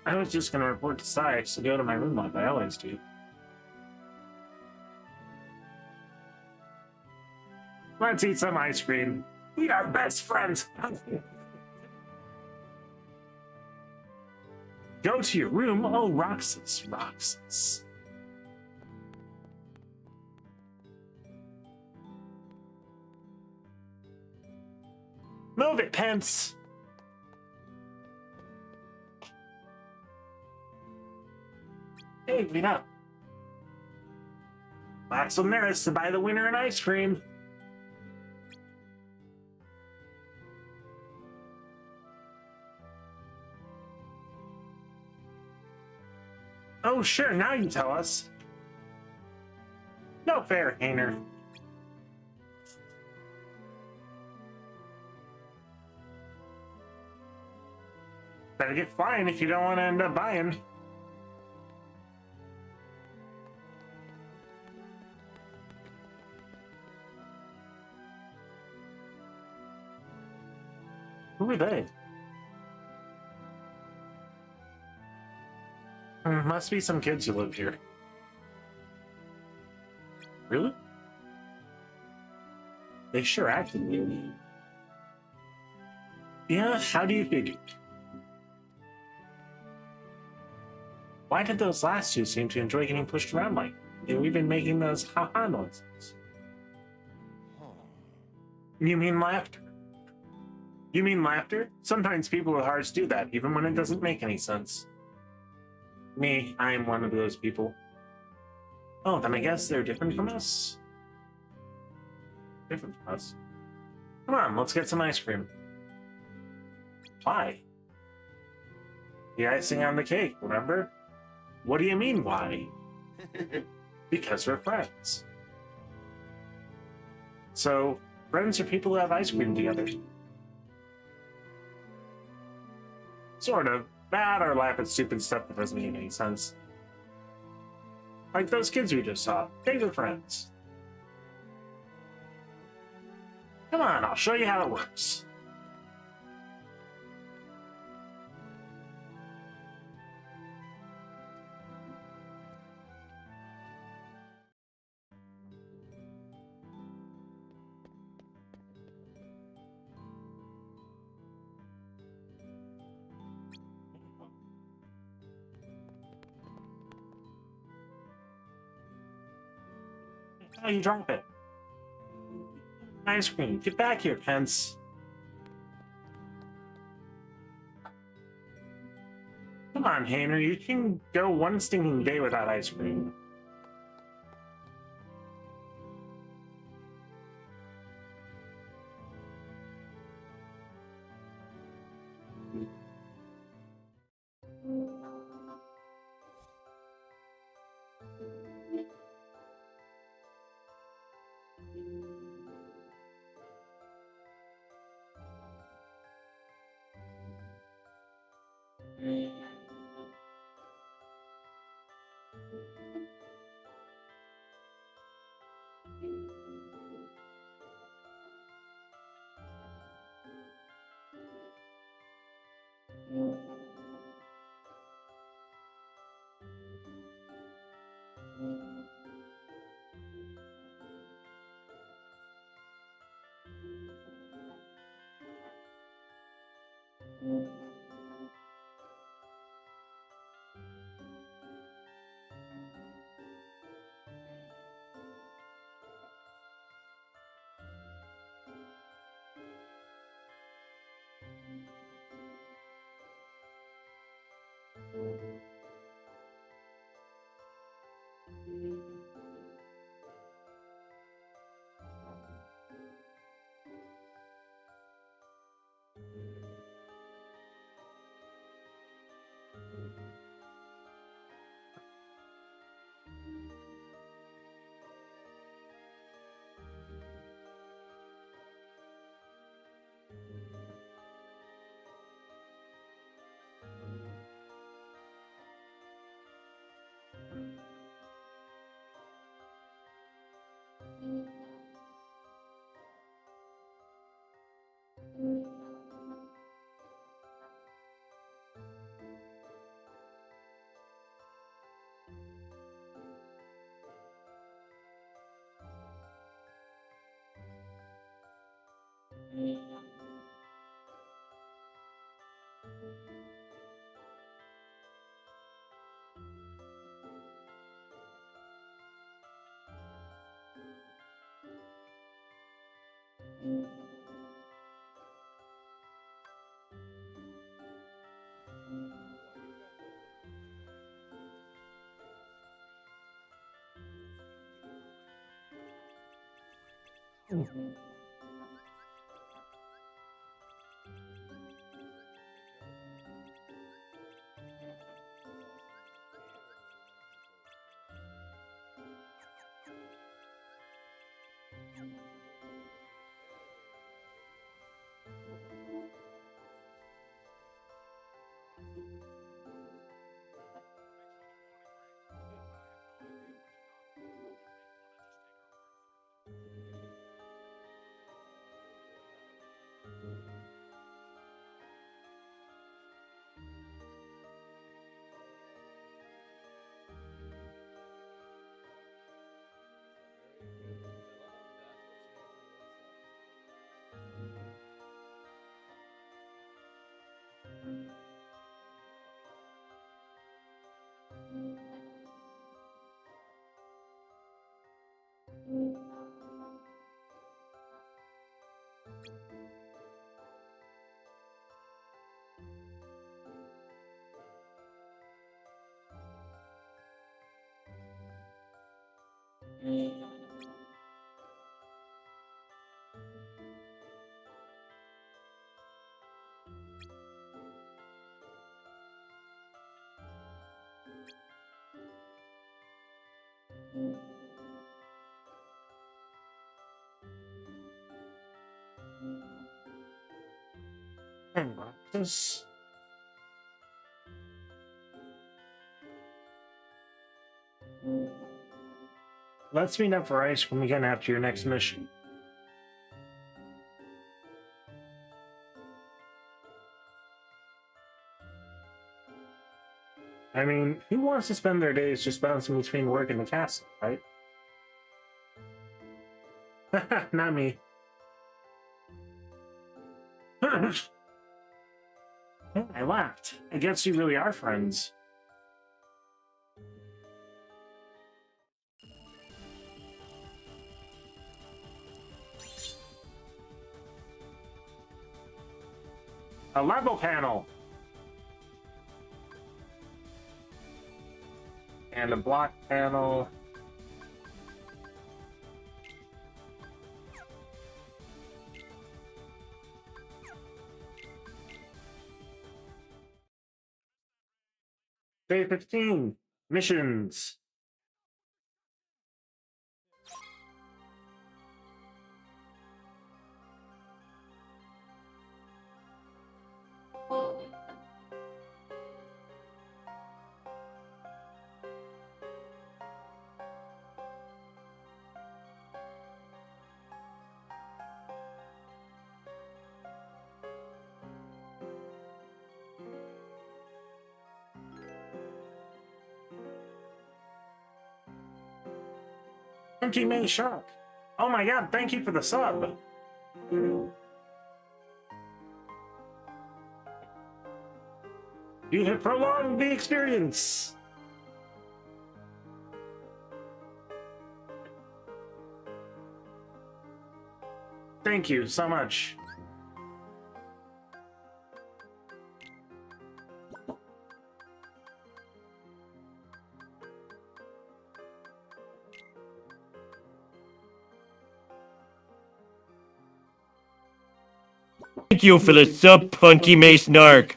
I was just gonna report to Sykes to go to my room like I always do. Let's eat some ice cream. We are best friends. Go to your room. Oh, Roxas, Roxas. Move it, Pence. Hey, wait up. Lots of merits to buy the winner an ice cream. Oh, sure, now you tell us. No fair, Hainer. Better get flying if you don't want to end up buying. Who are they? Must be some kids who live here. Really? They sure acted weird. Yeah, how do you figure? Why did those last two seem to enjoy getting pushed around like that? They've been making those ha-ha noises. You mean laughter? You mean laughter? Sometimes people with hearts do that, even when it doesn't make any sense. Me, I am one of those people. Oh, then I guess they're different from us? Different from us? Come on, let's get some ice cream. Why? The icing on the cake, remember? What do you mean, why? Because we're friends. So, friends are people who have ice cream together. Sort of. That or laugh at stupid stuff that doesn't make any sense. Like those kids we just saw. They were friends. Come on, I'll show you how it works. Oh, you drop it. Ice cream. Get back here, Pence. Come on, Hayner. You can go one stinking day without ice cream. This. Let's meet up for ice cream again after your next mission. I mean, who wants to spend their days just bouncing between work and the castle, right? Not me. I laughed. I guess you really are friends. A level panel. And a block panel. Day 15. Missions. Funky May Shark. Oh my god, thank you for the sub. You have prolonged the experience. Thank you so much. Thank you for the sub, Punky Mace Narc.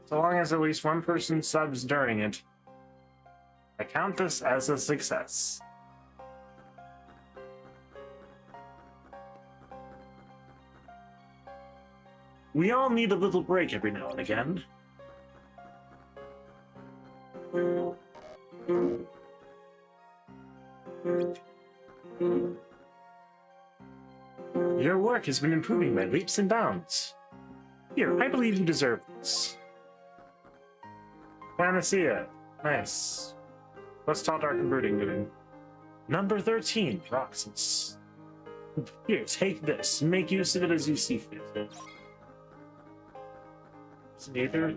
So long as at least one person subs during it, I count this as a success. We all need a little break every now and again. Your work has been improving by leaps and bounds. Here, I believe you deserve this. Panacea. Nice. What's Tall Dark and Brooding doing? Number 13, Roxas. Here, take this. Make use of it as you see fit. Neither.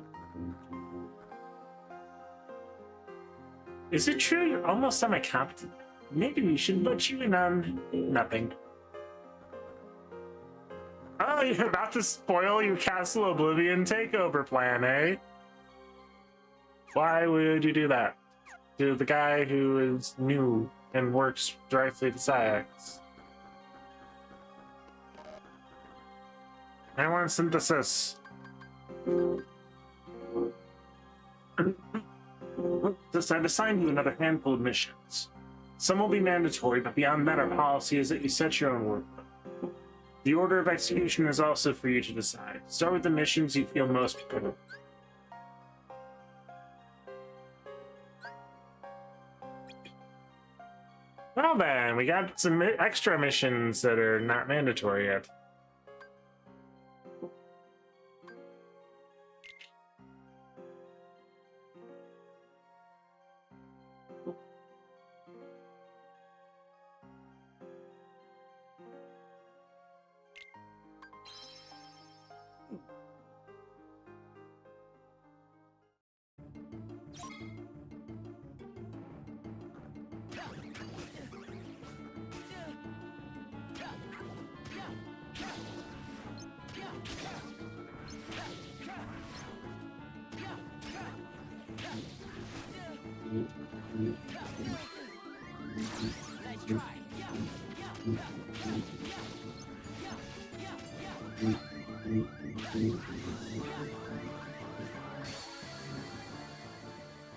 Is it true you're almost semi-competent? Maybe we should let you in on nothing. Oh, you're about to spoil your Castle Oblivion takeover plan, eh? Why would you do that to the guy who is new and works directly to Syax? I want synthesis. Thus, I've assigned you another handful of missions. Some will be mandatory, but beyond that, our policy is that you set your own workload. The order of execution is also for you to decide. Start with the missions you feel most prepared for. Well then, we got some extra missions that are not mandatory yet.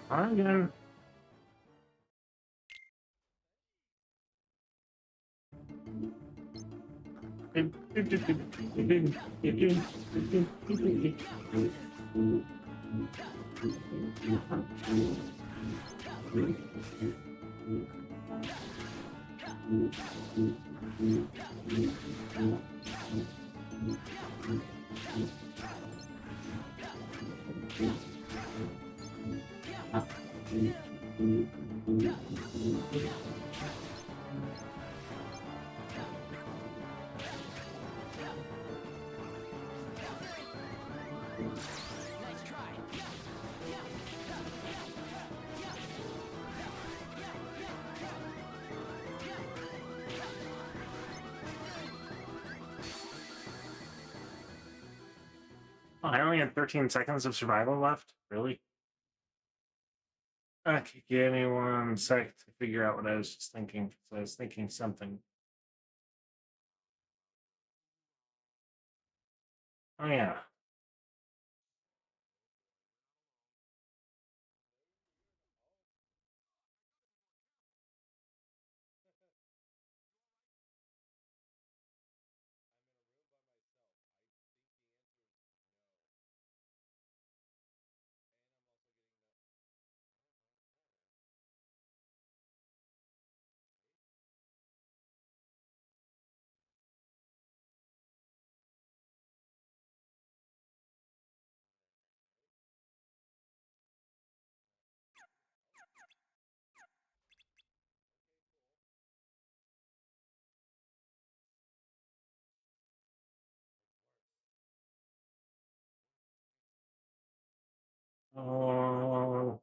Again. Oh, I only had 13 seconds of survival left? Really? Okay, give me 1 sec to figure out what I was just thinking. 'Cause I was thinking something. Oh, yeah. Oh.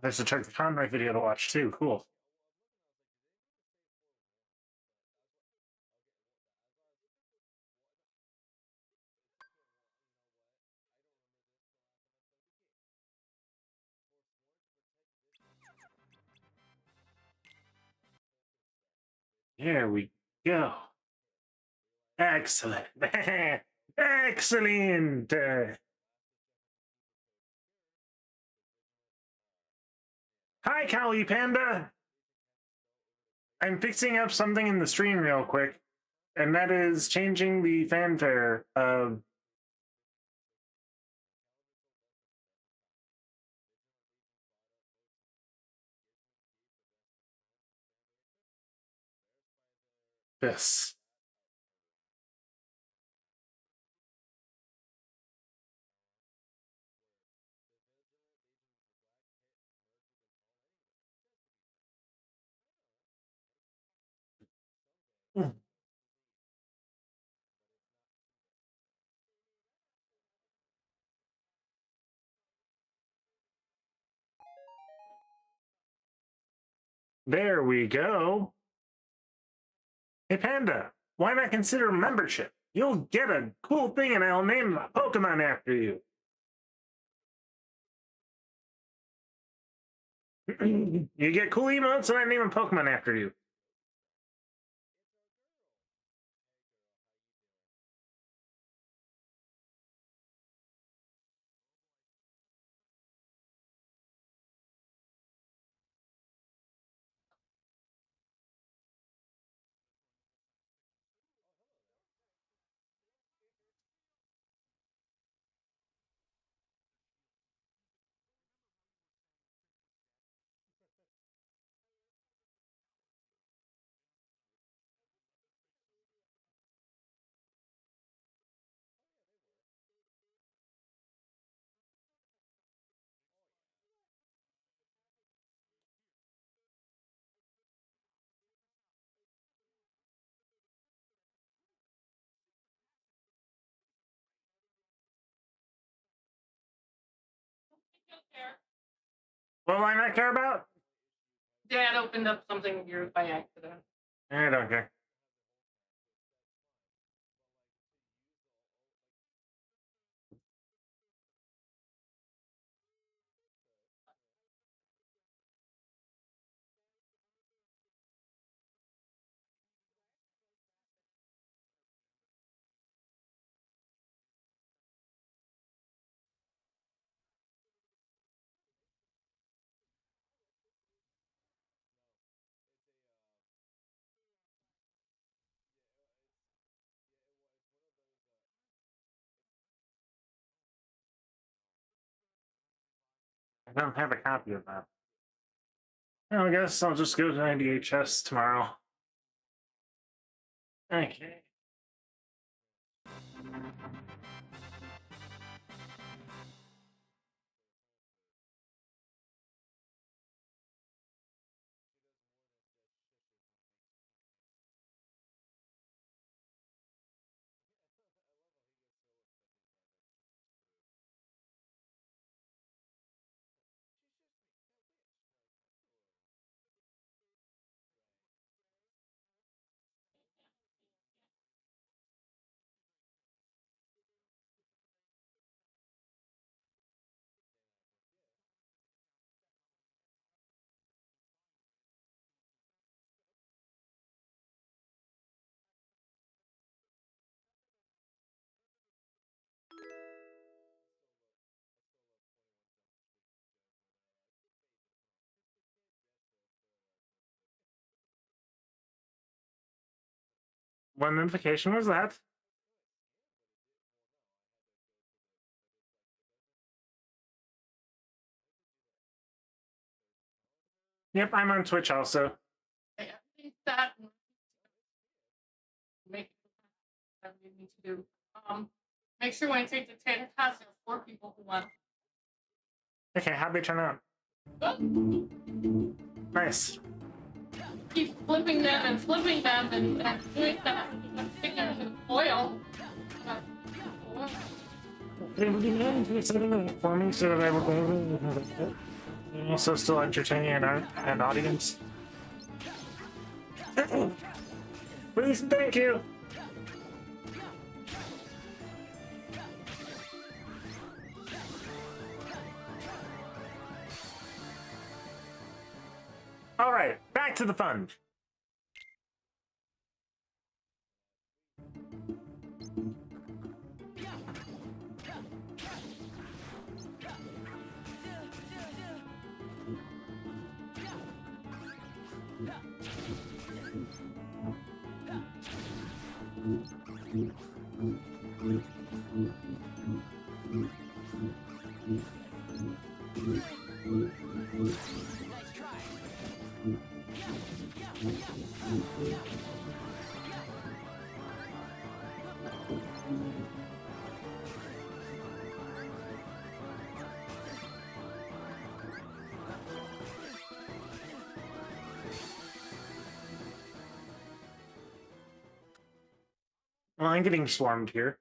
There's a Chuck the Conroy video to watch too. Cool. Here we go. Excellent. Excellent. Hi, Cowie Panda. I'm fixing up something in the stream real quick, and that is changing the fanfare of this. There we go. Hey, Panda, why not consider membership? You'll get a cool thing and I'll name a Pokemon after you. You get cool emotes and I name a Pokemon after you. What will I not care about? Dad opened up something weird by accident. I don't care. I don't have a copy of that. Well, I guess I'll just go to IDHS tomorrow. Okay. What notification was that? Yep, I'm on Twitch also. I think that make that we need to do. Make sure when I take the 10 class, there are 4 people who want. Okay, how'd they turn out? Good. Nice. Keep flipping them and doing that and sticking them to the foil. They would be nice to setting it up for me so that I would be able to have it. And also still entertaining an audience. Please, thank you. All right, back to the fun. Well, I'm getting swarmed here.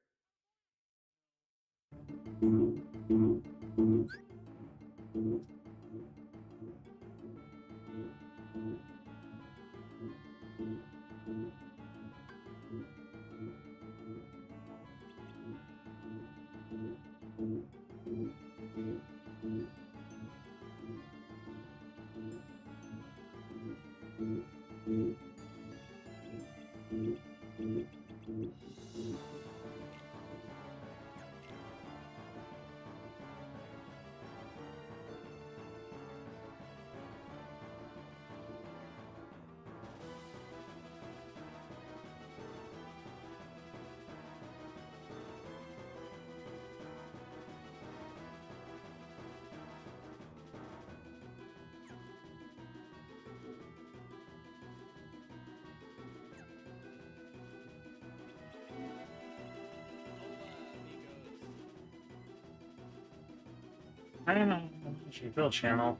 I don't know. Should build channel.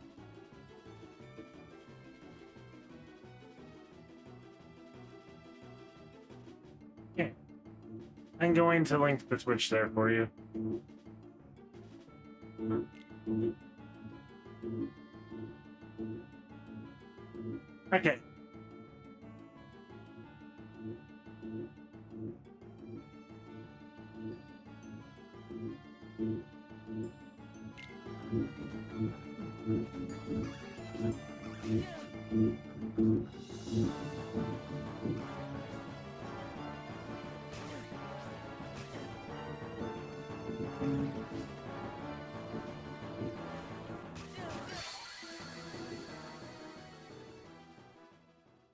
Okay. I'm going to link the Twitch there for you. Okay.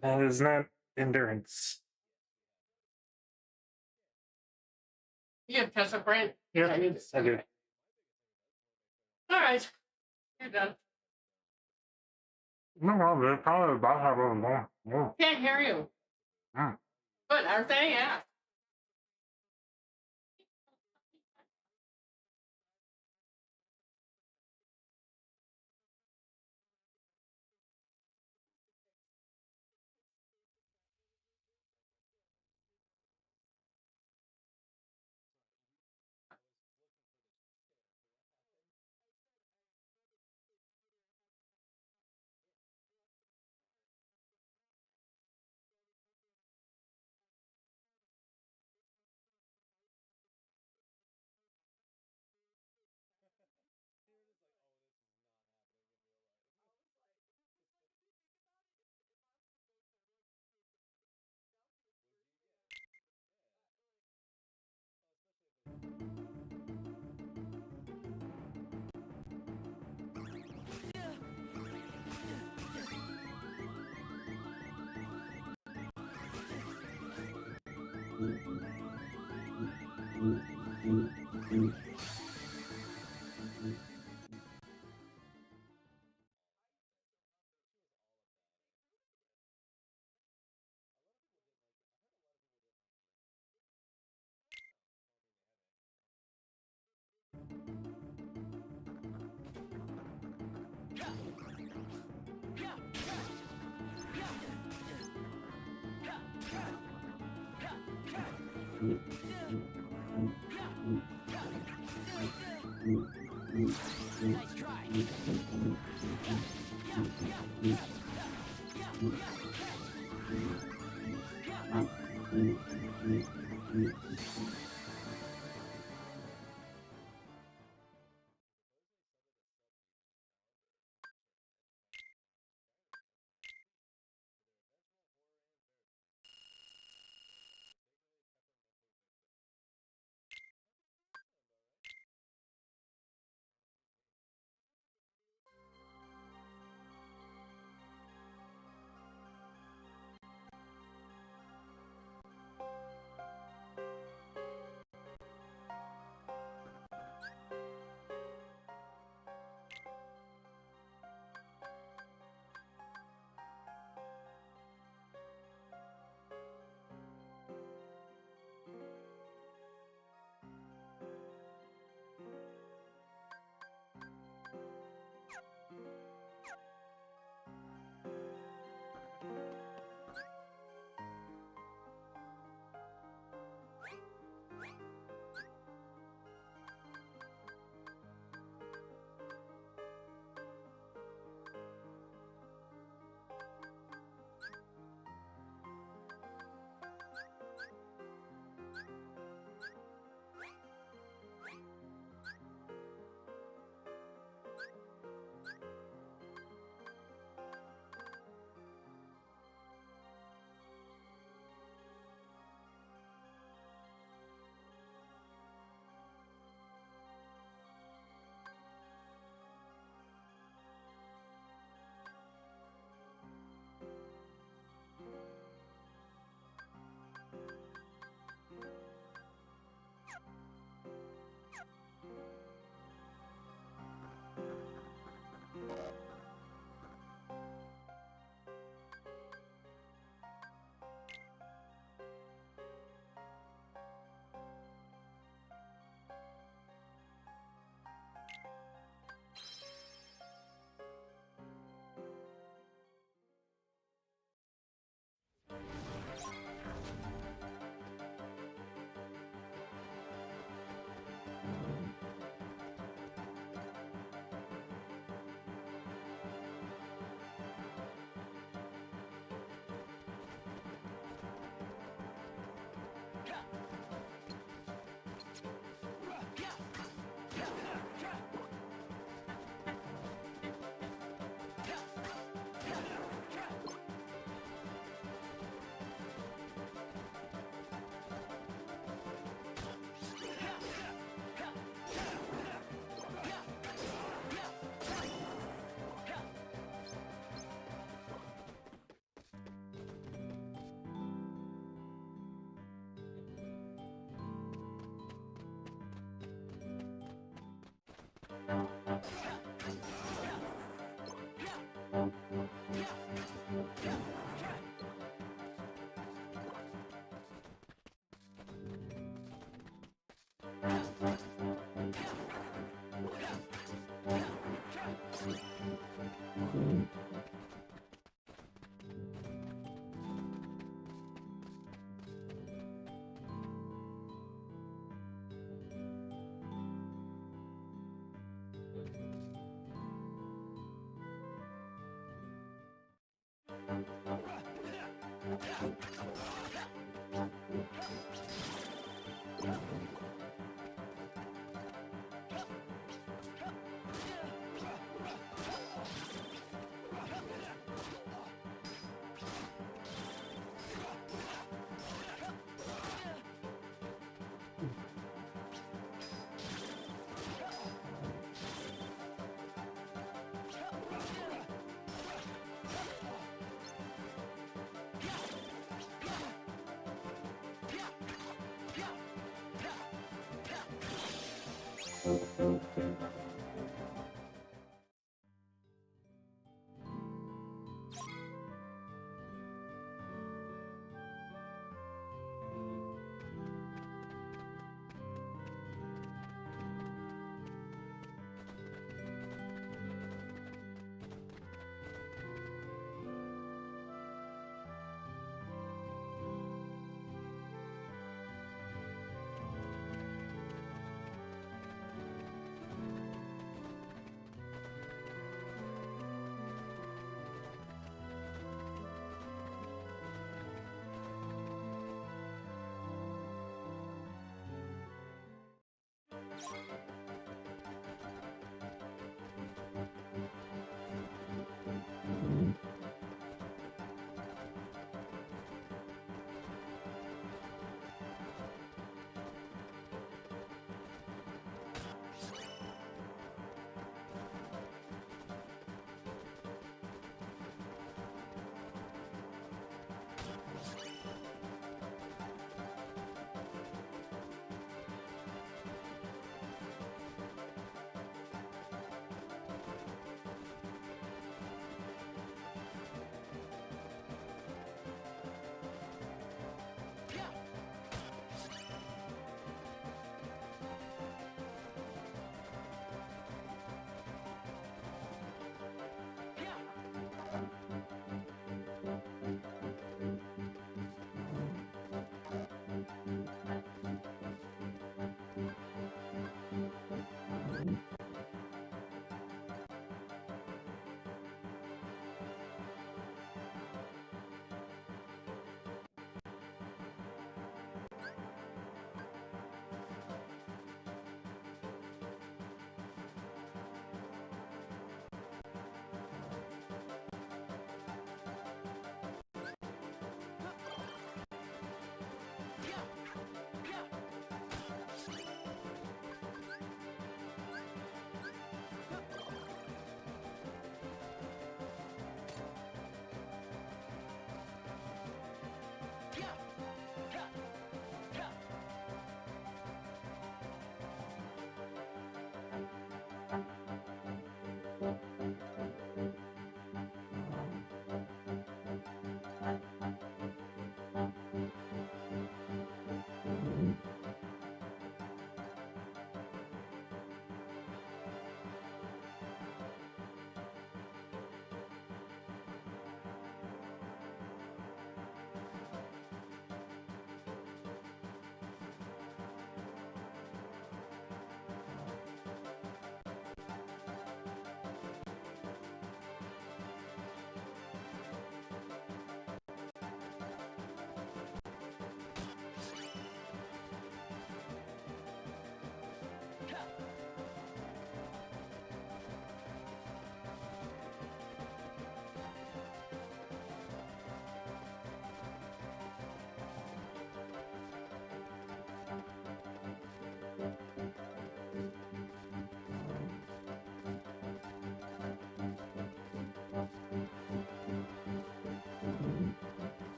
That is not endurance. You have Tessa Brand? Yep, I need to I send do. it. All right. You're done. No, they're probably about how long. No. Can't hear you. Hmm. Good, are they? Yeah.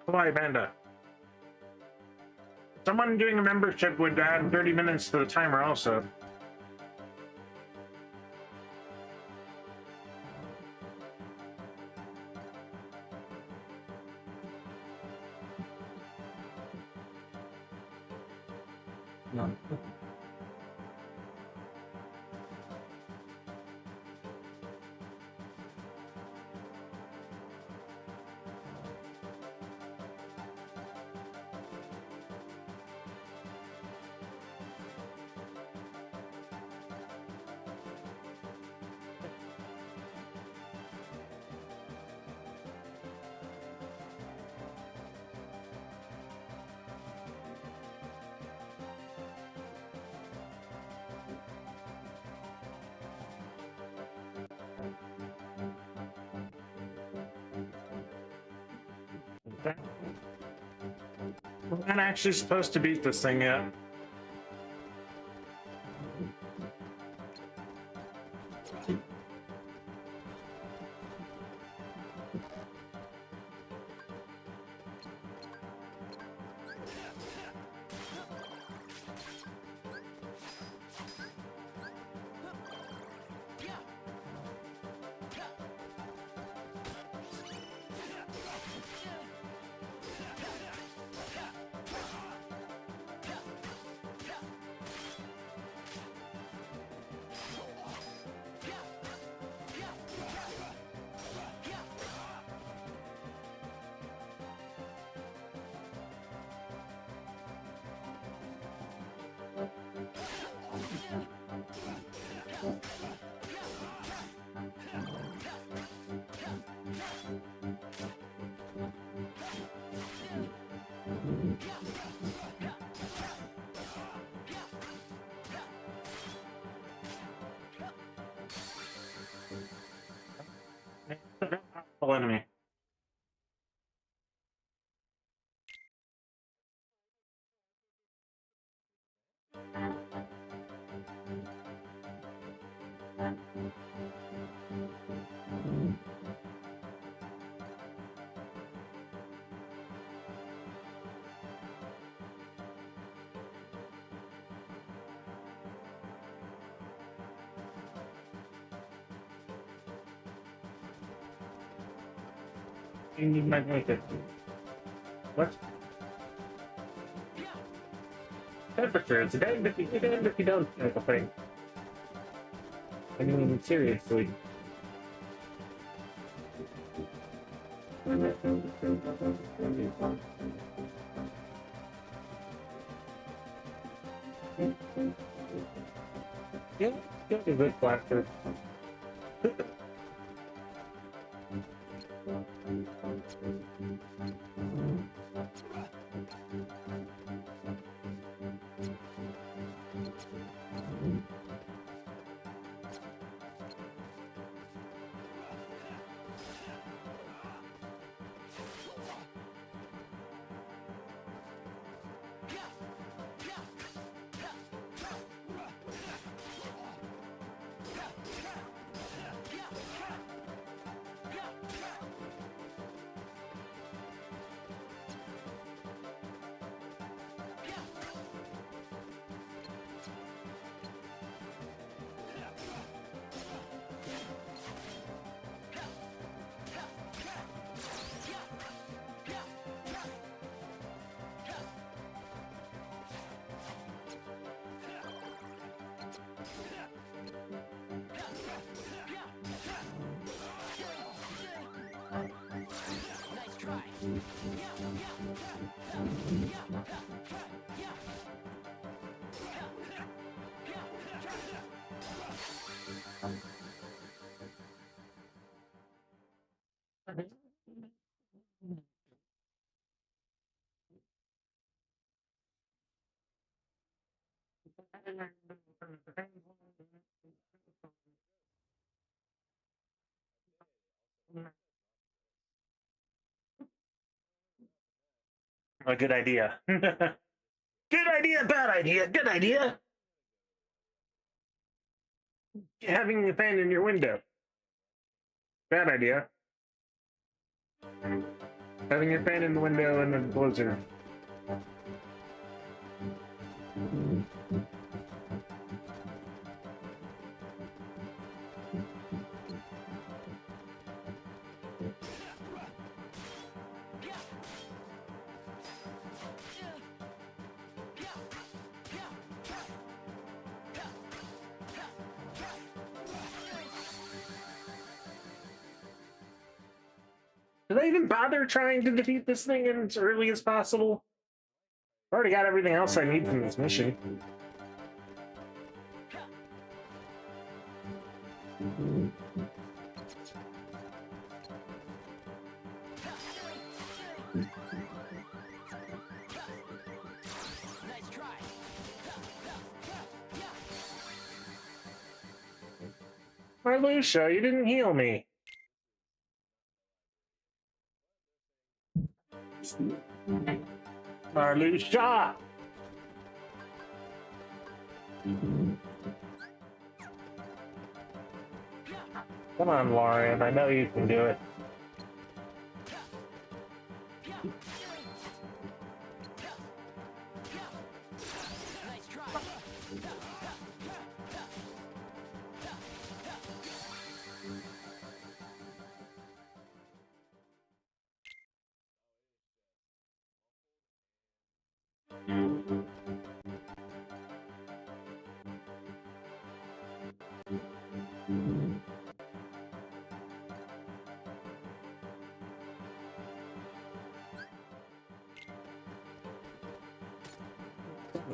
Hawaii Panda. Someone doing a membership would add 30 minutes to the timer also. No. We're not actually supposed to beat this thing yet. Enemy. You need my blanket. What? Temperature. It's a damned if you damned if you don't type of thing. I mean, seriously. Yeah, a good blaster. A good idea. Good idea, bad idea, good idea. Having a fan in your window. Bad idea. Having your fan in the window and the blizzard. Did I even bother trying to defeat this thing as early as possible? I've already got everything else I need from this mission. Marluxia, you didn't heal me. Marluxia! Come on, Lauren, I know you can do it.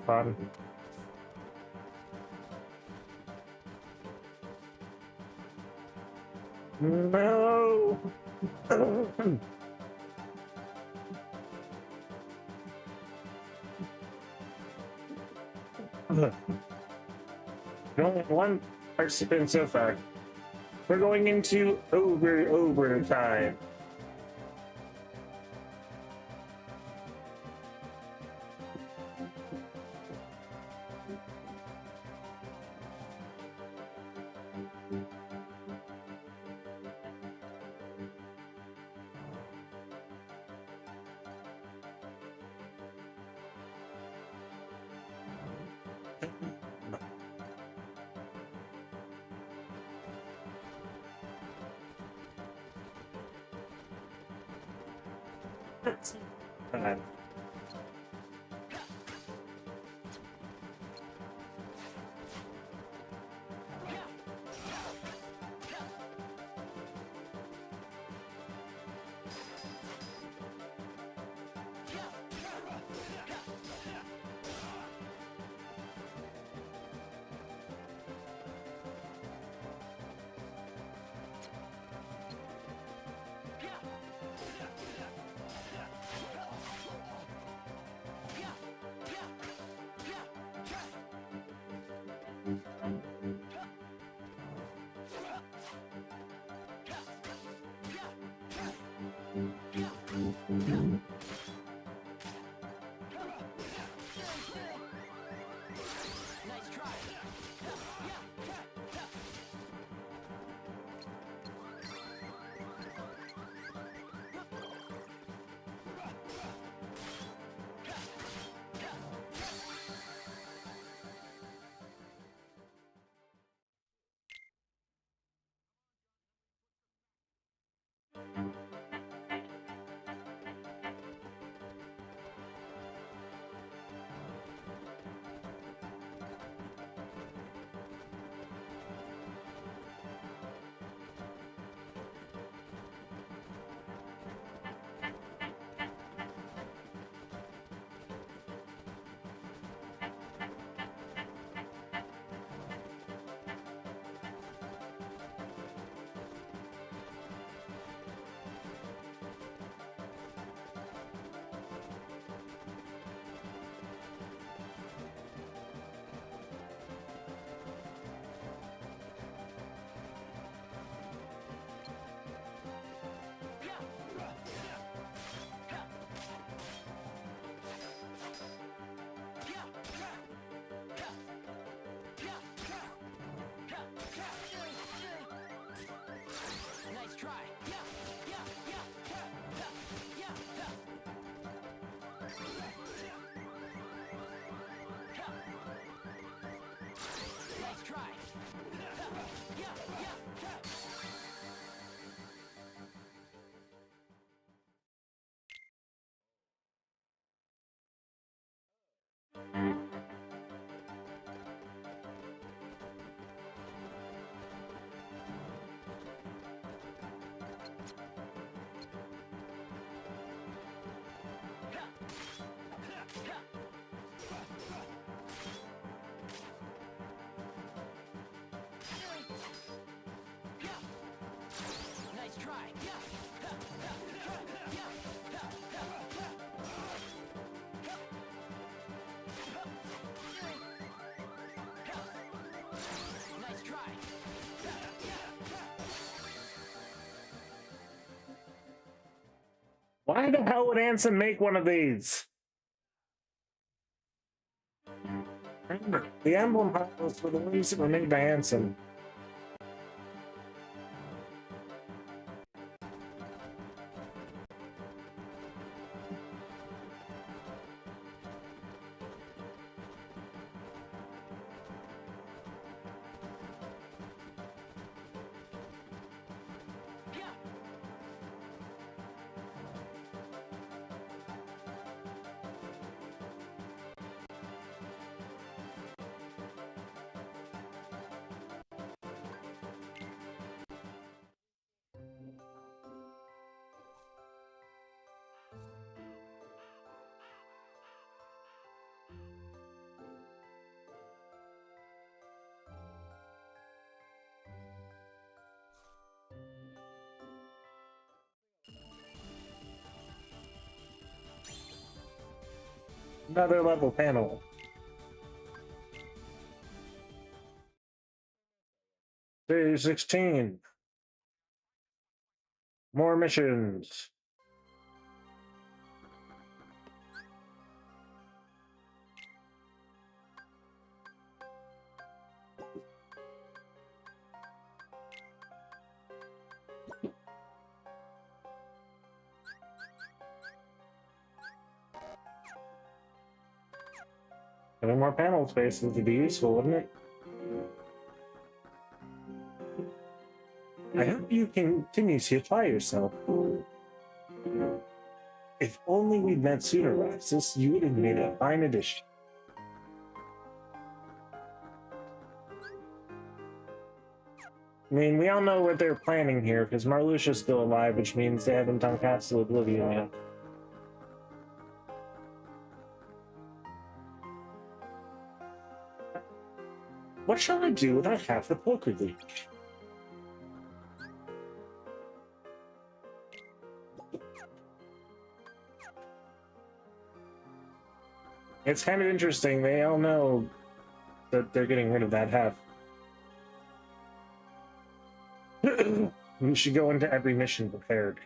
Fun. No. Only one participant so far. We're going into overtime. Bad. Why the hell would Ansem make one of these? Remember, the emblem piles were the ones that were made by Ansem. Another level panel. Day 16. More missions. Having more panel spaces would be useful, wouldn't it? I hope you continue to apply yourself. If only we'd met sooner, Roxas, you would have made a fine addition. I mean, we all know what they're planning here, because Marluxia's still alive, which means they haven't done Castle Oblivion yet. What shall I do without half the poker league? It's kind of interesting. They all know that they're getting rid of that half. We should go into every mission prepared.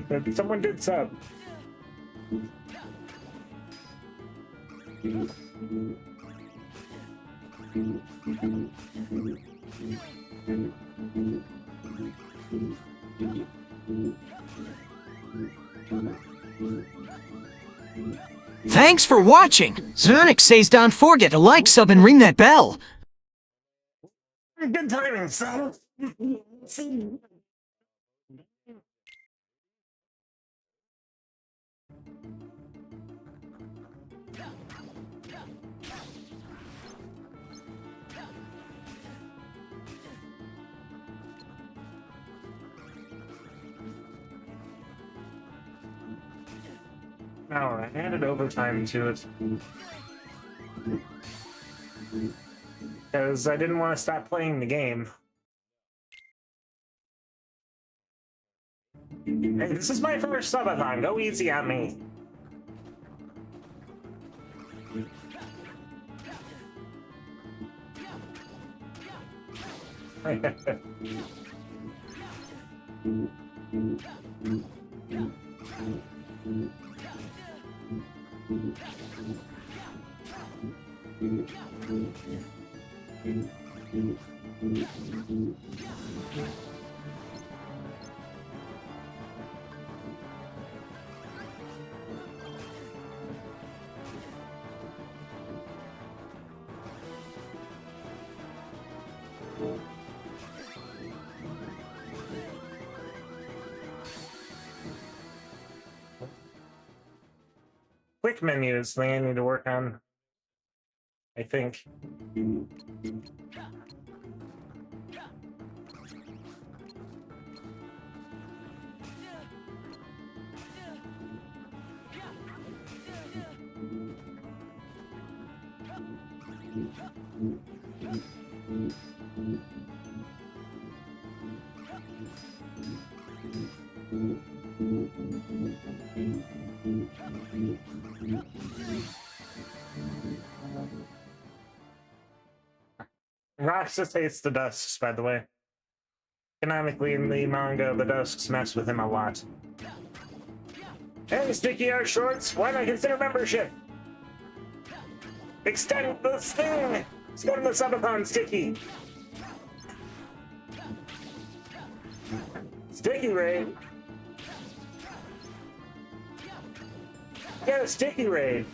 But someone did sub. Thanks for watching! Sonic says don't forget to like, sub, and ring that bell! Good timing, son. No, I added overtime to it. Because I didn't want to stop playing the game. Hey, this is my first subathon. Go easy on me. Quick menus thing I need to work on, I think. Roxas hates the Dusks, by the way. Canonically in the manga, the Dusks mess with him a lot. Hey, Sticky Art Shorts, why not consider membership? Extend this thing! Let's go to the subathon, Sticky! Sticky Raid! Get a Sticky Raid!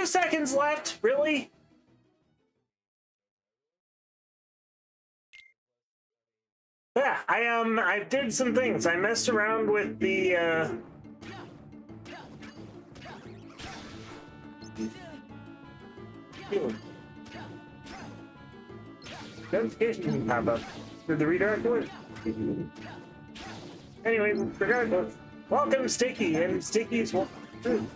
Seconds left, really? Yeah, I did some things. I messed around with the notification didn't pop up. Did the redirect work? Anyway, regardless, welcome Sticky, and Sticky's welcome.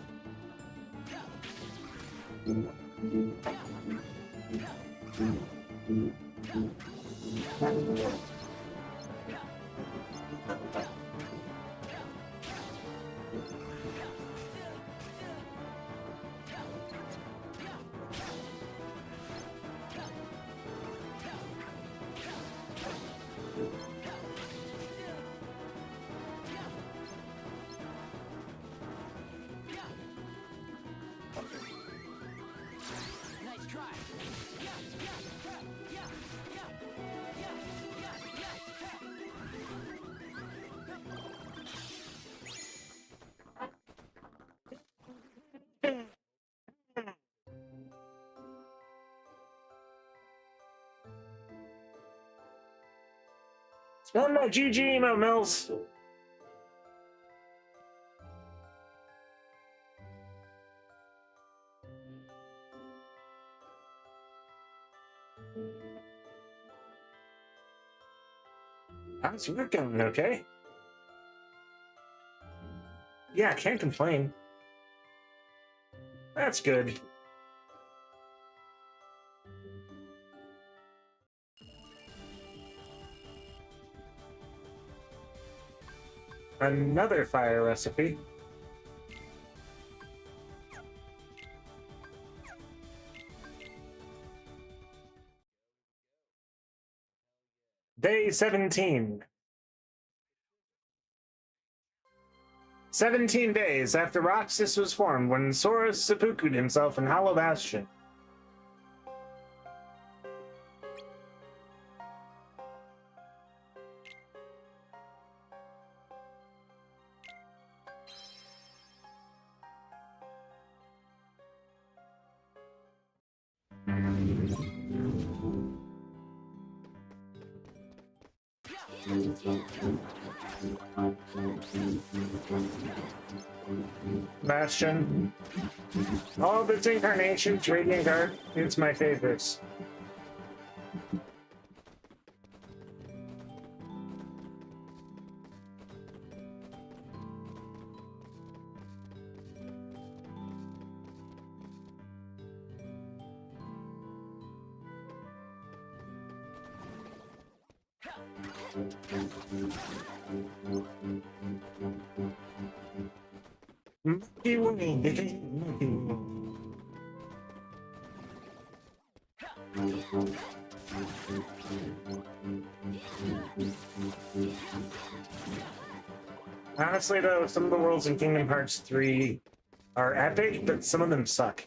Spell my GG emo Mills. How's work going? Okay. Yeah, can't complain. That's good. Another fire recipe. Day 17. 17 days after Roxas was formed, when Sora seppuku'd himself in Hollow Bastion. Bastion. All of its incarnations, Radiant Guard, it's my favorites. Monkey Wing, Monkey Wing. Honestly, though, some of the worlds in Kingdom Hearts 3 are epic, but some of them suck.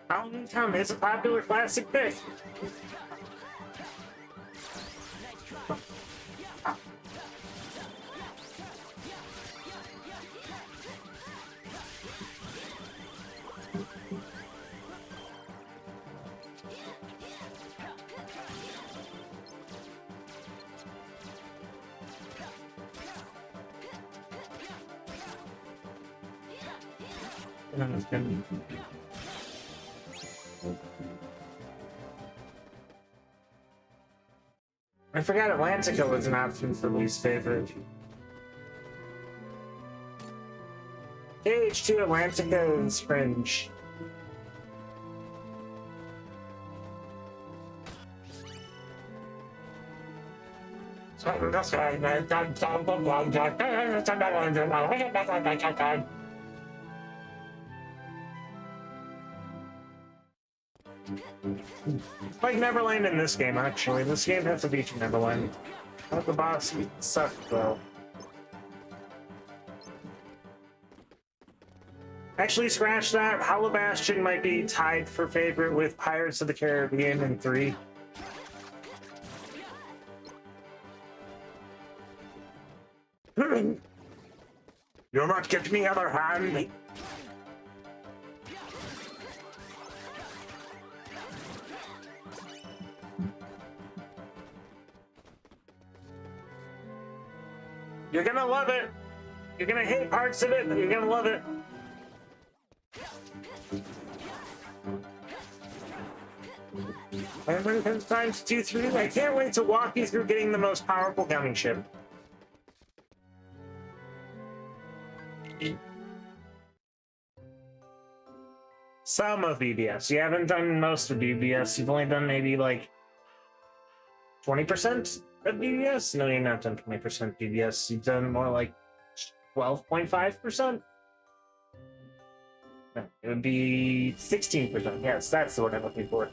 Mountain Town is a popular classic pick. I forgot Atlantica was an option for least favorite. KH2 Atlantica is cringe. Like Neverland in this game, actually. This game has to beat Neverland. The boss sucked, though. Actually, scratch that. Hollow Bastion might be tied for favorite with Pirates of the Caribbean in 3. You're not getting me other hand. You're gonna love it. You're gonna hate parts of it, but you're gonna love it. Times 2, 3. I can't wait to walk you through getting the most powerful gummy ship. Some of BBS. You haven't done most of BBS. You've only done maybe like 20% of BBS? No, you've not done 20% BBS. You've done more like 12.5%? No, it would be 16%. Yes, that's the word I'm looking for.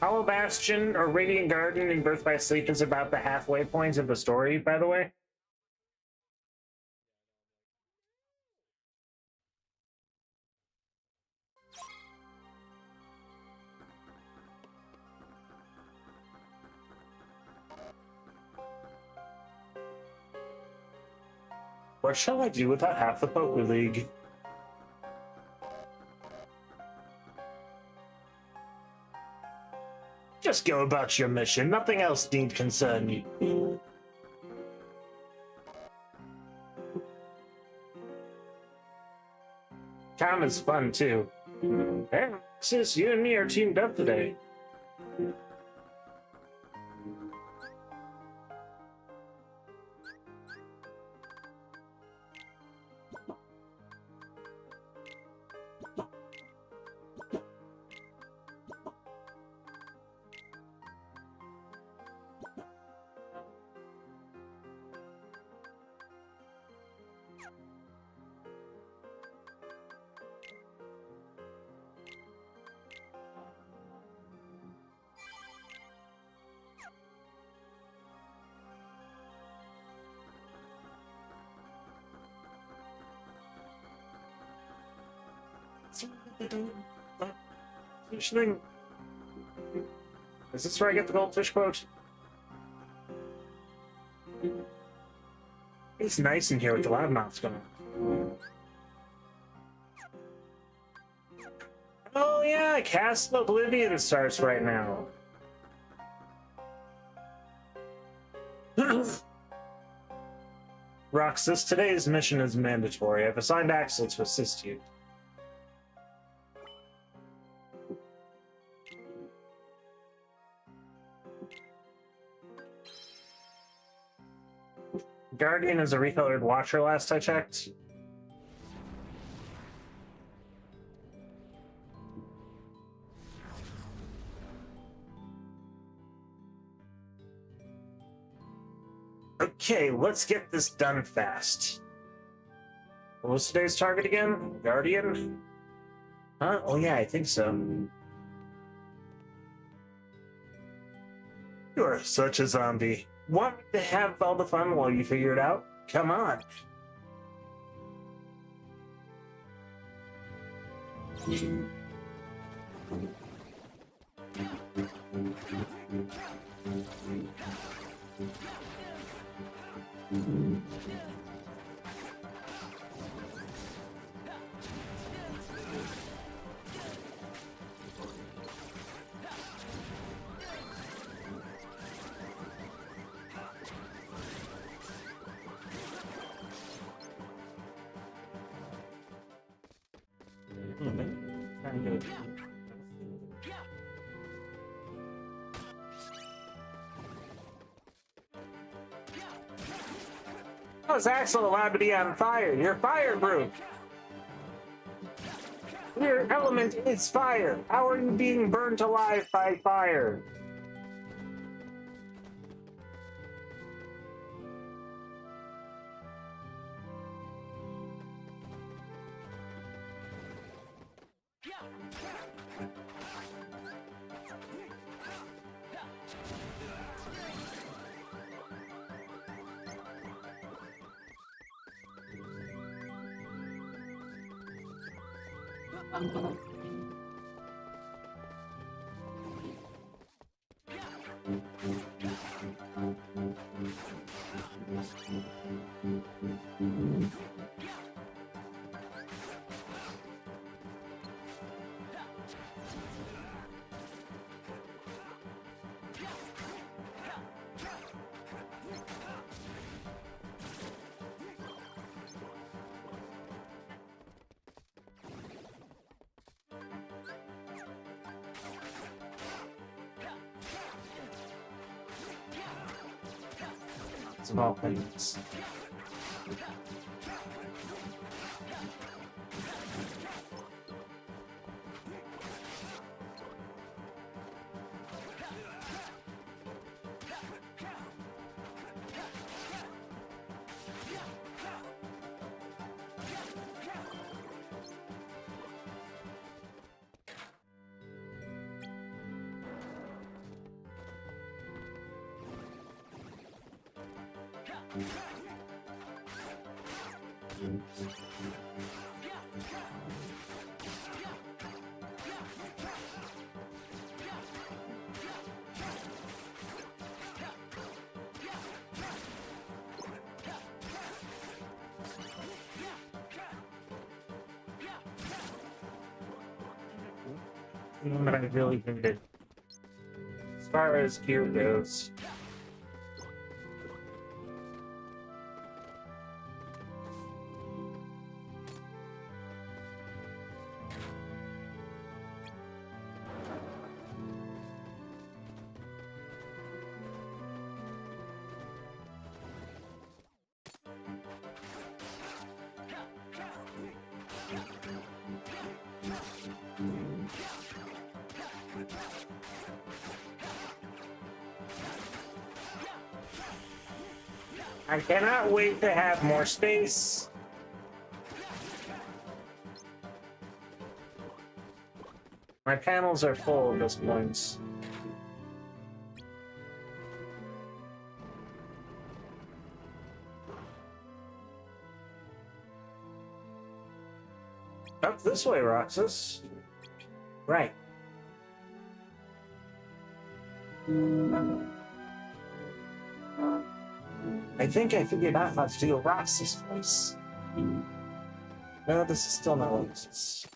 Hollow Bastion or Radiant Garden in Birth by Sleep is about the halfway point of the story, by the way. What shall I do without half the Poker League? Just go about your mission. Nothing else need concern you. Tom is fun, too. Hey, sis, you and me are teamed up today. Thing. Is this where I get the goldfish quote? It's nice in here with the loudmouths going on. Oh yeah, Castle Oblivion starts right now. Roxas, today's mission is mandatory. I've assigned Axel to assist you. Guardian is a recolored watcher last I checked. Okay, let's get this done fast. What was today's target again? Guardian? Huh? Oh yeah, I think so. You're such a zombie. Want to have all the fun while you figure it out? Come on. How is Axel allowed to be on fire? You're fireproof. Your element is fire. How are you being burnt alive by fire? Of all things. But I really hated as far as gear goes. I cannot wait to have more space. My panels are full at this point. Up this way, Roxas. Right. I think I figured out how to do Roxy's voice. No, this is still not what this is.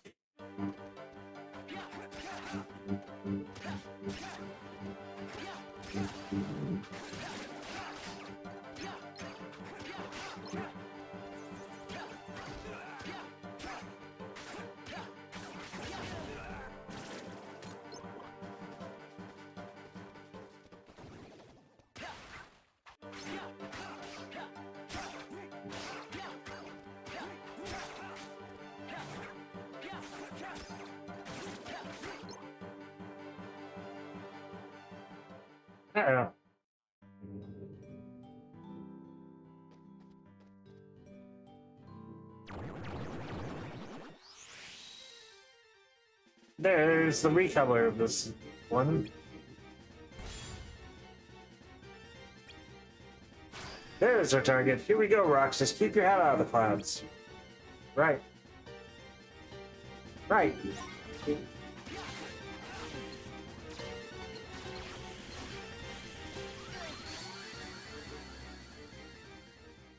Uh-oh. There's the recolor of this one. There's our target. Here we go, Rox. Just keep your head out of the clouds. Right. Right.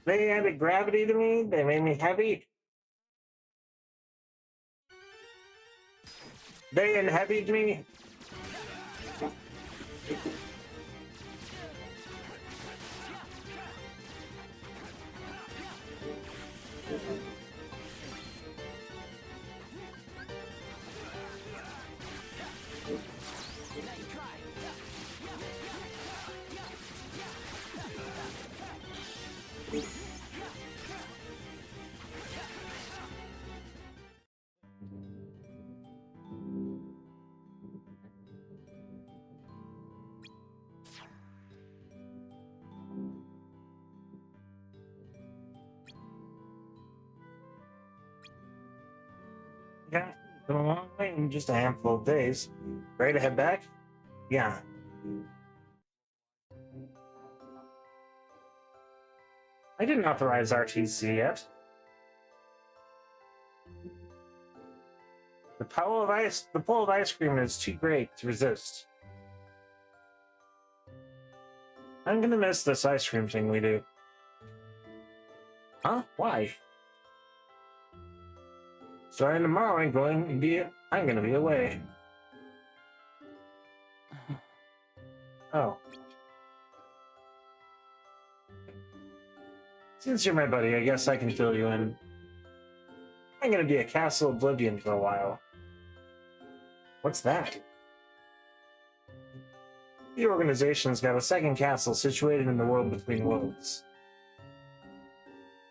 They added gravity to me. They made me heavy. They unheavied me. Yeah, come a long way in just a handful of days. Ready to head back? Yeah. I didn't authorize RTC yet. The pull of ice cream is too great to resist. I'm gonna miss this ice cream thing we do. Huh? Why? Starting tomorrow, I'm gonna be away. Oh. Since you're my buddy, I guess I can fill you in. I'm gonna be at Castle Oblivion for a while. What's that? The organization's got a second castle situated in the world between worlds.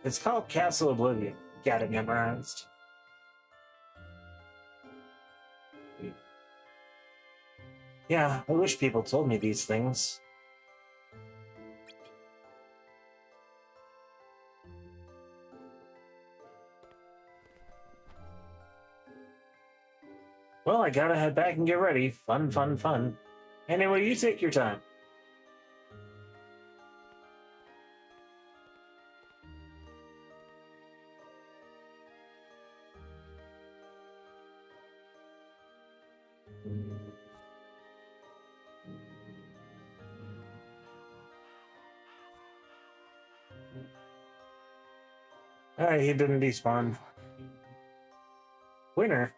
It's called Castle Oblivion. Got it memorized. Yeah, I wish people told me these things. Well, I gotta head back and get ready. Fun, fun, fun. Anyway, you take your time. Alright, he didn't despawn. Winner.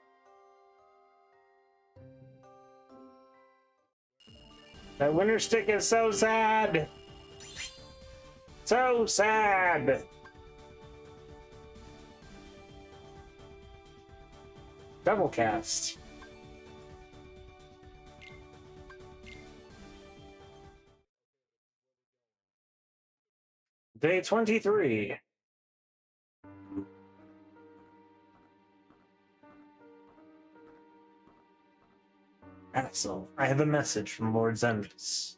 That winner stick is so sad! So sad! Double cast. Day 23. Axel, I have a message from Lord Zenvis.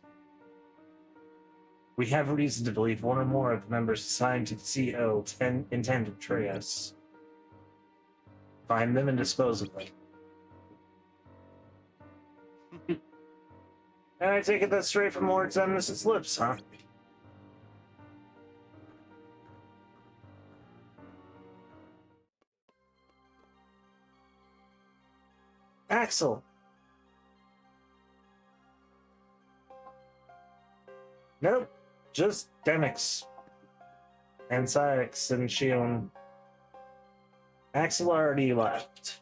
We have reason to believe one or more of the members assigned to the CO intend to betray us. Find them and dispose of them. And I take it that's straight from Lord Zenvis' lips, huh? Axel! Nope, just Demix. And Sykes and Shion. Axel already left.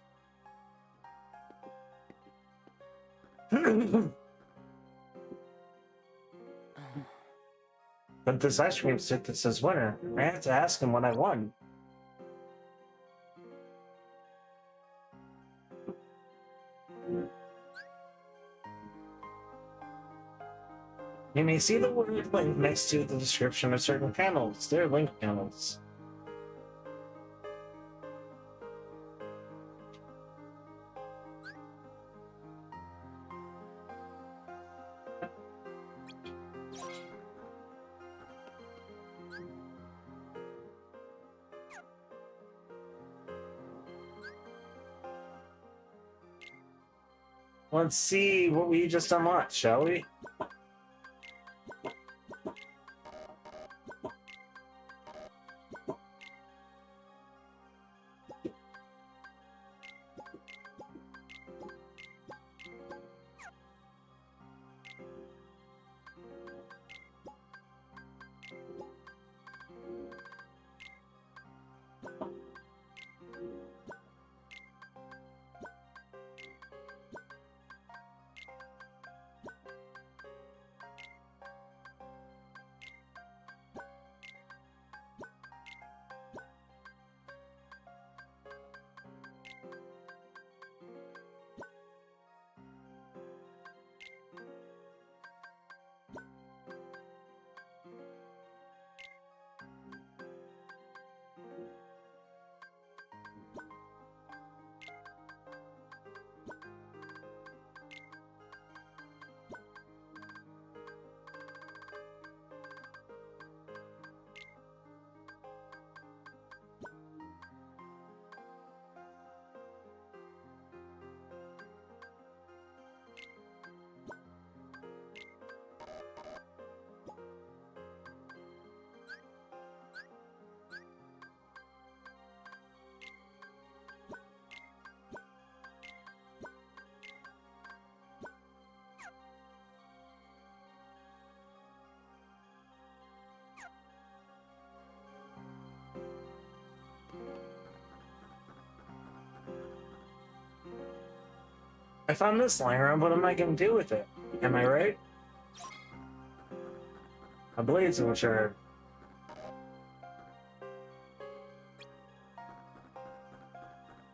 But this ice cream stick that says winner, I have to ask him what I won. You may see the word link next to the description of certain panels. They're link panels. Let's see what we just unlocked, shall we? I found this lying around, what am I going to do with it? Am I right? A blazing shard.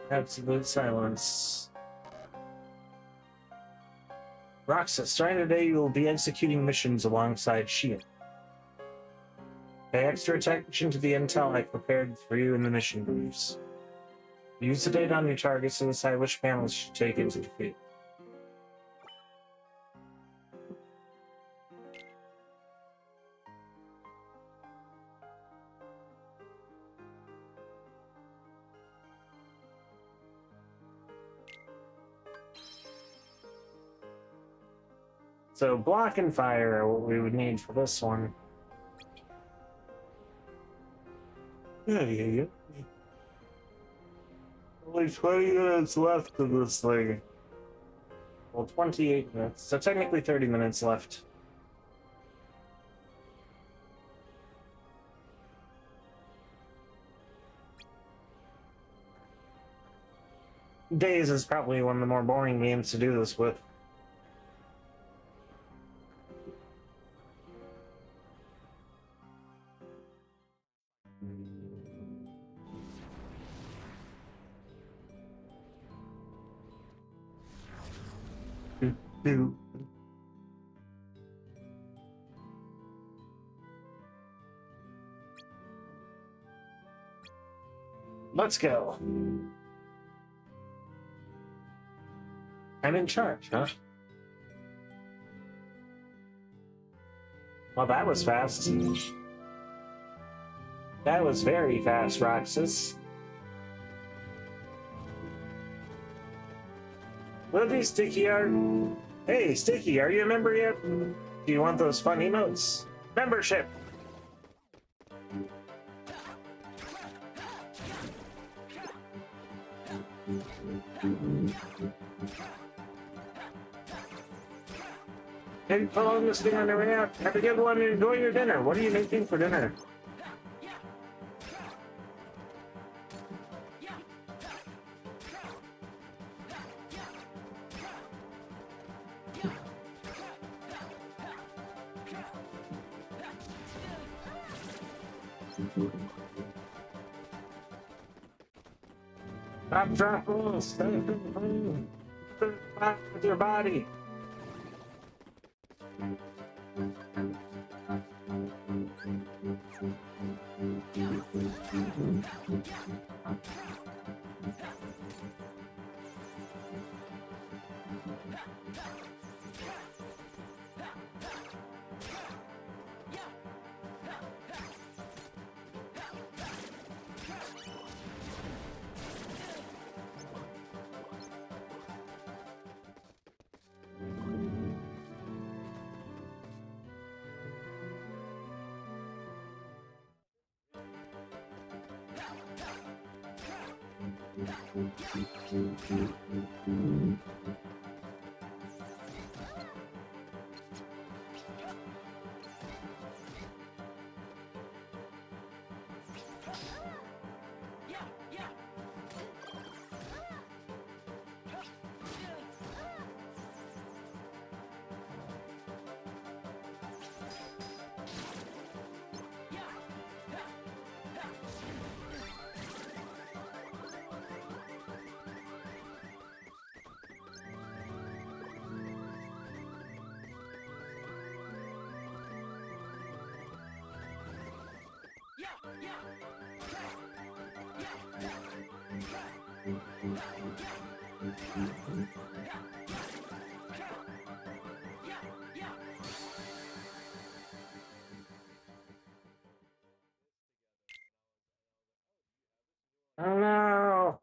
Absolute silence. Roxas, starting today you will be executing missions alongside Shion. Pay extra attention to the intel I prepared for you in the mission briefs. Use the data on your targets to decide which panels you should take into the field. So block and fire are what we would need for this one. Yeah. Only 20 minutes left of this thing. Well, 28 minutes. So technically 30 minutes left. Days is probably one of the more boring games to do this with. Let's go. I'm in charge, huh? Well, that was fast. That was very fast, Roxas. Will be Sticky are... Hey, Sticky, are you a member yet? Do you want those fun emotes? Membership! Hey, following this thing on the way out. Have a good one and enjoy your dinner. What are you making for dinner? Stop, drop, roll, stay with your body. Oh no!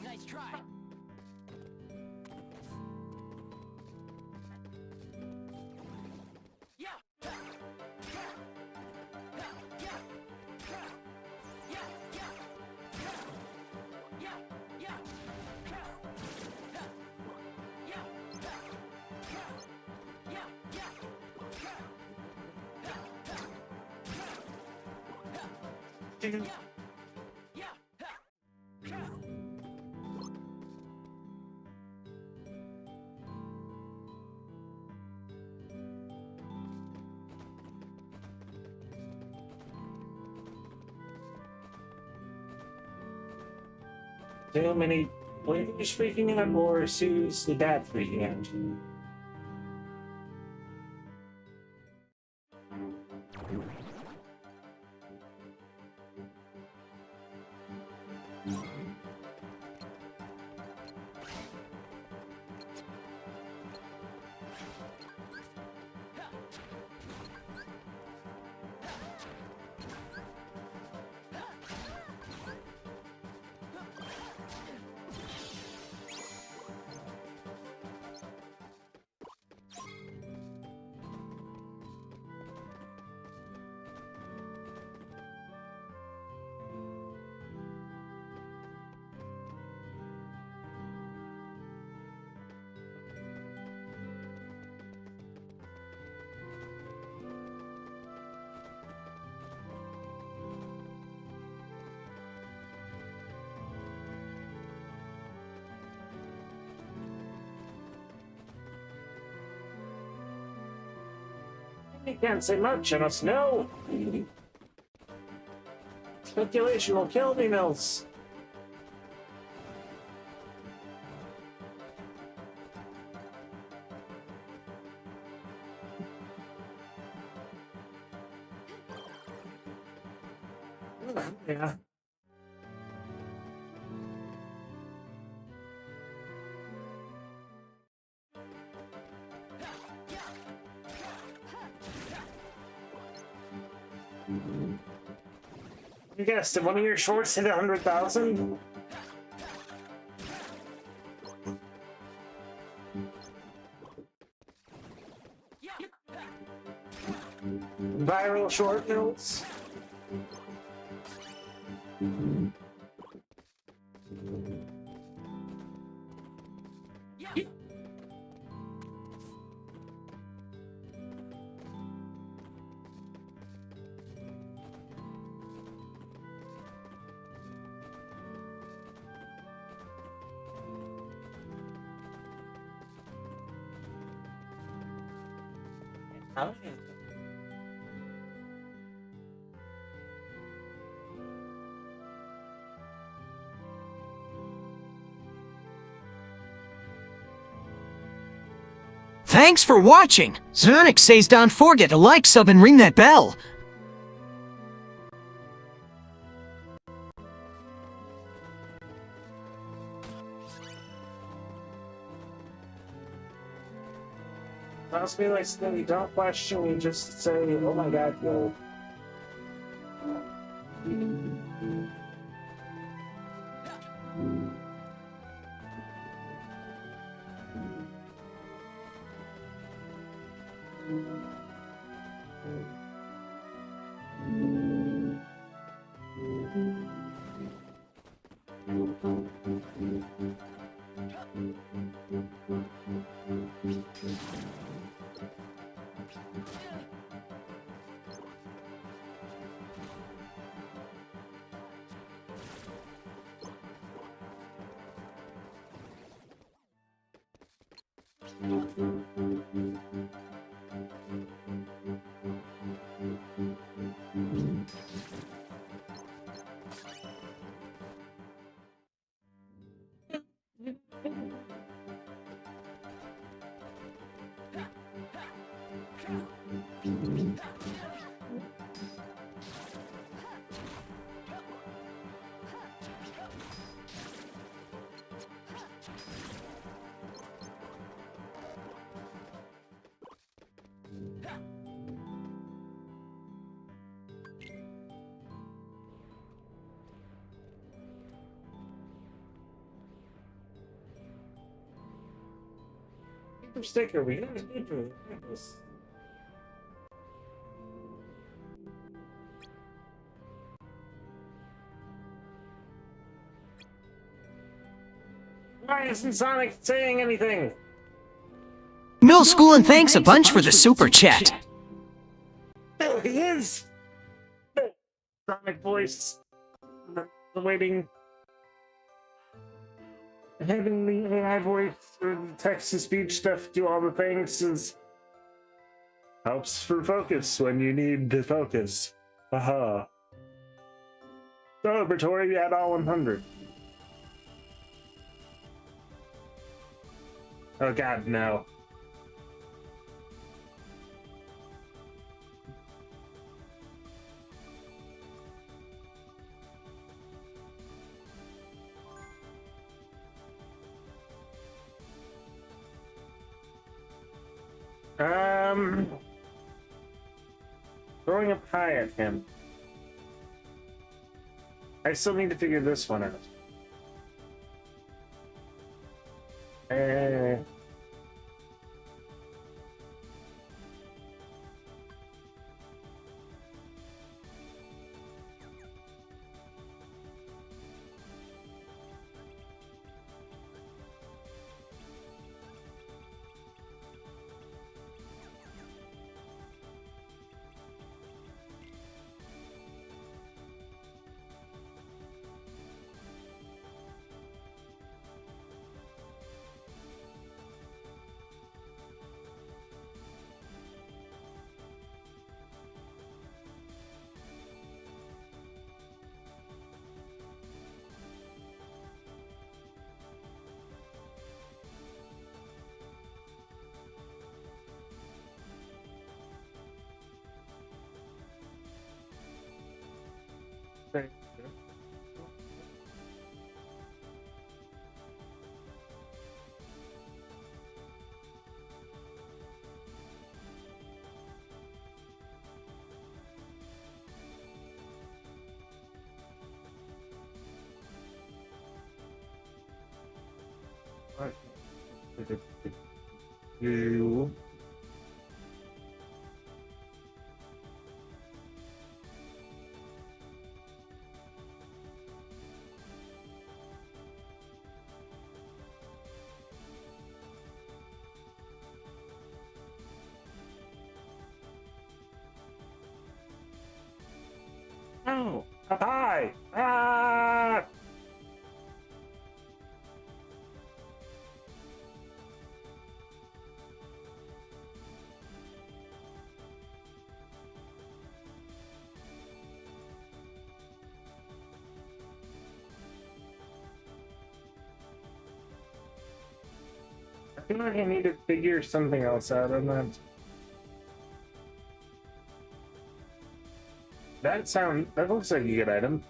Nice try. Too many players freaking out, or seriously bad freaking out. You can't say much, I must know. Speculation will kill me, Mills. Yeah. You guessed it, one of your shorts hit 100,000? Viral short Mills? Oh, yeah. Thanks for watching. Sonic says don't forget to like, sub, and ring that bell. Sounds to me like you don't question, you just say, oh my god, no. Sticker, we gotta do this. Why isn't Sonic saying anything? Mill School, and thanks a bunch for the super chat. There he is! Sonic voice. The waiting. Having the AI voice or the text to speech stuff do all the things is helps for focus when you need to focus. Haha. Celebratory, we had all 100. Oh god, no. Throwing a pie at him. I still need to figure this one out. You. Oh, a pie! Ah! I feel like I need to figure something else out on that. That looks like a good item.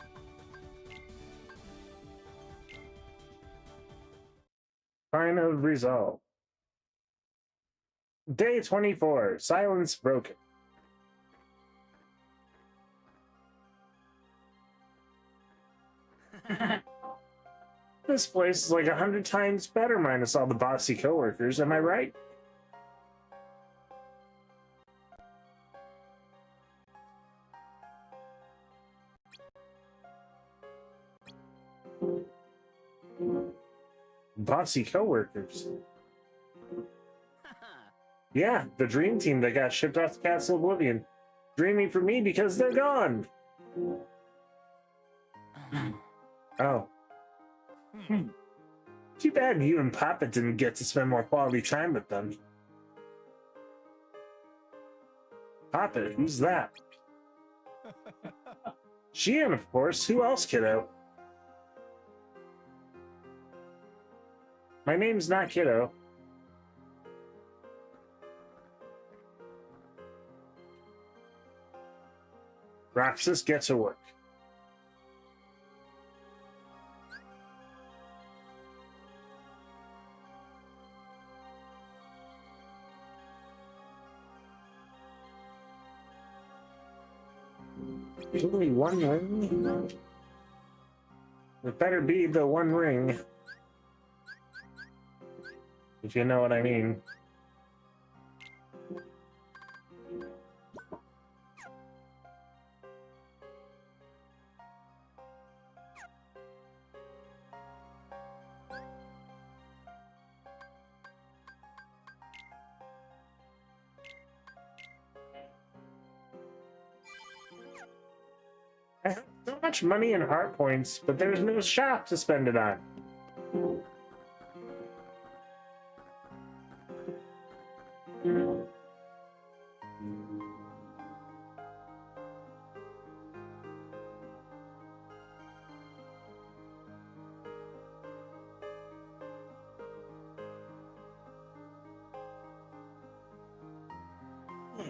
Final resolve. Day 24. Silence broken. This place is like 100 times better minus all the bossy coworkers, am I right? Bossy coworkers. Yeah, the dream team that got shipped off to Castle Oblivion. Dreaming for me because they're gone. Oh. Too bad you and Papa didn't get to spend more quality time with them. Papa, who's that? Sheehan, of course. Who else, kiddo? My name's not Kiddo. Roxas, get to work. There's only one ring? It better be the one ring. If you know what I mean. I much money in heart points, but there's no shop to spend it on.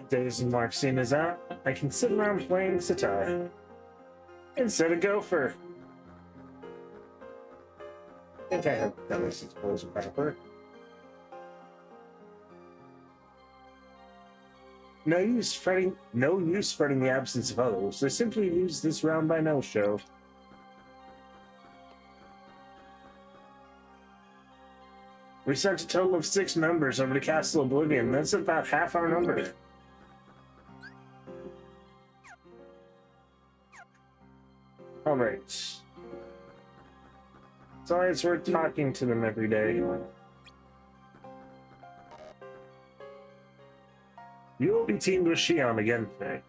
Days and Marxine is out. I can sit around playing sitar instead of gopher. I think I have done this exposed proper. No use fretting the absence of others. They simply use this round by no show. We sent a total of 6 members over to Castle Oblivion. That's about half our number. Alright. Sorry, it's worth talking to them every day. You will be teamed with Shion again today.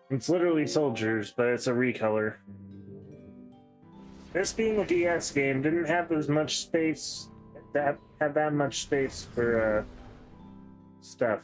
It's literally soldiers, but it's a recolor. This being a DS game didn't have as much space, that much space for stuff.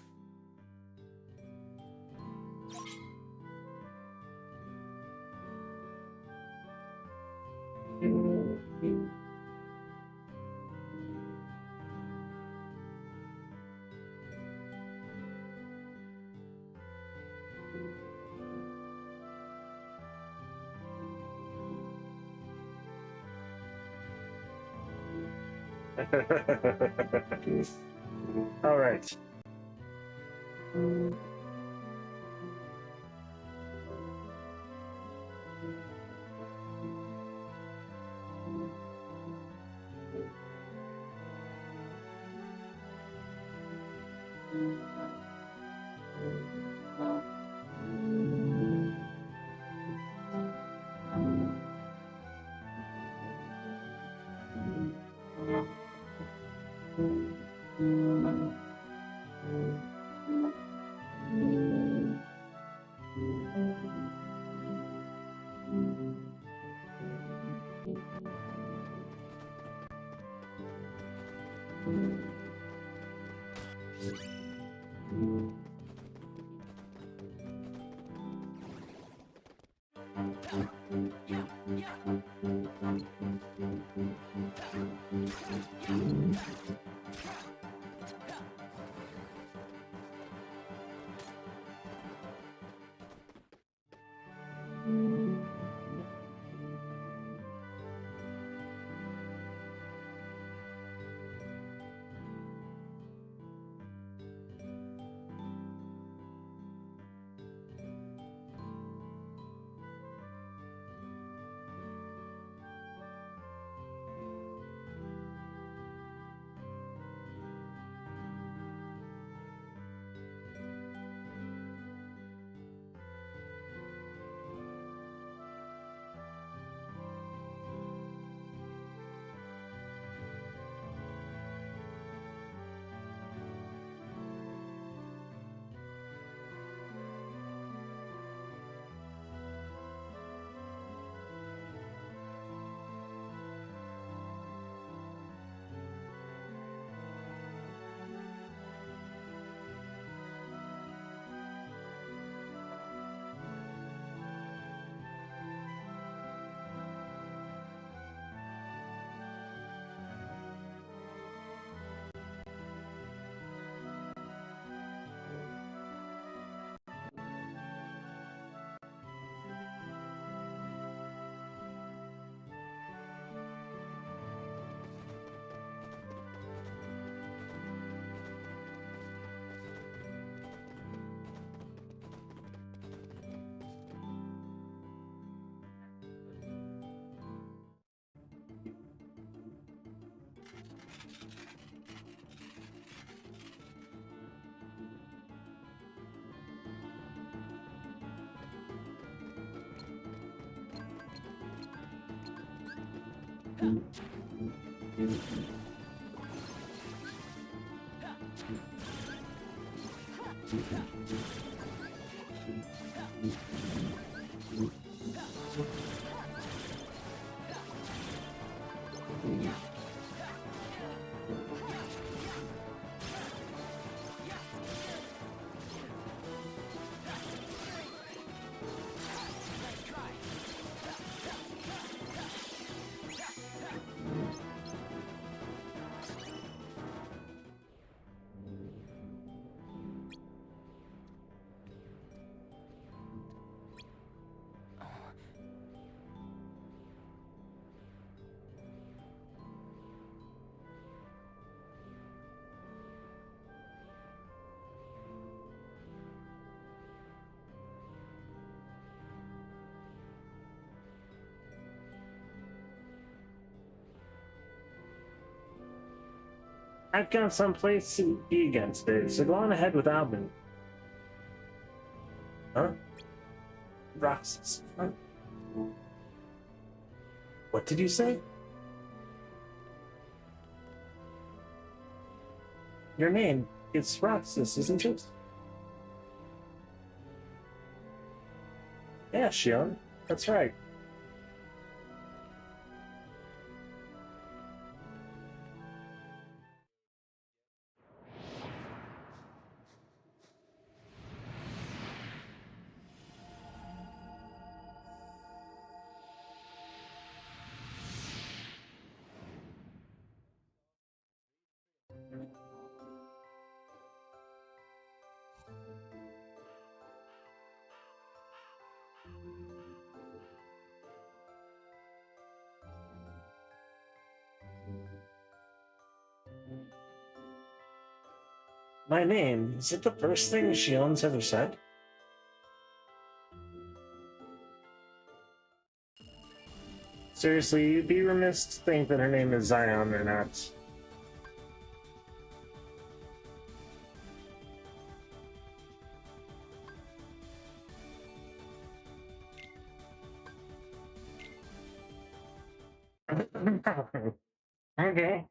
All right. I've got someplace to be against today, so go on ahead without me. Huh? Roxas. Huh? What did you say? Your name, it's Roxas, isn't it? Yeah, Shion, that's right. My name, is it the first thing Shion's ever said? Seriously, you'd be remiss to think that her name is Zion or not. Okay.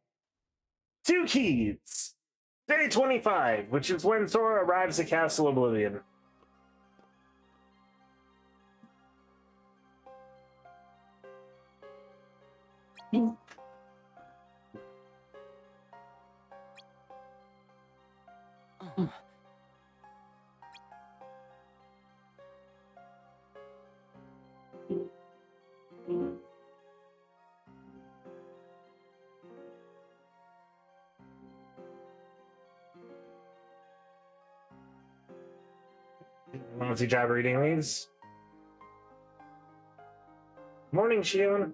2 keys! Day 25, which is when Sora arrives at Castle Oblivion. Want to see job reading these? Morning, Shion.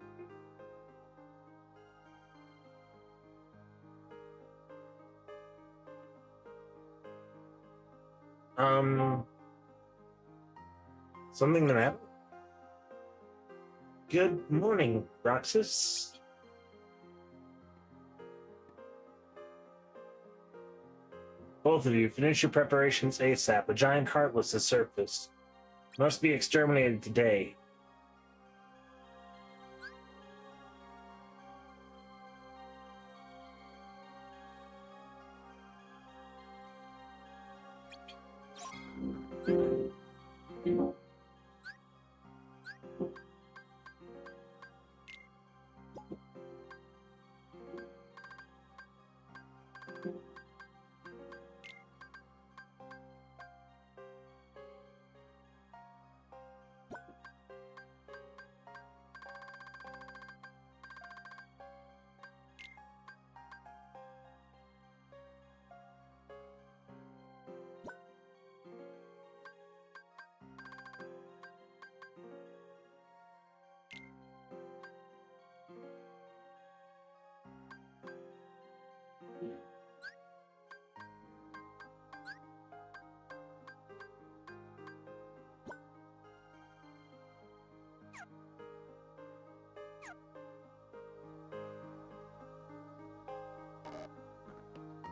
Something the matter? Good morning, Roxas. Both of you, finish your preparations ASAP. A giant heartless has surfaced. Must be exterminated today.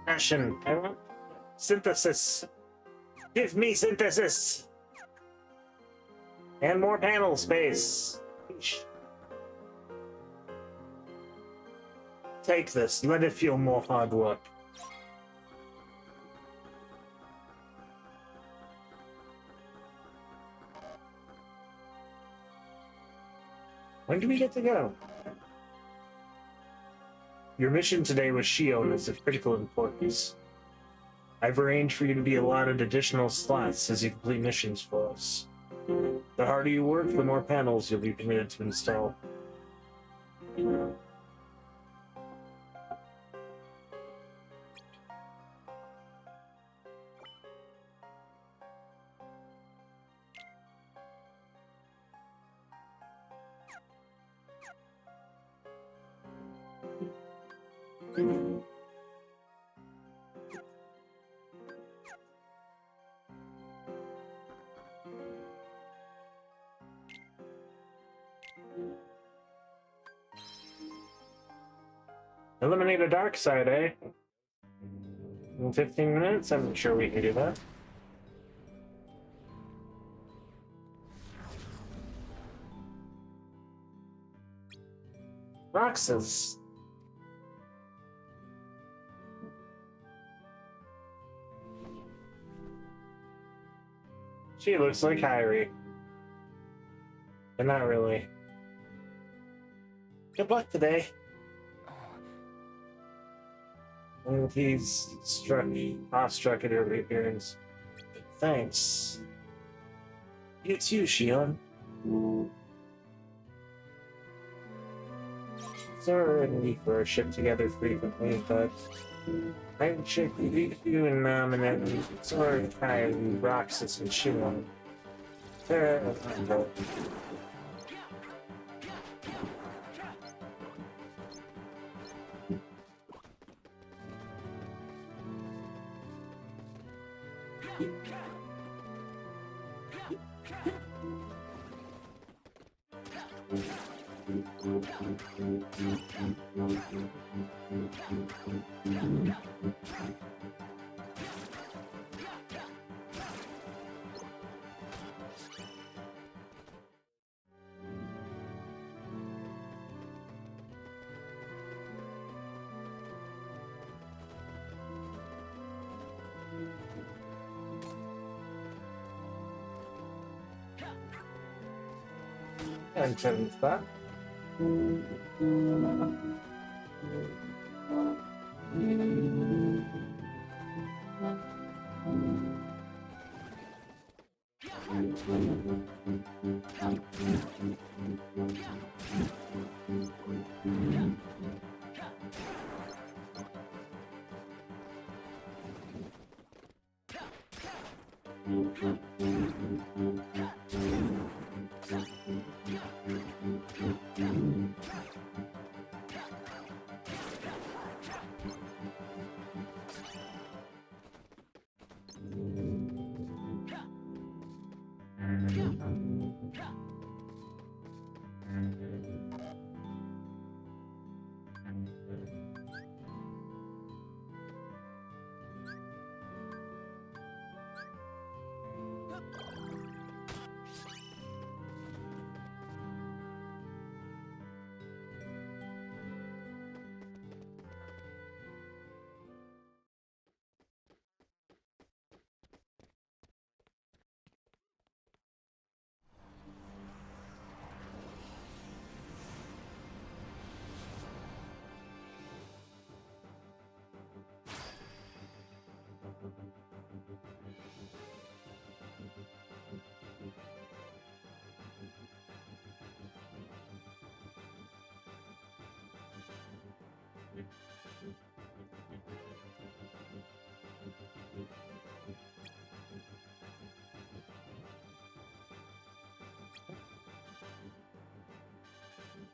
Passion. I want synthesis. Give me synthesis. And more panel space. take this. Let it feel more hard work. When do we get to go? Your mission today with Shion is of critical importance. I've arranged for you to be allotted additional slots as you complete missions for us. The harder you work, the more panels you'll be permitted to install. Eliminate a dark side, eh? In 15 minutes? I'm sure we can do that. Roxas. She looks like Kyrie. But not really. Good luck today. And he's awestruck at her appearance. Thanks. You too, Shion. Sorry, we for our ship together frequently, but I check you and Nam and then Sora, Kai, Roxas, and Shion. And turn that.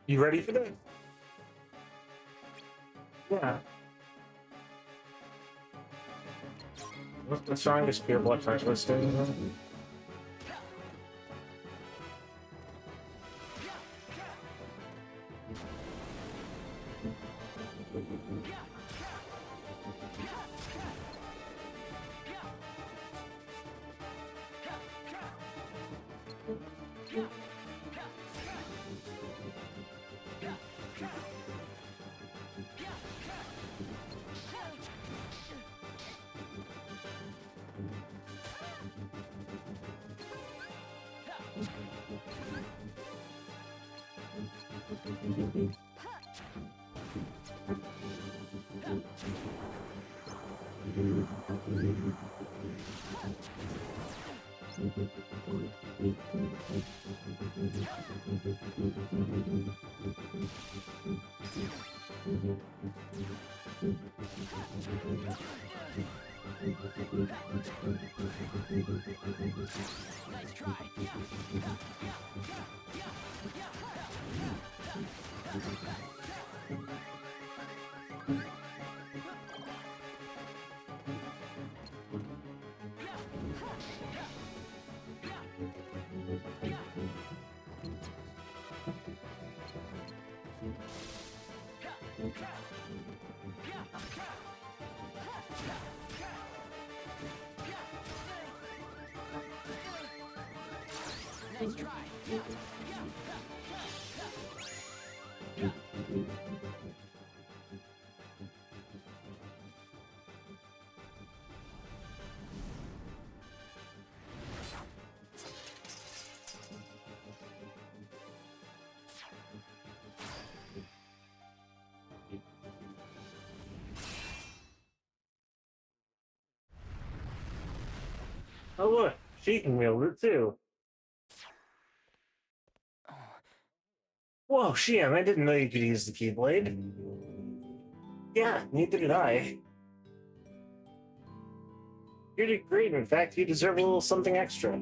You ready for this? Yeah. What's the strongest pure blood type listed? Oh look, she can wield it too. Whoa, Shion, I didn't know you could use the Keyblade. Yeah, neither did I. You did great. In fact, you deserve a little something extra.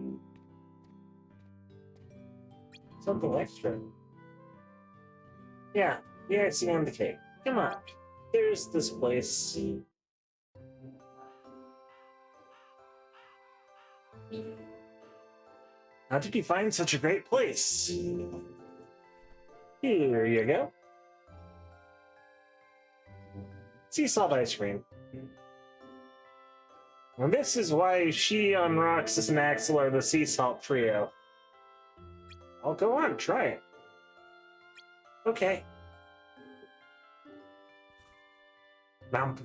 Something extra? Yeah, the icing on the cake. Come on. There's this place. How did you find such a great place? Here you go. Sea salt ice cream. And this is why Shion, Roxas, and Axel are the sea salt trio. I'll go on, try it. Okay. Bump.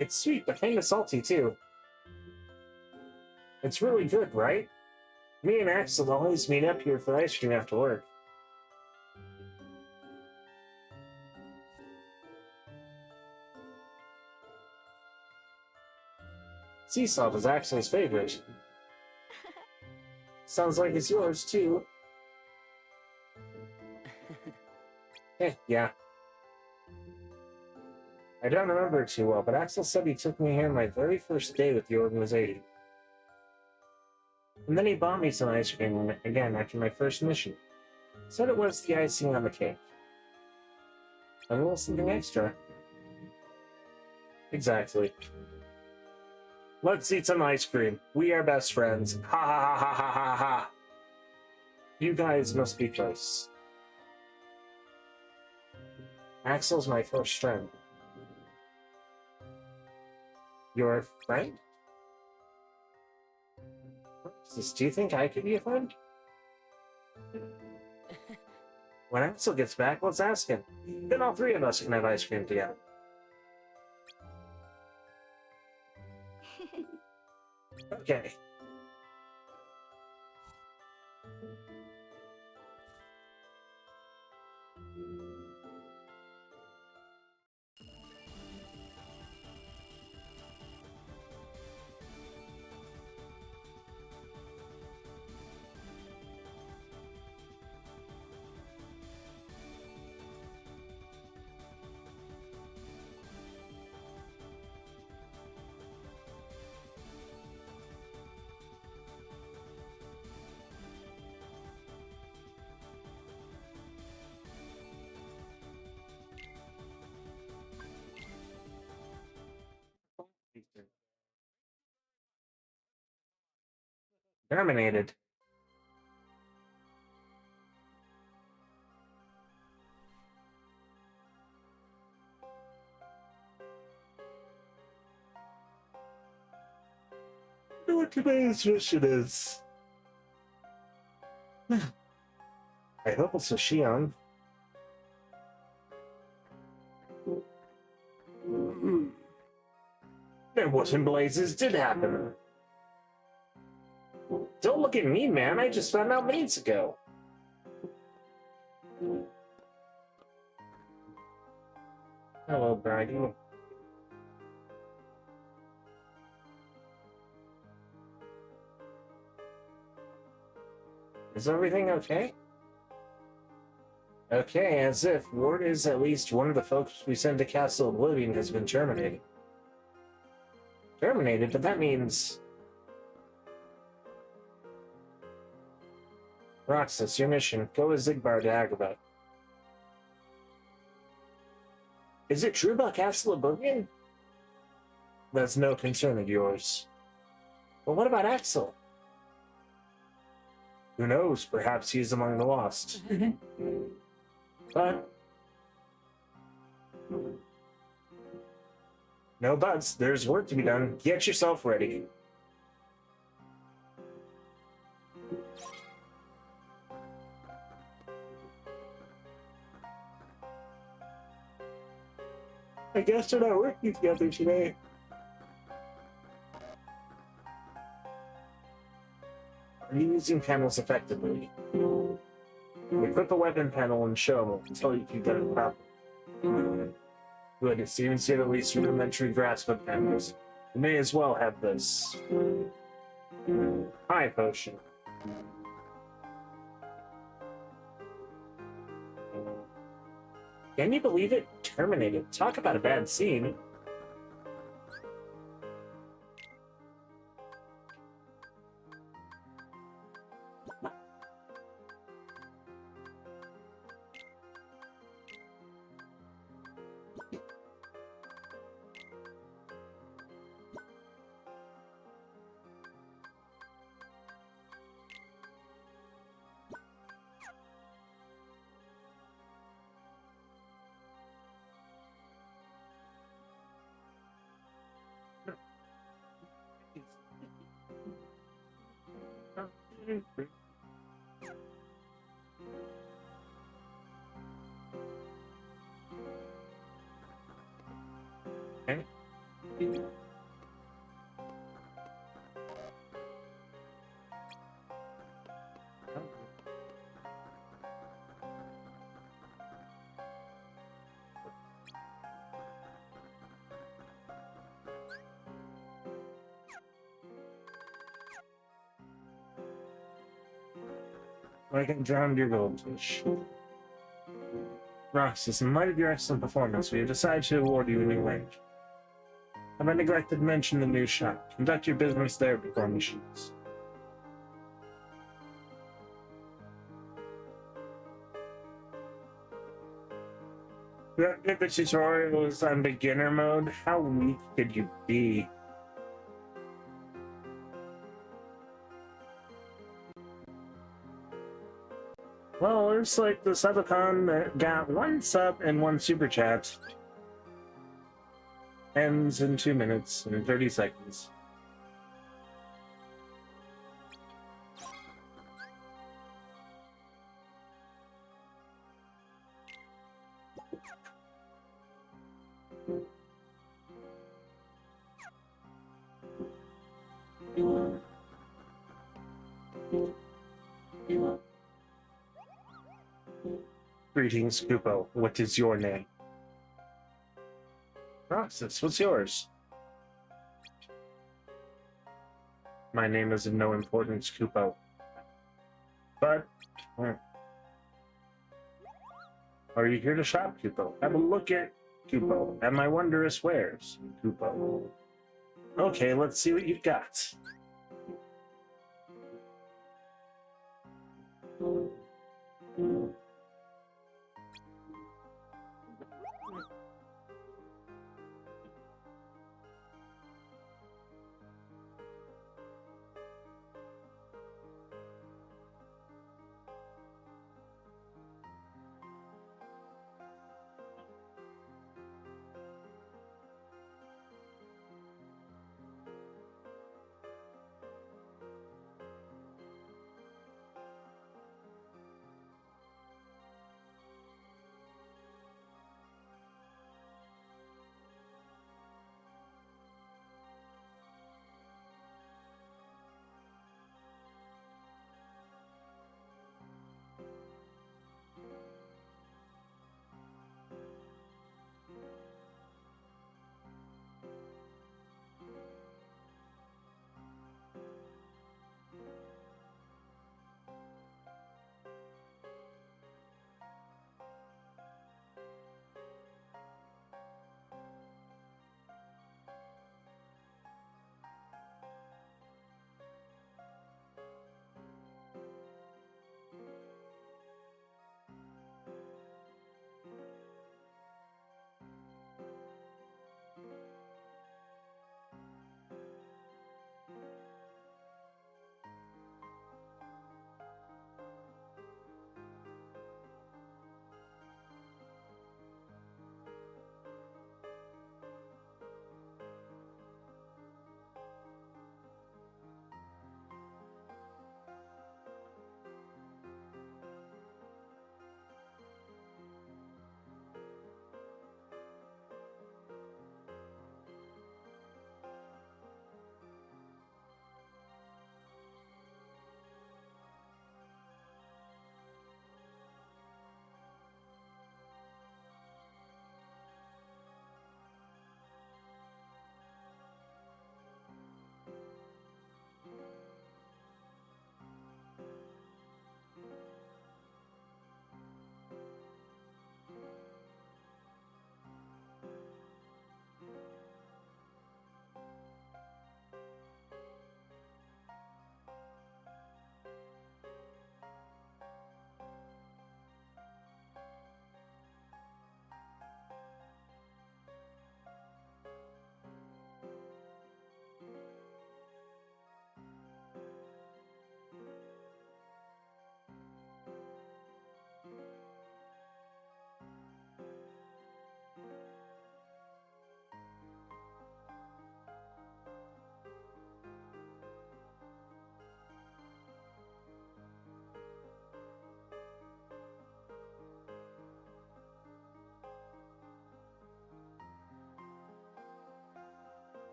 It's sweet, but kind of salty, too. It's really good, right? Me and Axel always meet up here for ice cream after work. Sea salt is Axel's favorite. Sounds like it's yours, too. Yeah. I don't remember it too well, but Axel said he took me here my very first day with the organization. And then he bought me some ice cream again after my first mission. Said it was the icing on the cake. A little something extra. Exactly. Let's eat some ice cream. We are best friends. Ha ha ha ha ha ha ha. You guys must be close. Axel's my first friend. Your friend? Do you think I could be a friend? When Axel gets back, let's ask him. Then all three of us can have ice cream together. Okay. Terminated. I wonder what today's mission is. I hope it's a Shion. Then what in blazes did happen? Don't look at me, man. I just found out minutes ago. Hello, Braggy. Is everything okay? Okay, as if word is at least one of the folks we sent to Castle Oblivion has been terminated. Terminated? But that means... Roxas, your mission. Go with Zigbar to Agrabah. Is it true about Castle Oblivion? That's no concern of yours. But what about Axel? Who knows? Perhaps he's among the lost. But... No buts. There's work to be done. Get yourself ready. I guess they're not working together today. Are you using panels effectively? Equip a weapon panel and show them until you can get it properly. Good, it seems you have at least rudimentary grasp of panels. You may as well have this. High potion. Can you believe it? Terminated. Talk about a bad scene. Okay. I can drown your goldfish. Roxas, in light of your excellent performance, we have decided to award you a new rank. Have I neglected to mention the new shop? Conduct your business there before missions. That did the tutorials on beginner mode. How weak could you be? Well, looks like the subathon got one sub and one super chat. Ends in 2 minutes and 30 seconds. Greetings, Kupo. What is your name? Roxas, what's yours? My name is of no importance, Kupo. But... Are you here to shop, Kupo? Have a look at Kupo, at my wondrous wares, Kupo. Okay, let's see what you've got.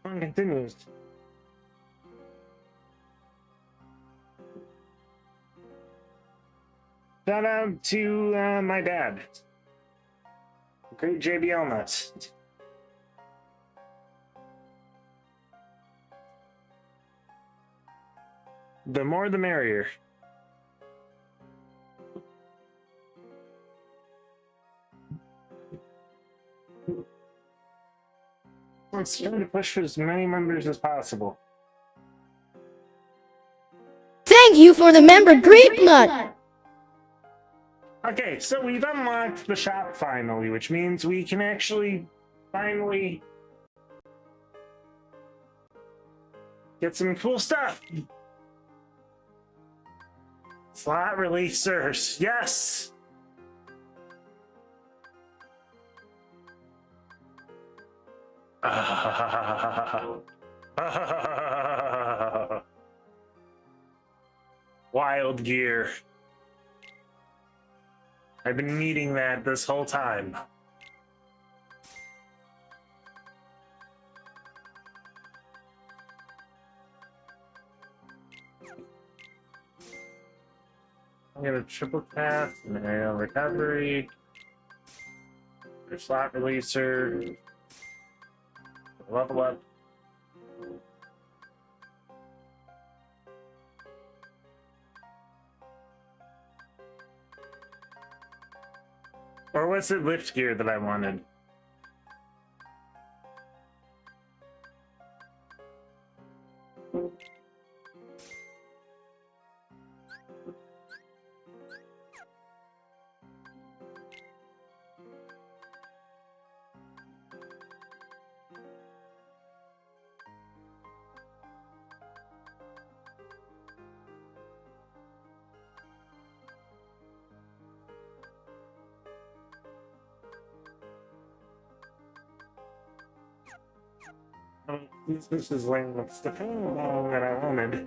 Fun continues. Shout out to my dad. Great JBL nuts. The more the merrier. Let's try to push for as many members as possible. Thank you for the member Grape Nut. Okay, so we've unlocked the shop finally, which means we can actually finally get some cool stuff. Slot releasers, yes! Wild gear. I've been needing that this whole time. I'm gonna triple tap, and aerial recovery, your slot releaser, level up. Or was it lift gear that I wanted? This is when it's the thing that I wanted.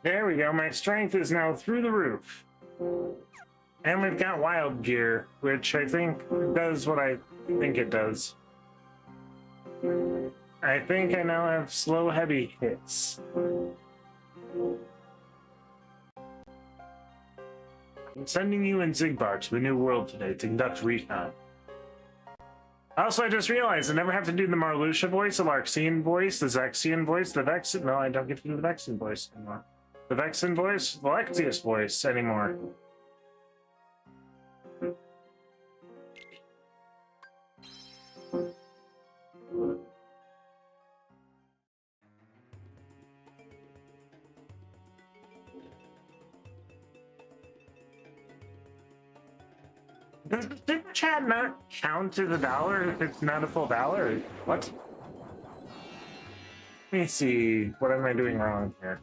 There we go, my strength is now through the roof. And we've got wild gear, which I think does what I think it does. I think I now have slow heavy hits. I'm sending you and Zigbar to the New World today to conduct recon. Also, I just realized I never have to do the Marluxia voice, the Larxian voice, the Zexian voice, the Vexen. No, I don't get to do the Vexen voice anymore. The Vexen voice, the Lexius voice anymore. Does the super chat not count as a dollar if it's not a full dollar? What? Let me see. What am I doing wrong here?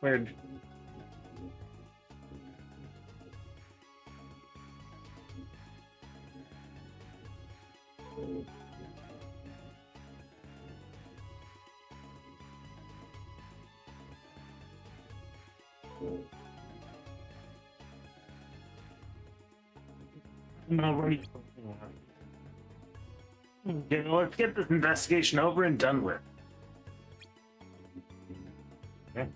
Weird. Okay, let's get this investigation over and done with. Okay.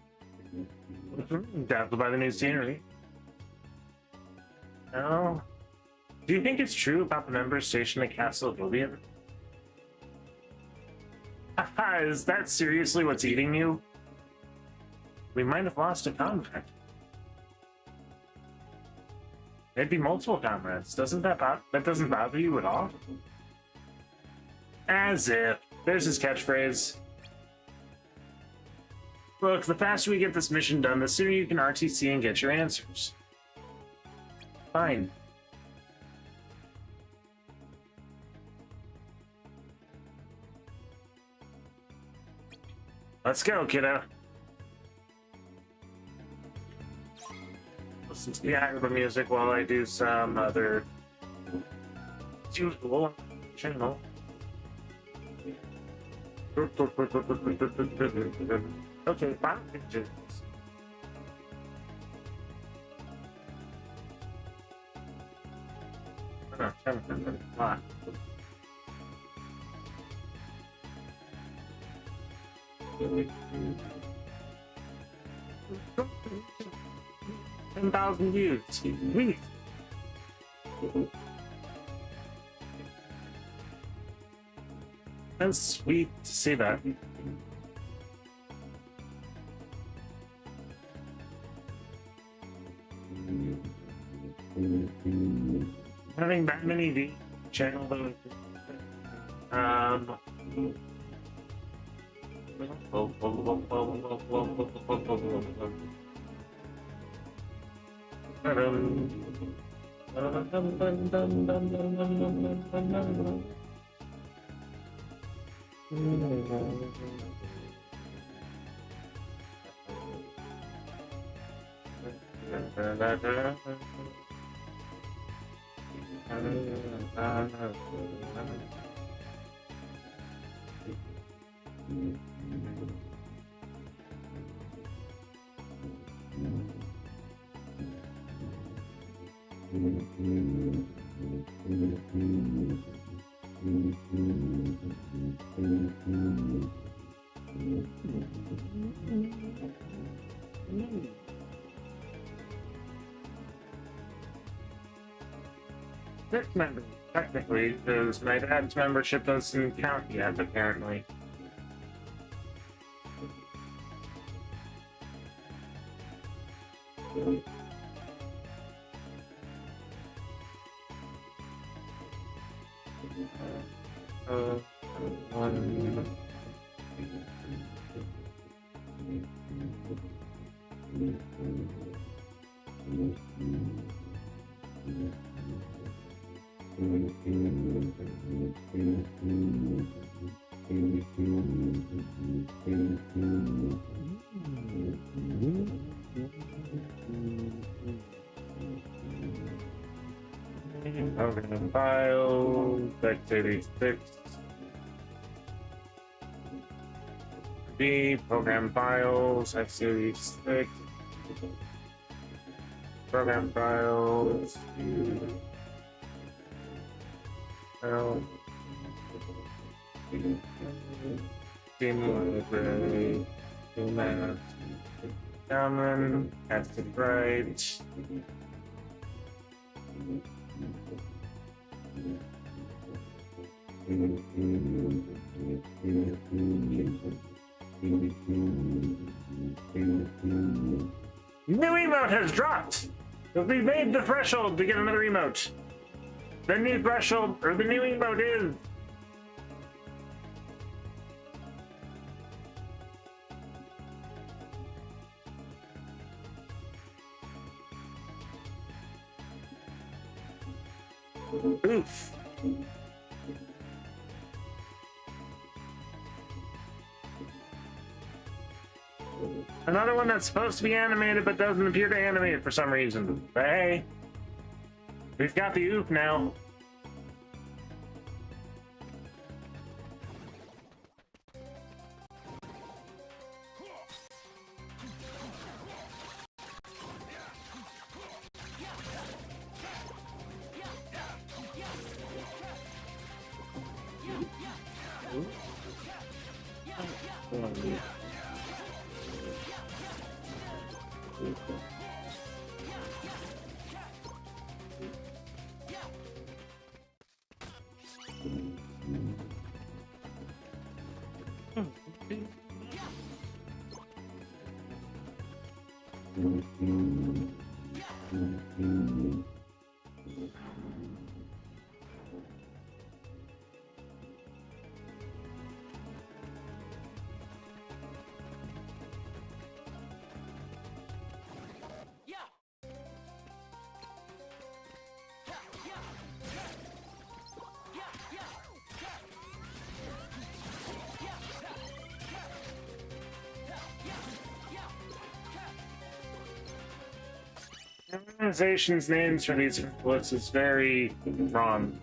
Dazzled by the new scenery. No. Do you think it's true about the members stationed at Castle Oblivion? Haha, is that seriously what's eating you? We might have lost a comrade. Maybe multiple comrades. That doesn't bother you at all? As if. There's his catchphrase. Look, the faster we get this mission done, the sooner you can RTC and get your answers. Fine. Let's go, kiddo. Listen to the Agrabah music while I do some other usual channel. Okay, 5 inches. No, 10, 5. 10,000 views. Sweet. That's sweet to see that. Having that many views channel though. Six members, technically, because my dad's membership doesn't count yet, apparently. Program file, x86. B, program files, x86. Program files. File. Steam library. Math. Common. That's the right. New emote has dropped. We've made the threshold to get another emote. The new threshold, or the new emote is. Oof. Another one that's supposed to be animated but doesn't appear to animate for some reason. But hey, we've got the oof now. Organizations' names for these books is very wrong.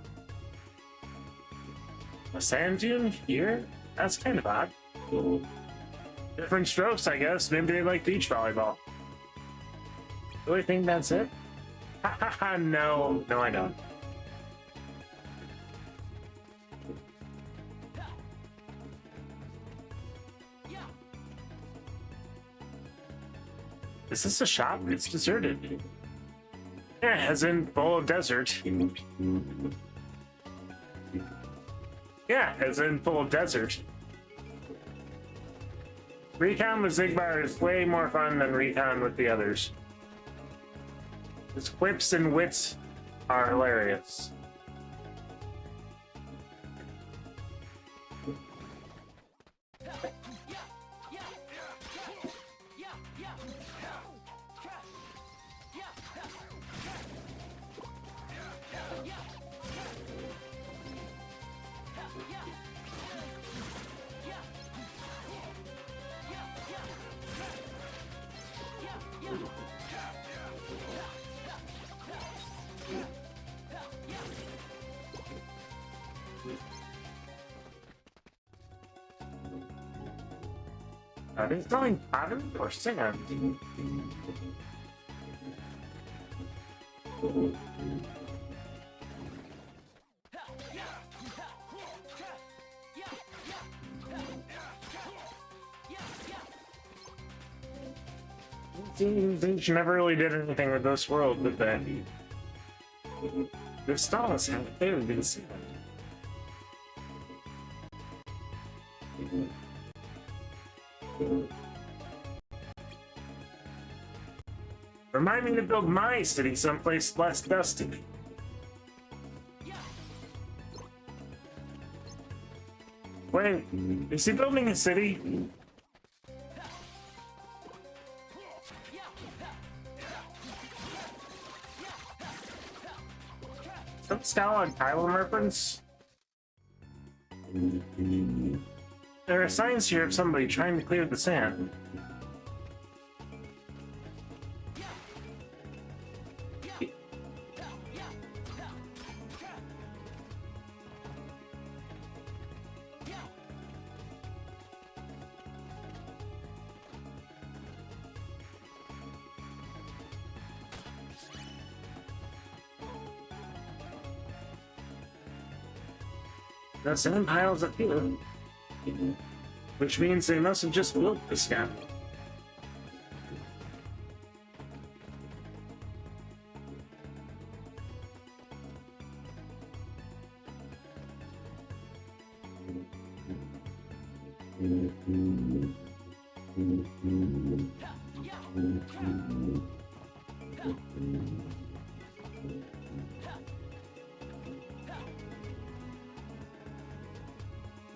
A sand dune here? That's kind of odd. Different strokes, I guess. Maybe they like beach volleyball. Really think that's it? Ha ha ha, no. No, I don't. Is this a shop? It's deserted. Yeah, as in full of desert. Yeah, as in full of desert. Recon with Zigbar is way more fun than Recon with the others. His quips and wits are hilarious. Are they throwing cotton or sand? They never really did anything with this world, did they? The stars have failed in sand. Remind me to build my city someplace less dusty. Wait, is he building a city? Some Stalin Pylon reference? There are signs here of somebody trying to clear the sand. The sand piles up here. Which means they must have just built this gap.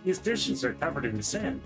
These dishes are covered in sand.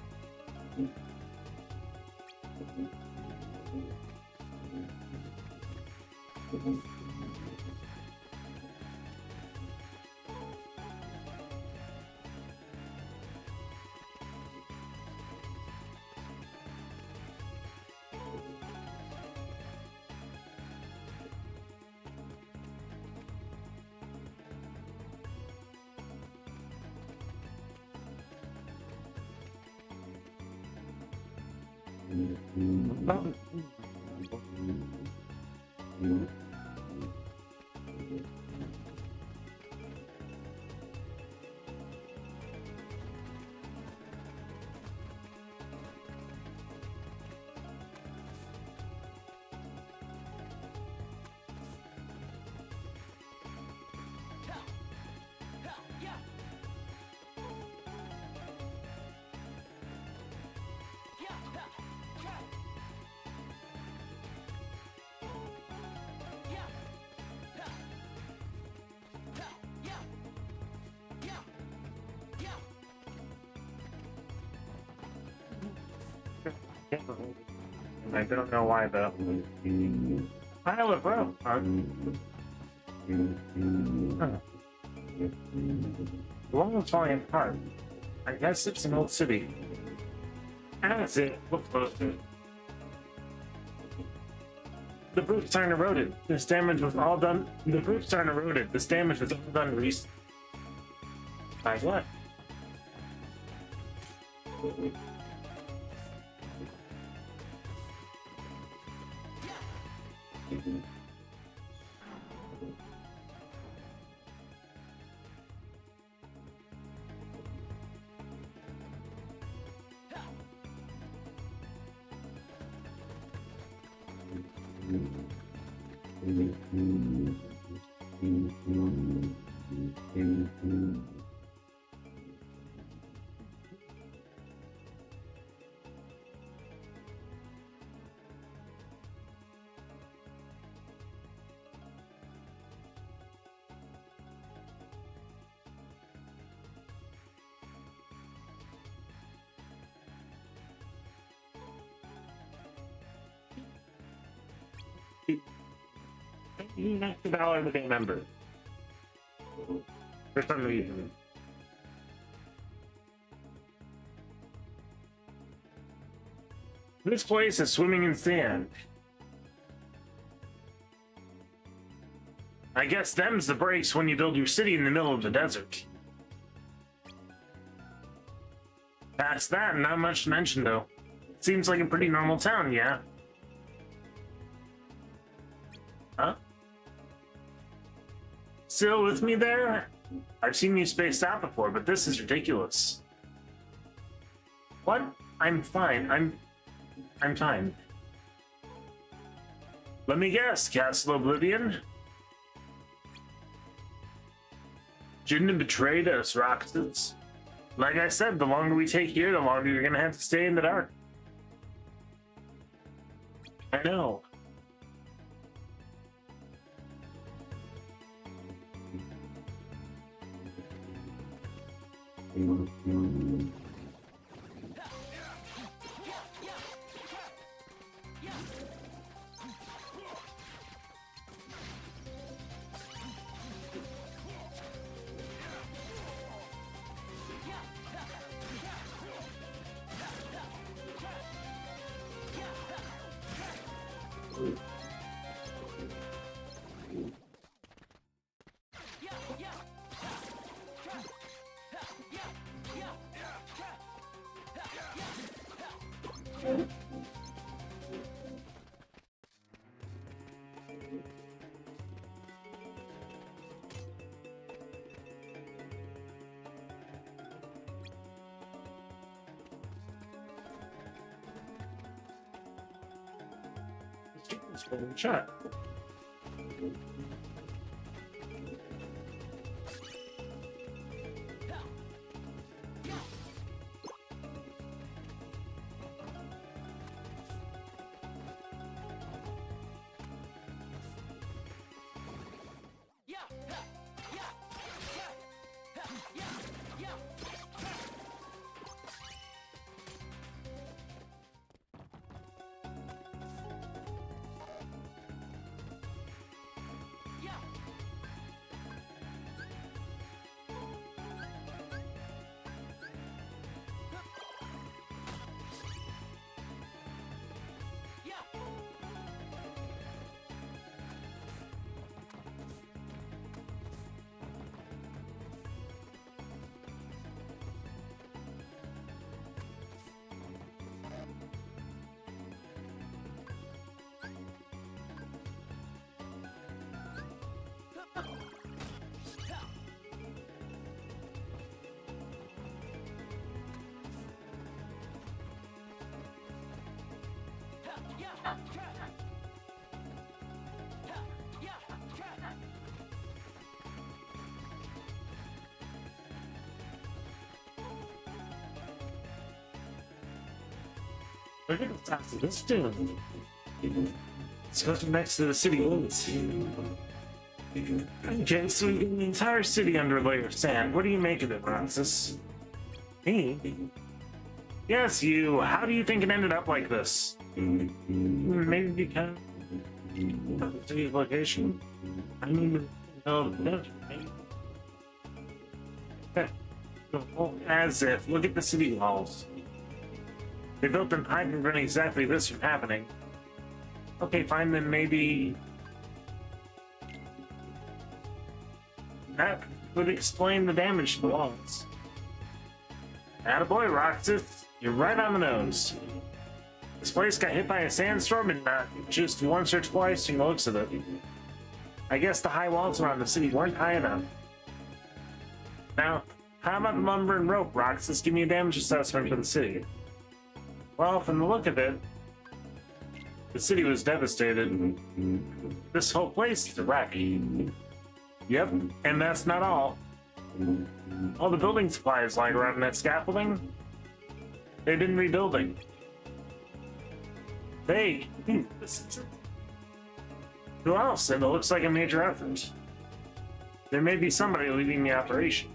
I don't know why though. Pile of rope, huh? The wall is falling apart. I guess it's an old city. That's it. Look closer. The roofs aren't eroded. This damage was all done. The roofs aren't eroded. This damage was all done recently. By what? $1 to be a member. For some reason. This place is swimming in sand. I guess them's the breaks when you build your city in the middle of the desert. Past that, not much to mention though. Seems like a pretty normal town, yeah? Huh? Still with me there? I've seen you spaced out before, but this is ridiculous. What? I'm fine. I'm fine. Let me guess, Castle Oblivion? Shouldn't have betrayed us, Roxas. Like I said, the longer we take here, the longer you're gonna have to stay in the dark. I know. It's been shot. Look at the top of this dude. It's goes next to the city limits. Okay, so we get the entire city under a layer of sand. What do you make of it, Roxas? Me? Yes, you. How do you think it ended up like this? Maybe because of the city's location? I mean, no, maybe. As if. Look at the city walls. They built them high to prevent exactly this from happening. Okay, fine, then maybe... that would explain the damage to the walls. Attaboy, Roxas. You're right on the nose. This place got hit by a sandstorm and not just once or twice from the looks of it. I guess the high walls around the city weren't high enough. Now, how about the lumber and rope, Roxas? Give me a damage assessment for the city. Well, from the look of it, the city was devastated. This whole place is a wreck. Yep, and that's not all. All the building supplies lying around that scaffolding, they've been rebuilding. Who else? And it looks like a major effort. There may be somebody leading the operation.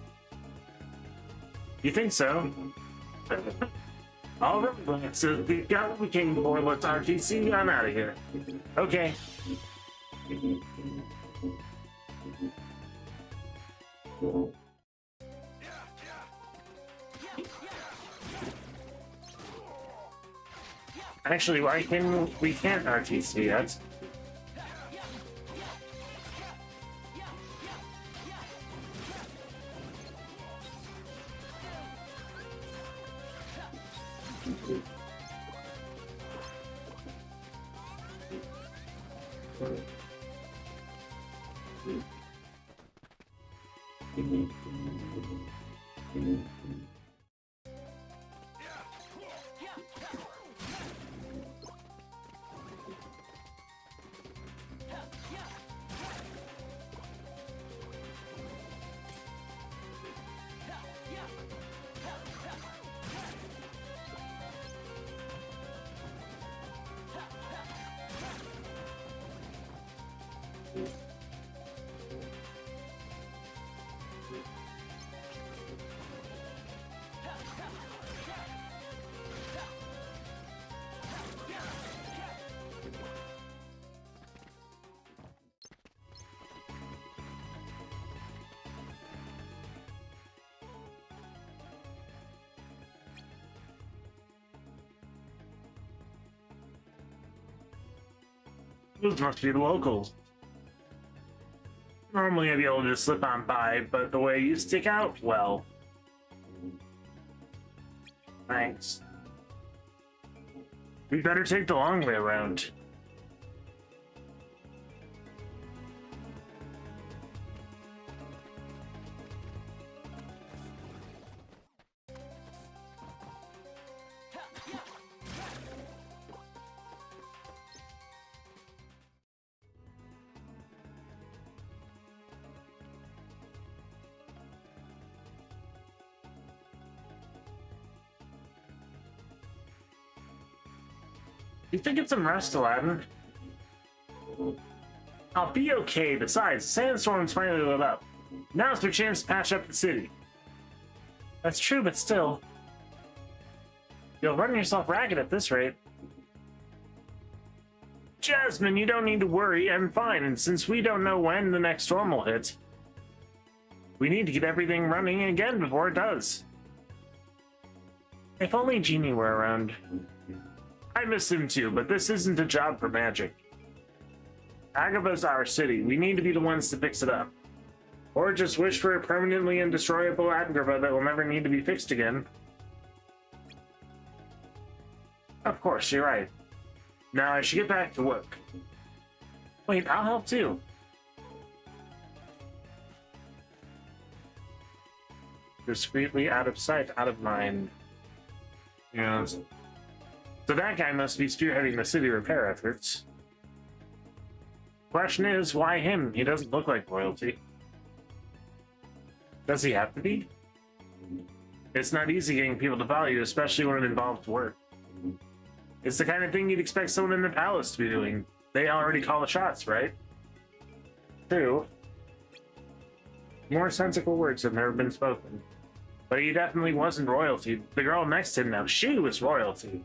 You think so? All right, so we've got what we came for. Let's RTC on out of here. Okay. Actually, we can't RTC yet. Those must be the locals. Normally I'd be able to just slip on by, but the way you stick out, well... Thanks. We better take the long way around. You think it's some rest, Aladdin? I'll be okay. Besides, sandstorms finally lit up. Now's their chance to patch up the city. That's true, but still. You'll run yourself ragged at this rate. Jasmine, you don't need to worry. I'm fine, and since we don't know when the next storm will hit, we need to get everything running again before it does. If only Genie were around. I miss him too, but this isn't a job for magic. Agrava's our city. We need to be the ones to fix it up. Or just wish for a permanently undestroyable Agrava that will never need to be fixed again. Of course, you're right. Now I should get back to work. Wait, I'll help too. Discreetly out of sight, out of mind. Yes. So that guy must be spearheading the city repair efforts. Question is, why him? He doesn't look like royalty. Does he have to be? It's not easy getting people to value, especially when it involves work. It's the kind of thing you'd expect someone in the palace to be doing. They already call the shots, right? True. More sensible words have never been spoken. But he definitely wasn't royalty. The girl next to him now, she was royalty.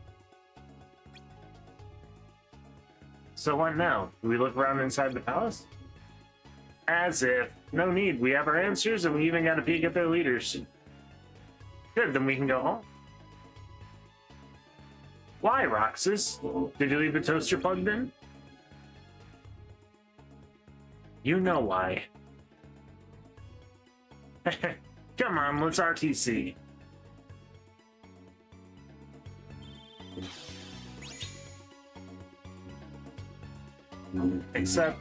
So what now? Do we look around inside the palace? As if. No need. We have our answers and we even got a peek at their leaders. Good, then we can go home. Why, Roxas? Did you leave the toaster plugged in? You know why. Come on, let's RTC. Except...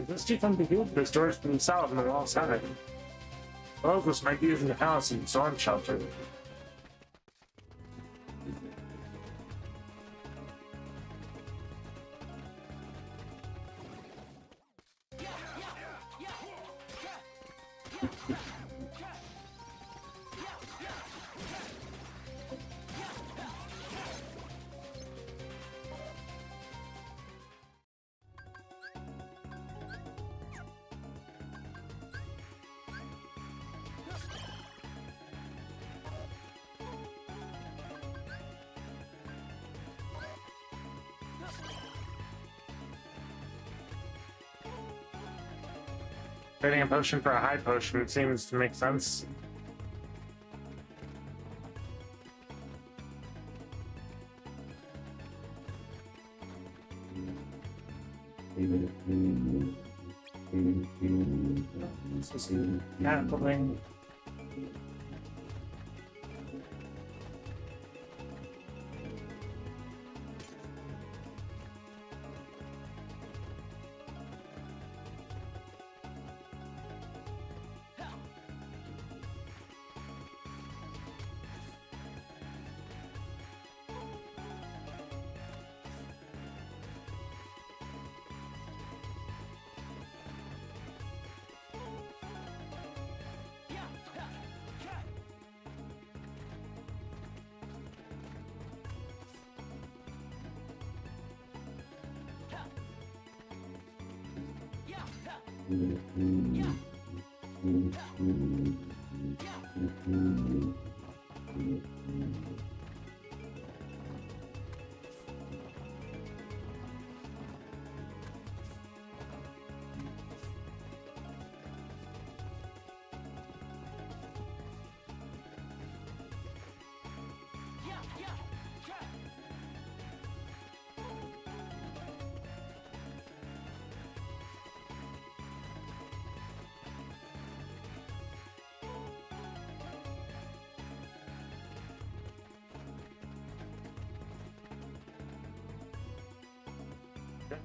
This too fun to do? This door's been solid on the wall side. Well, this might be using the palace and storm shelter. Trading a potion for a high potion seems to make sense. Happening.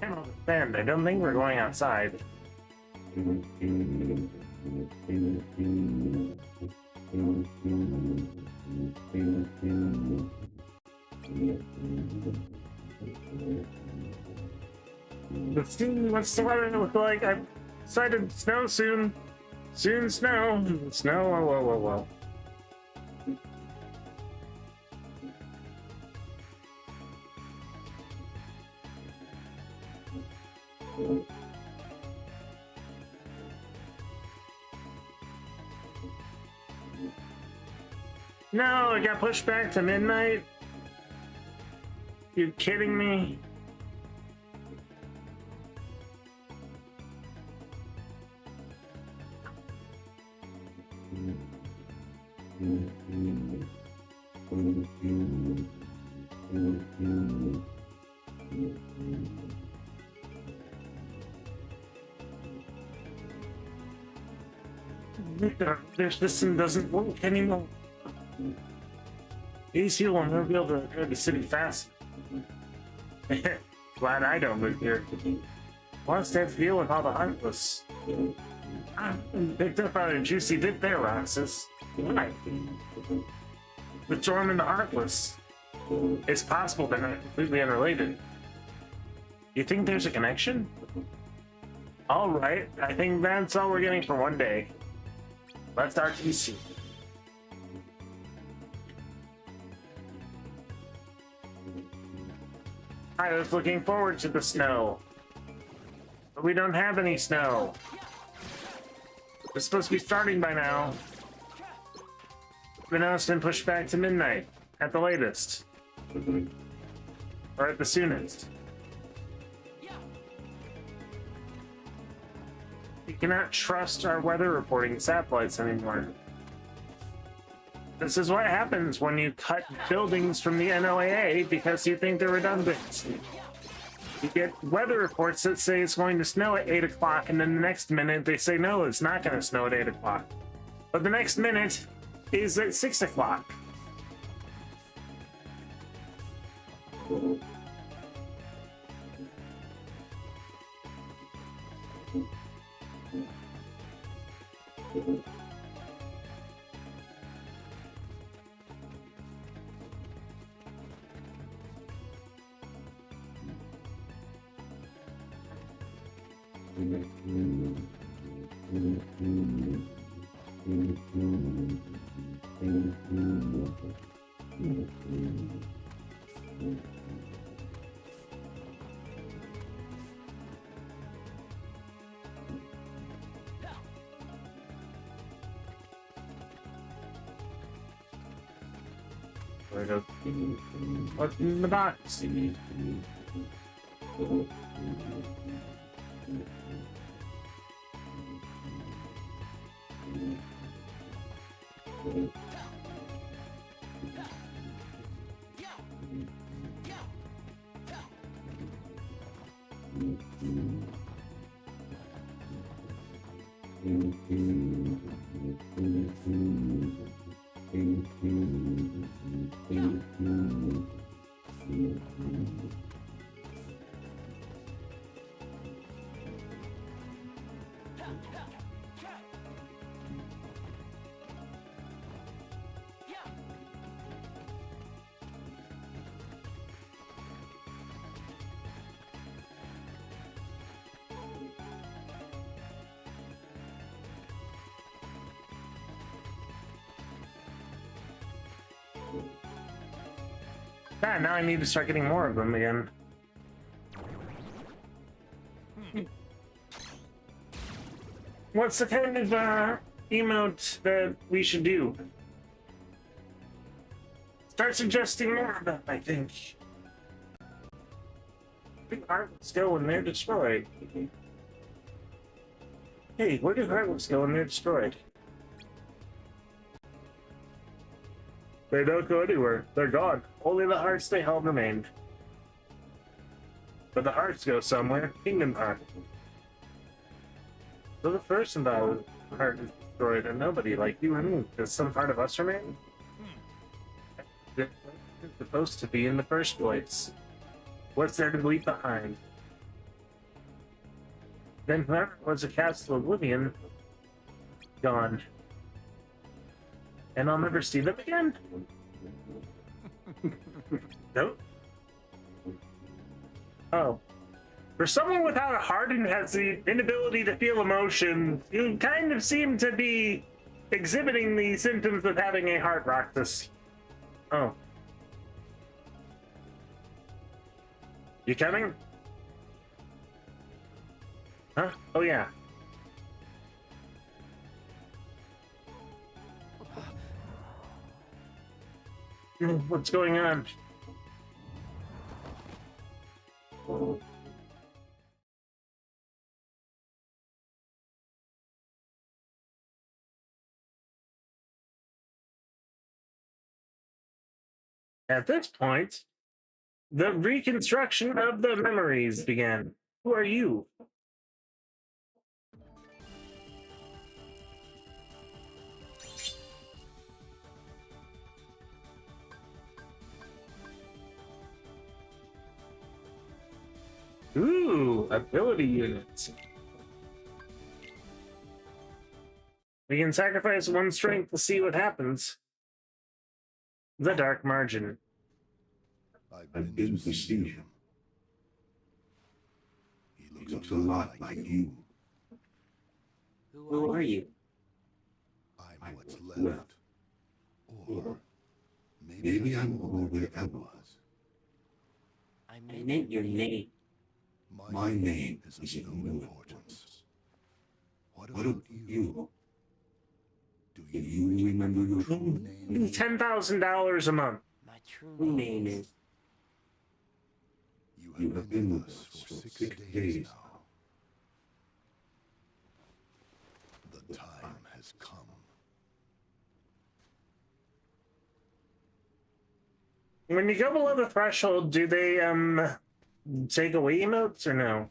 I can't understand. I don't think we're going outside. Let's see what's the weather look like. I'm excited. Snow soon. Soon snow. Snow. Whoa, whoa, whoa, whoa. No, it got pushed back to midnight. You kidding me? Their system doesn't work anymore. AC will never be able to enter the city fast. Glad I don't live here. Wants to have to deal with all the heartless. Picked up on a juicy bit there, Roxas. Why? The storm and the heartless. It's possible they're not completely unrelated. You think there's a connection? Alright, I think that's all we're getting for one day. Let's RTC. I was looking forward to the snow. But we don't have any snow. It's supposed to be starting by now. But now it's been pushed back to midnight, at the latest. Or at the soonest. You cannot trust our weather reporting satellites anymore. This is what happens when you cut buildings from the NOAA because you think they're redundant. You get weather reports that say it's going to snow at 8 o'clock, and then the next minute they say, no, it's not going to snow at 8 o'clock. But the next minute is at 6 o'clock. What's in the box? Ah, now I need to start getting more of them again. What's the kind of emote that we should do? Start suggesting more of them, I think. Where do heartless go when they're destroyed? Hey, where do heartless go when they're destroyed? They don't go anywhere. They're gone. Only the hearts they held remained. But the hearts go somewhere. Kingdom Heart. So the first involved heart is destroyed, and nobody, like you and me, does some part of us remain? It's supposed to be in the first place. What's there to leave behind? Then whoever was a Castle Oblivion, gone. And I'll never see them again? Nope. Oh. For someone without a heart and has the inability to feel emotion, you kind of seem to be exhibiting the symptoms of having a heart, Roxas. Oh. You coming? Huh? Oh, yeah. What's going on? At this point, the reconstruction of the memories began. Who are you? Ooh, ability units. We can sacrifice one strength to see what happens. The Dark Margin. I've been to see him. He looks a lot like you. Who are you? I'm what's left. Or maybe I'm all there ever was. I meant your name. My name is of no importance. What about you? Do you remember your true name? $10,000 a month. My true name is... You have been with us for 6 days now. The time has come. When you go below the threshold, do they take away emotes or no?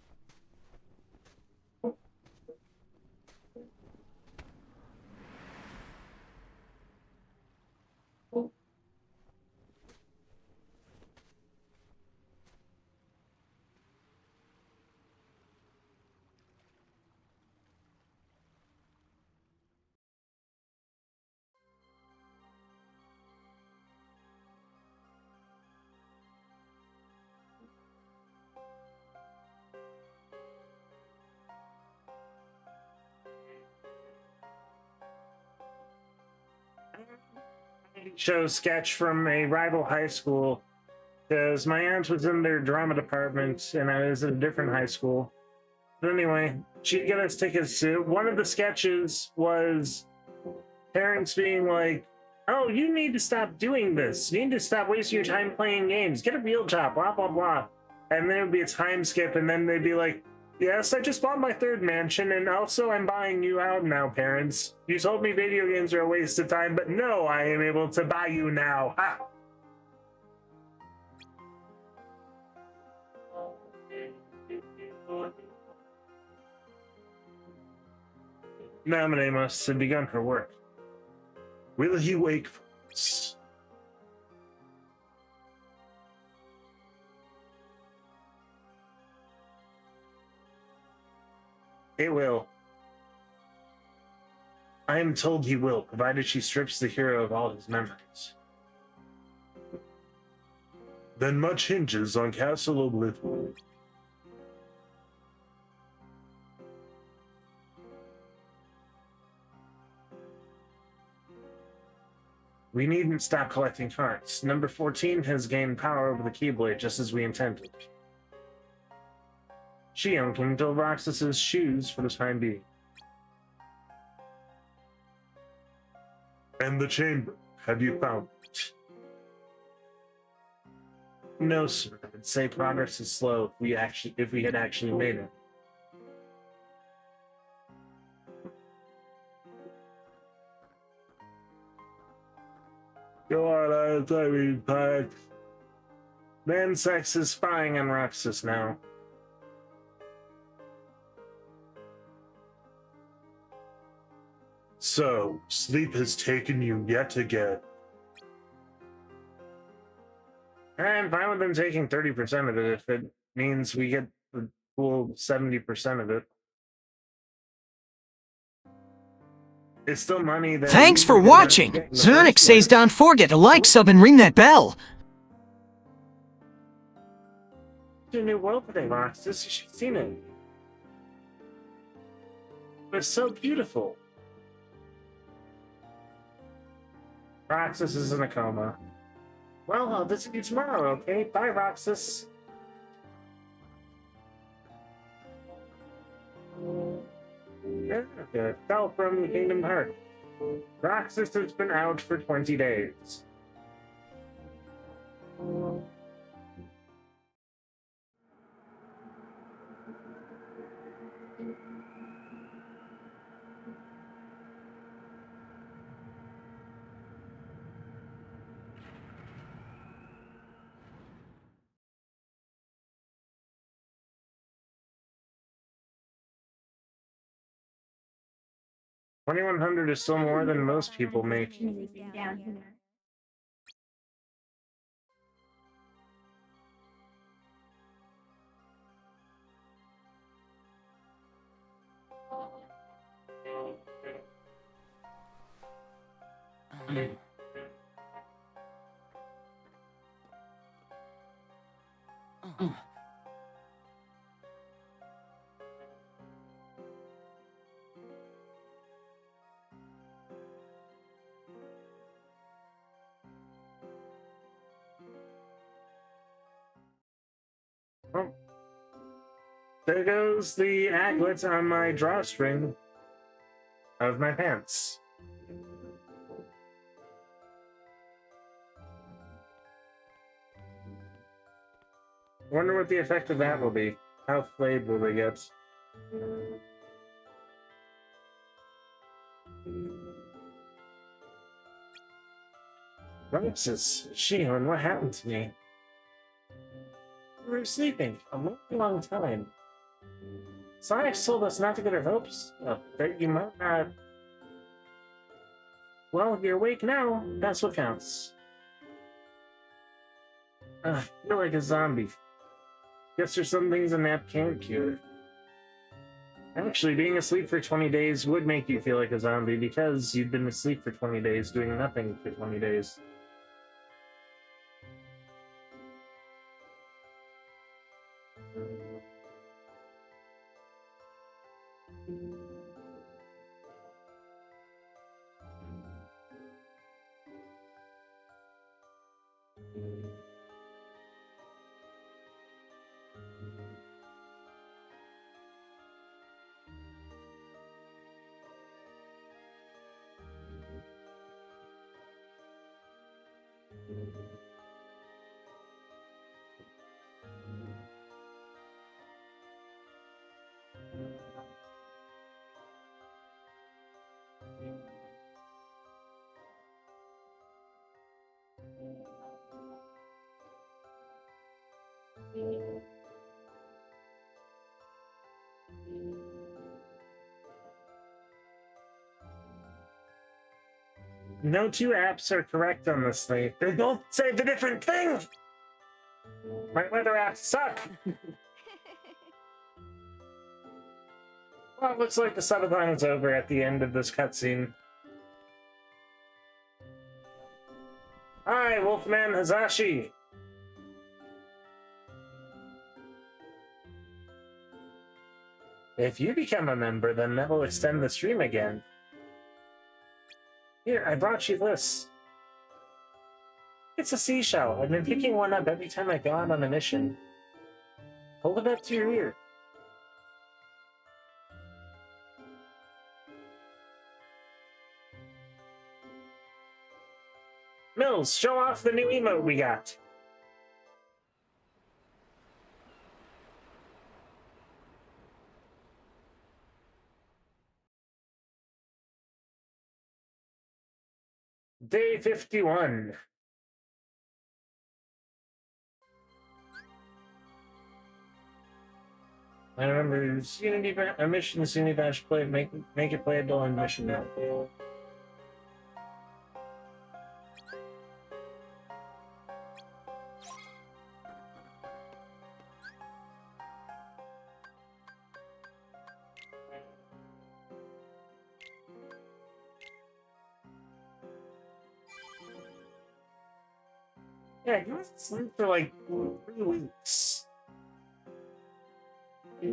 Show sketch from a rival high school because my aunt was in their drama department and I was at a different high school. But anyway, she'd get us tickets to one of the sketches was parents being like, oh, you need to stop doing this. You need to stop wasting your time playing games. Get a real job, blah, blah, blah. And then it would be a time skip, and then they'd be like, yes, I just bought my third mansion, and also I'm buying you out now, parents. You told me video games are a waste of time, but no, I am able to buy you now. Ha! Namine must have begun her work. Will he wake for us? It will. I am told he will, provided she strips the hero of all his memories. Then much hinges on Castle Oblivion. We needn't stop collecting hearts. Number 14 has gained power over the Keyblade just as we intended. Shion can fill Roxas's shoes for the time being. And the chamber, have you found it? No, sir. I'd say progress is slow if we had actually made it. Go on, I thought we'd pack. Mansex is spying on Roxas now. So, sleep has taken you yet again. I'm fine with them taking 30% of it if it means we get the full 70% of it. It's still money that... Thanks for watching. Sonic says don't forget to like, sub, and ring that bell. It's a new world today, Roxas. You should have seen it. It's so beautiful. Roxas is in a coma. Well, I'll visit you tomorrow, okay? Bye, Roxas. Yeah, good. Fell from Kingdom Hearts. Roxas has been out for 20 days. $2,100 is still more than most people make. Oh. There goes the aglet on my drawstring of my pants. I wonder what the effect of that will be. How flayed will they get? Roxas, Shion, what happened to me? We were sleeping a long time. Sonic told us not to get our hopes up, that you might not... Well, you're awake now. That's what counts. You're like a zombie. Guess there's some things a nap can't cure. Actually, being asleep for 20 days would make you feel like a zombie because you've been asleep for 20 days doing nothing for 20 days. No two apps are correct on this thing. They both say the different thing! My weather apps suck! Well, it looks like the subathon is over at the end of this cutscene. Hi, Wolfman Hazashi! If you become a member, then that will extend the stream again. Here, I brought you this. It's a seashell. I've been picking one up every time I go out on a mission. Hold it up to your ear. Mills, show off the new emote we got. Day 51. I remember Unity a mission Unity Bash play make it playable on mission now. Yeah, he was asleep for like 3 weeks. Yeah.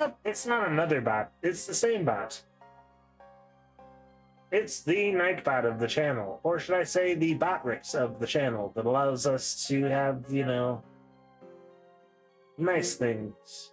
Nope, it's not another bot. It's the same bot. It's the Nightbot of the channel, or should I say the Botrix of the channel that allows us to have, you know, nice things.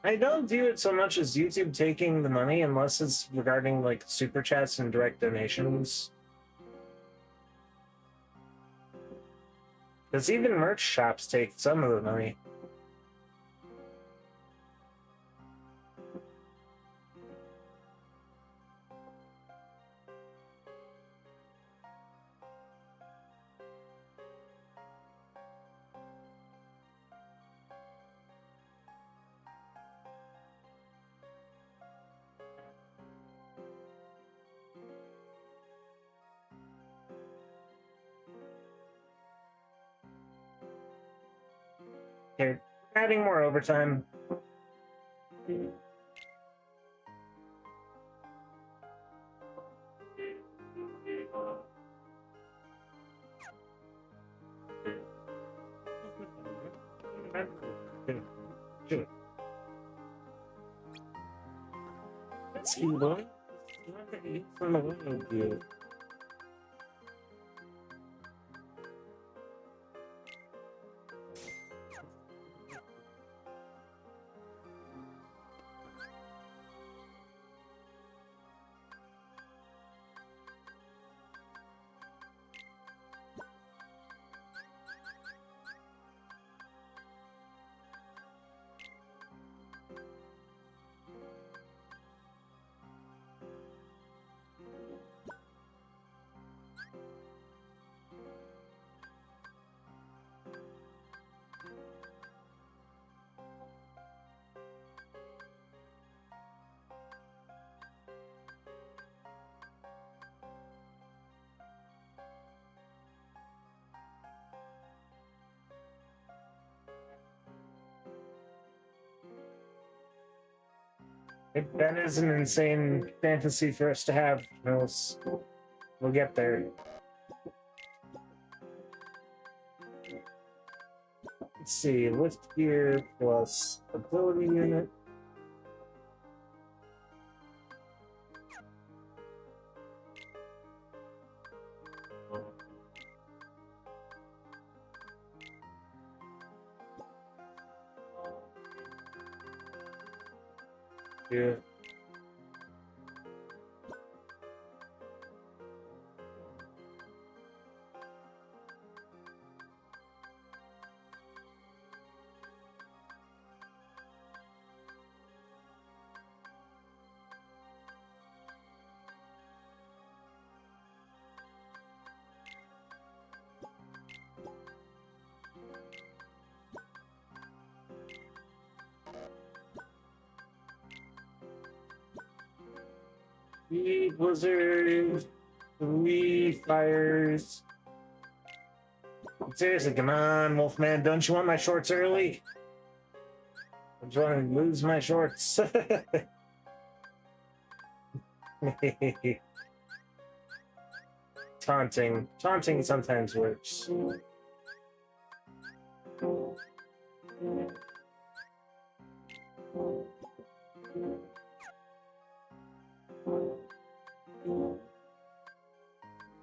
I don't view it so much as YouTube taking the money unless it's regarding like super chats and direct donations. Because even merch shops take some of the money. Here, adding more overtime. Let's see what from the window view. That is an insane fantasy for us to have, Mills. We'll get there. Let's see, lift gear plus ability unit. Yeah. blizzards, 3 fires. Seriously, come on, Wolfman. Don't you want my shorts early? Don't you want to lose my shorts? Taunting. Taunting sometimes works.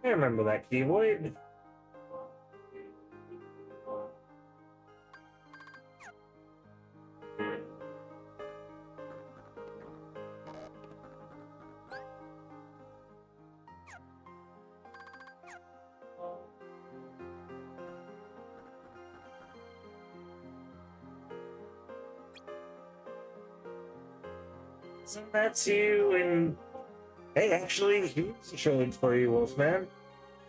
I remember that keyboard. So that's you, and hey, actually, here's a showing for you, Wolfman.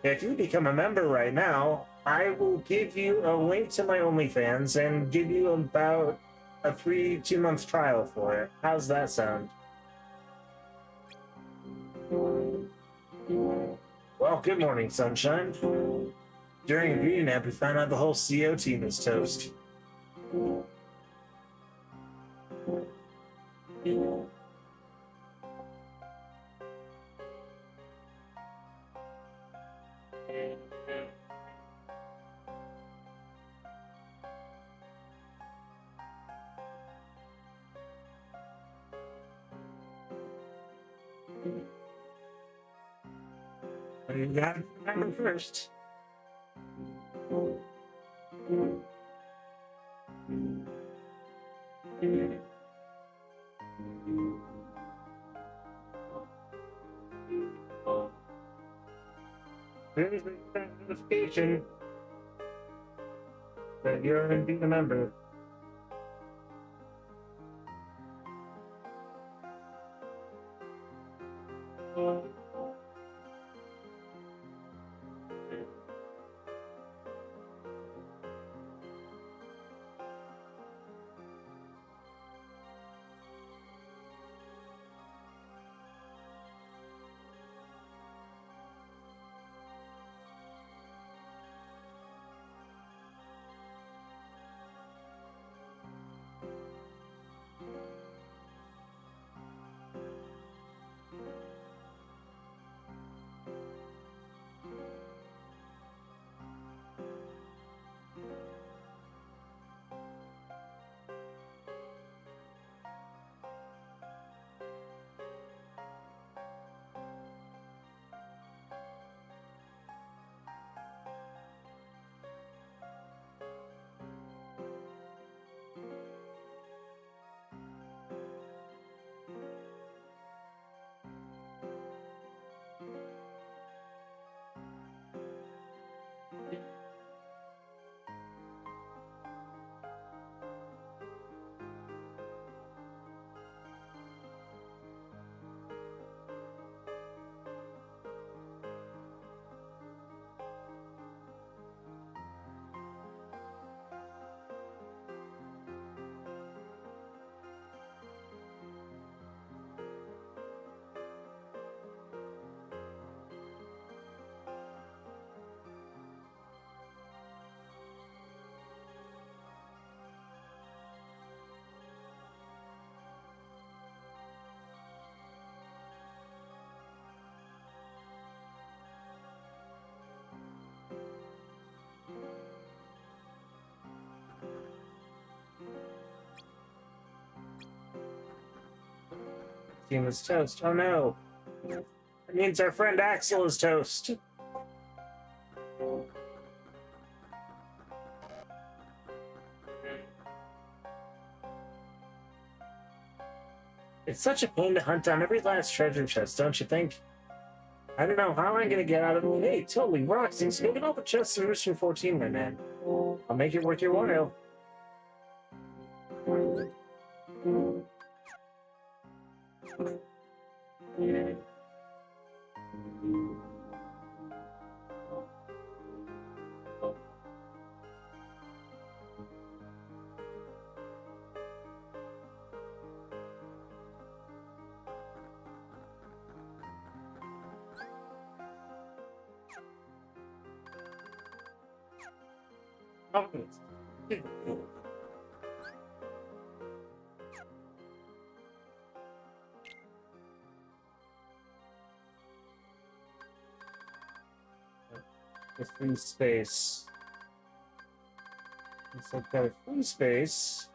If you become a member right now, I will give you a link to my OnlyFans and give you about a free 2-month trial for it. How's that sound? Well, good morning, sunshine. During a beauty nap, we found out the whole CO team is toast. You gotta remember first. There's the notification that you're indeed a member. Team is toast. Oh no. It means our friend Axel is toast. It's such a pain to hunt down every last treasure chest, don't you think? I don't know how I'm gonna get out of it. Hey, totally rocks. Just go get all the chests in Mission 14, my man. I'll make it worth your while. Oh. The free space. It's like that free space.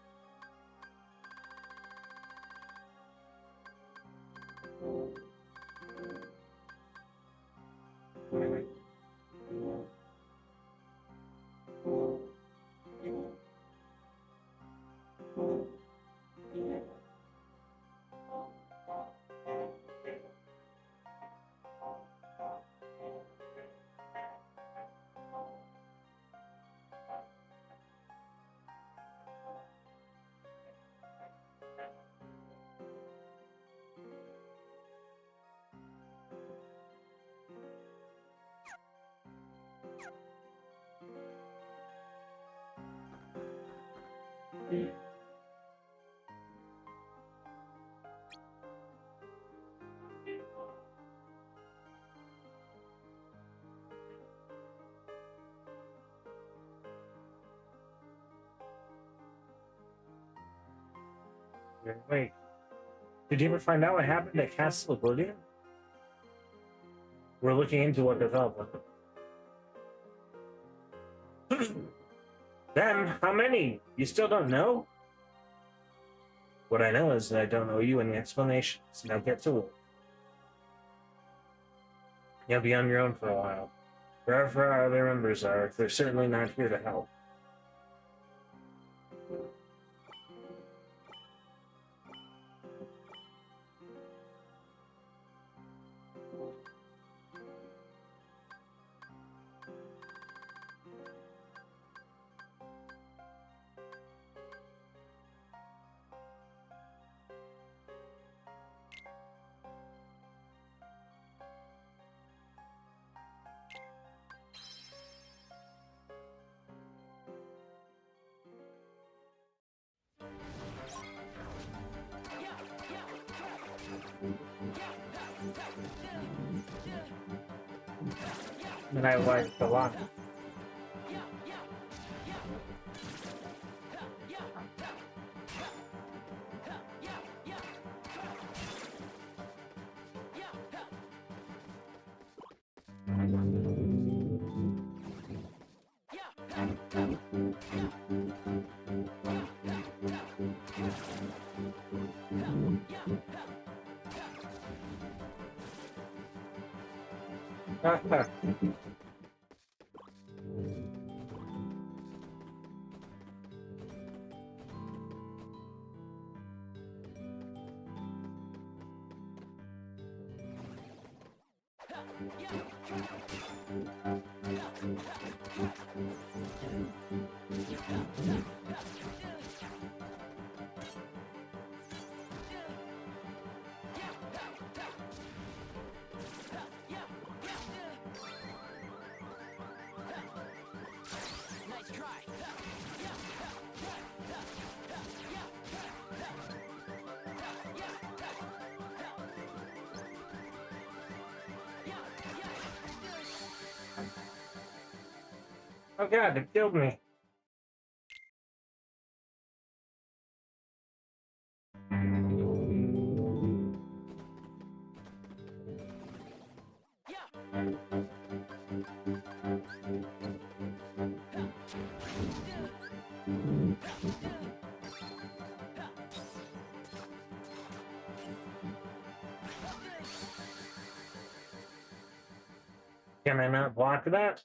Wait, did you ever find out what happened at Castle Oblivion? We're looking into what developed. Then, how many? You still don't know? What I know is that I don't owe you any explanations. Now get to work. You'll be on your own for a while. Wherever our other members are, they're certainly not here to help. And I liked a lot. Oh god, it killed me. Can I not block that?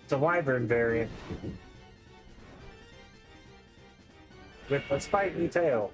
It's a wyvern variant with a spiky tail.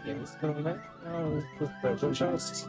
Yeah, it's coming back. Oh, it's the special chest.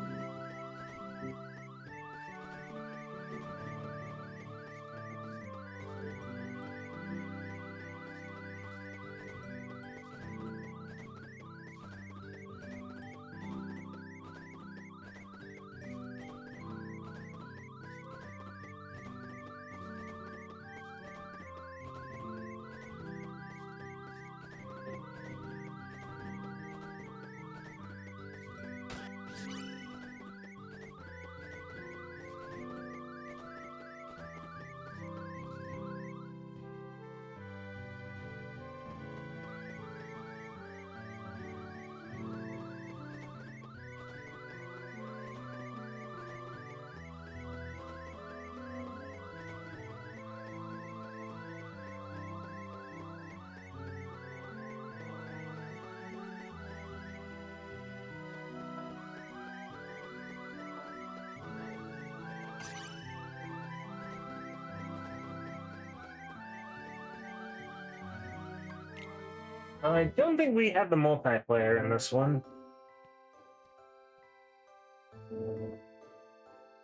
I don't think we have the multiplayer in this one.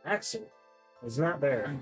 Axel is not there.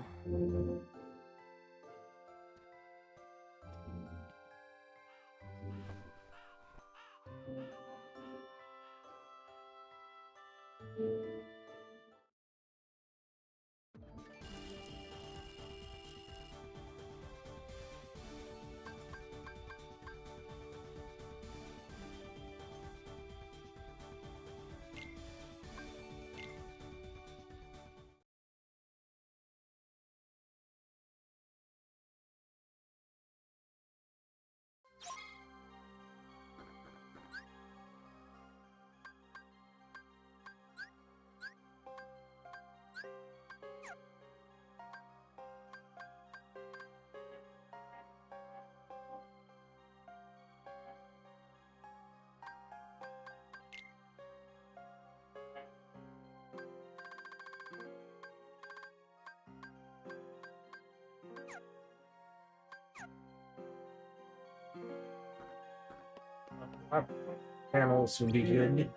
Panels would be good.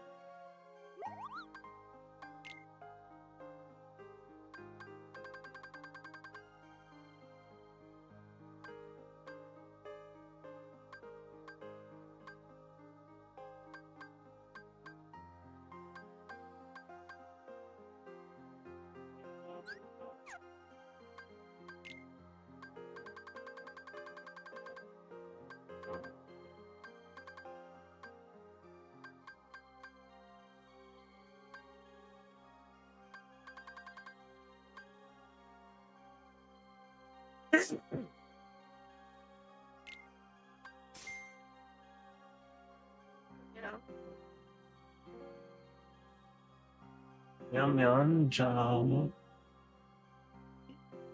Yum yum jam.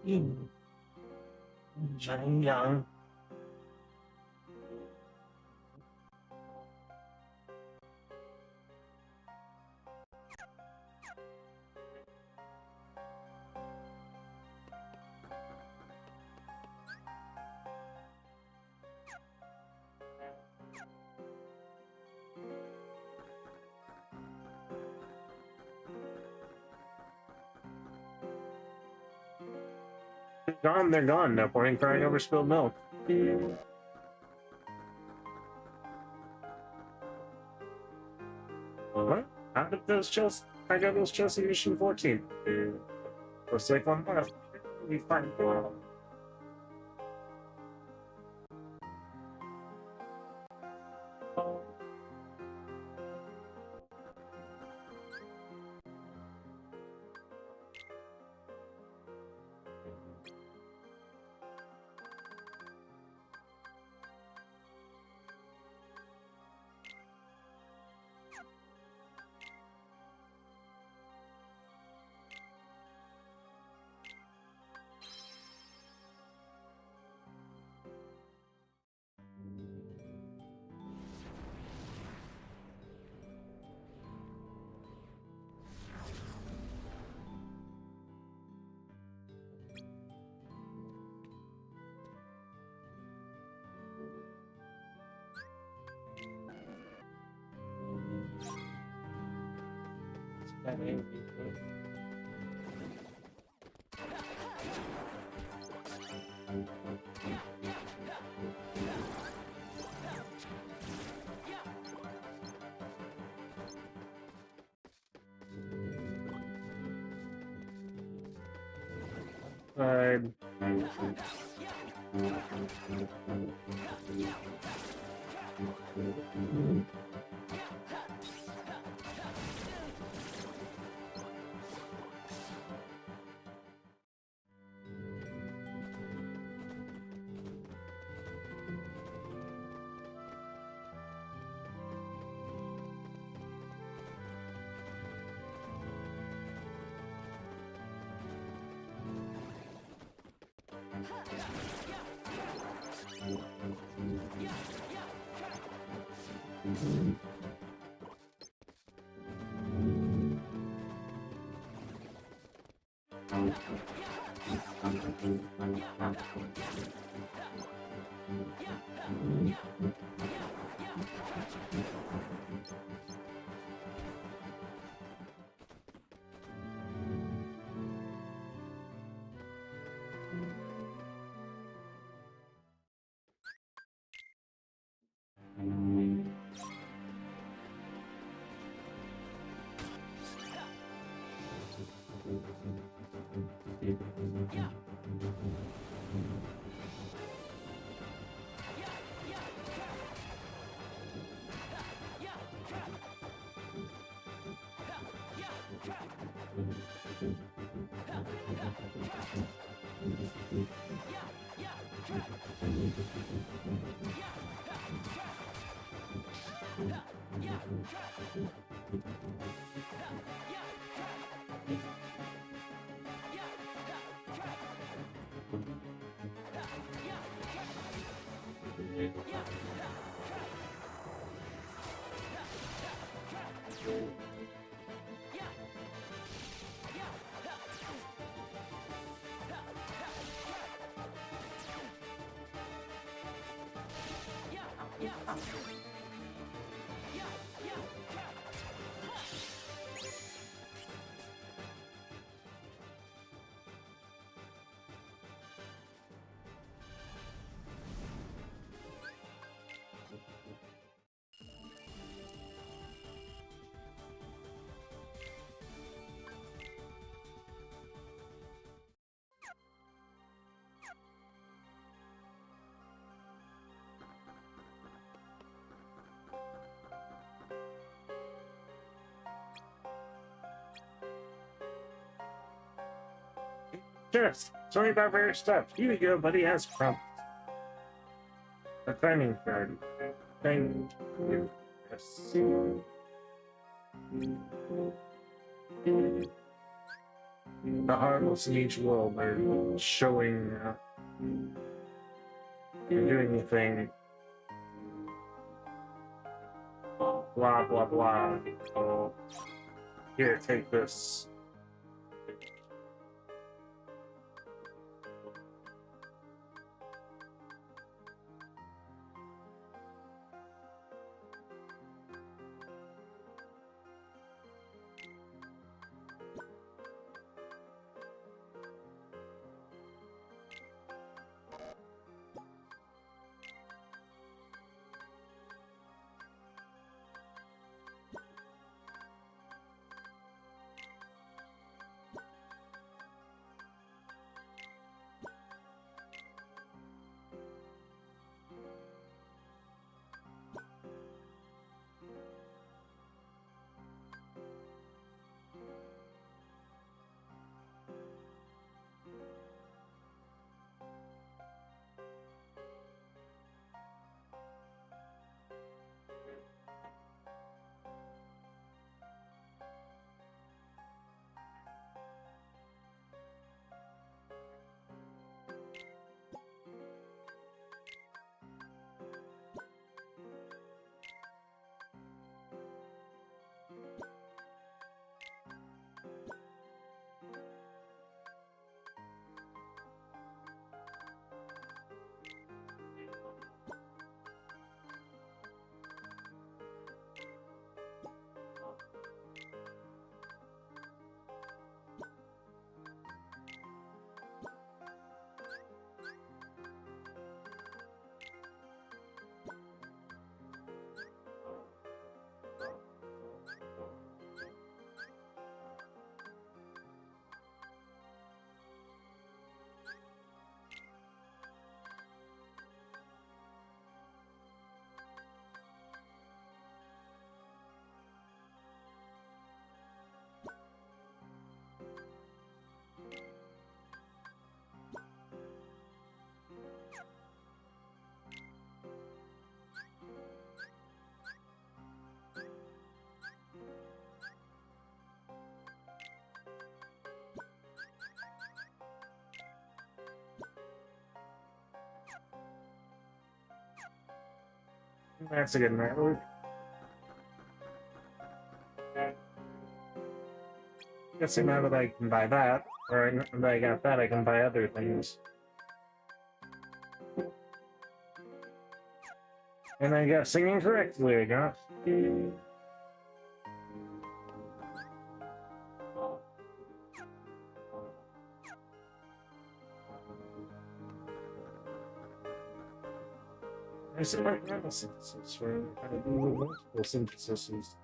Yum yum. Gone, they're gone. No point in crying over spilled milk. What? How did those Chelsea? I got those Chelsea Mission 14. Looks like one left. We find. Sure. Sorry about rare stuff. Here you go, buddy. Has prompt. A timing card. Thank you. Yes. The heartless in each world are showing you're doing the thing. Blah blah blah. Oh, here, take this. That's a good night. Guessing now that I can buy that, or now that I got that, I can buy other things. And I got singing correctly, I got. I said my synthesis, where I do multiple syntheses.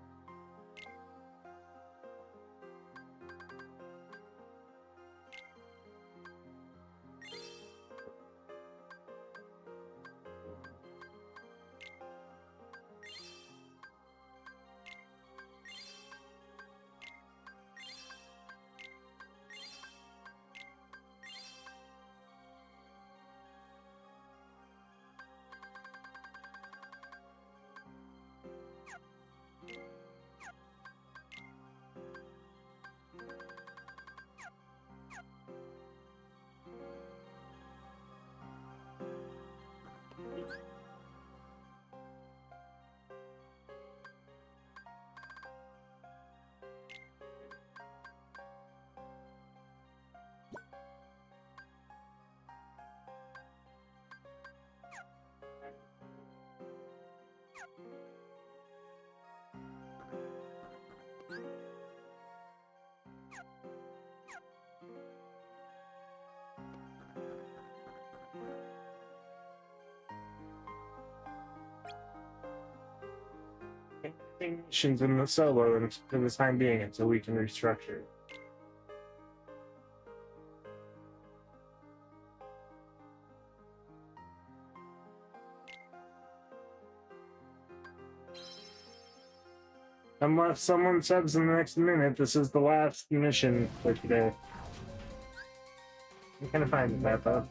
Missions in the solo and for the time being until we can restructure. Unless someone subs in the next minute, this is the last mission for today. I'm kind of fine with that, though.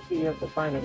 You have to find it.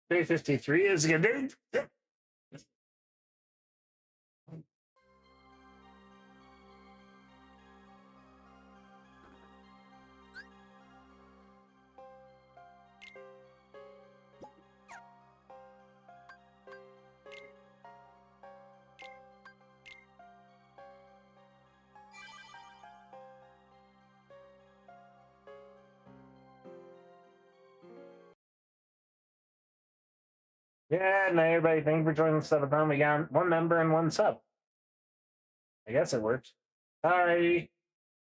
353 is good. Yeah, now everybody, thank you for joining the subathon. We got one member and one sub. I guess it worked. Alrighty.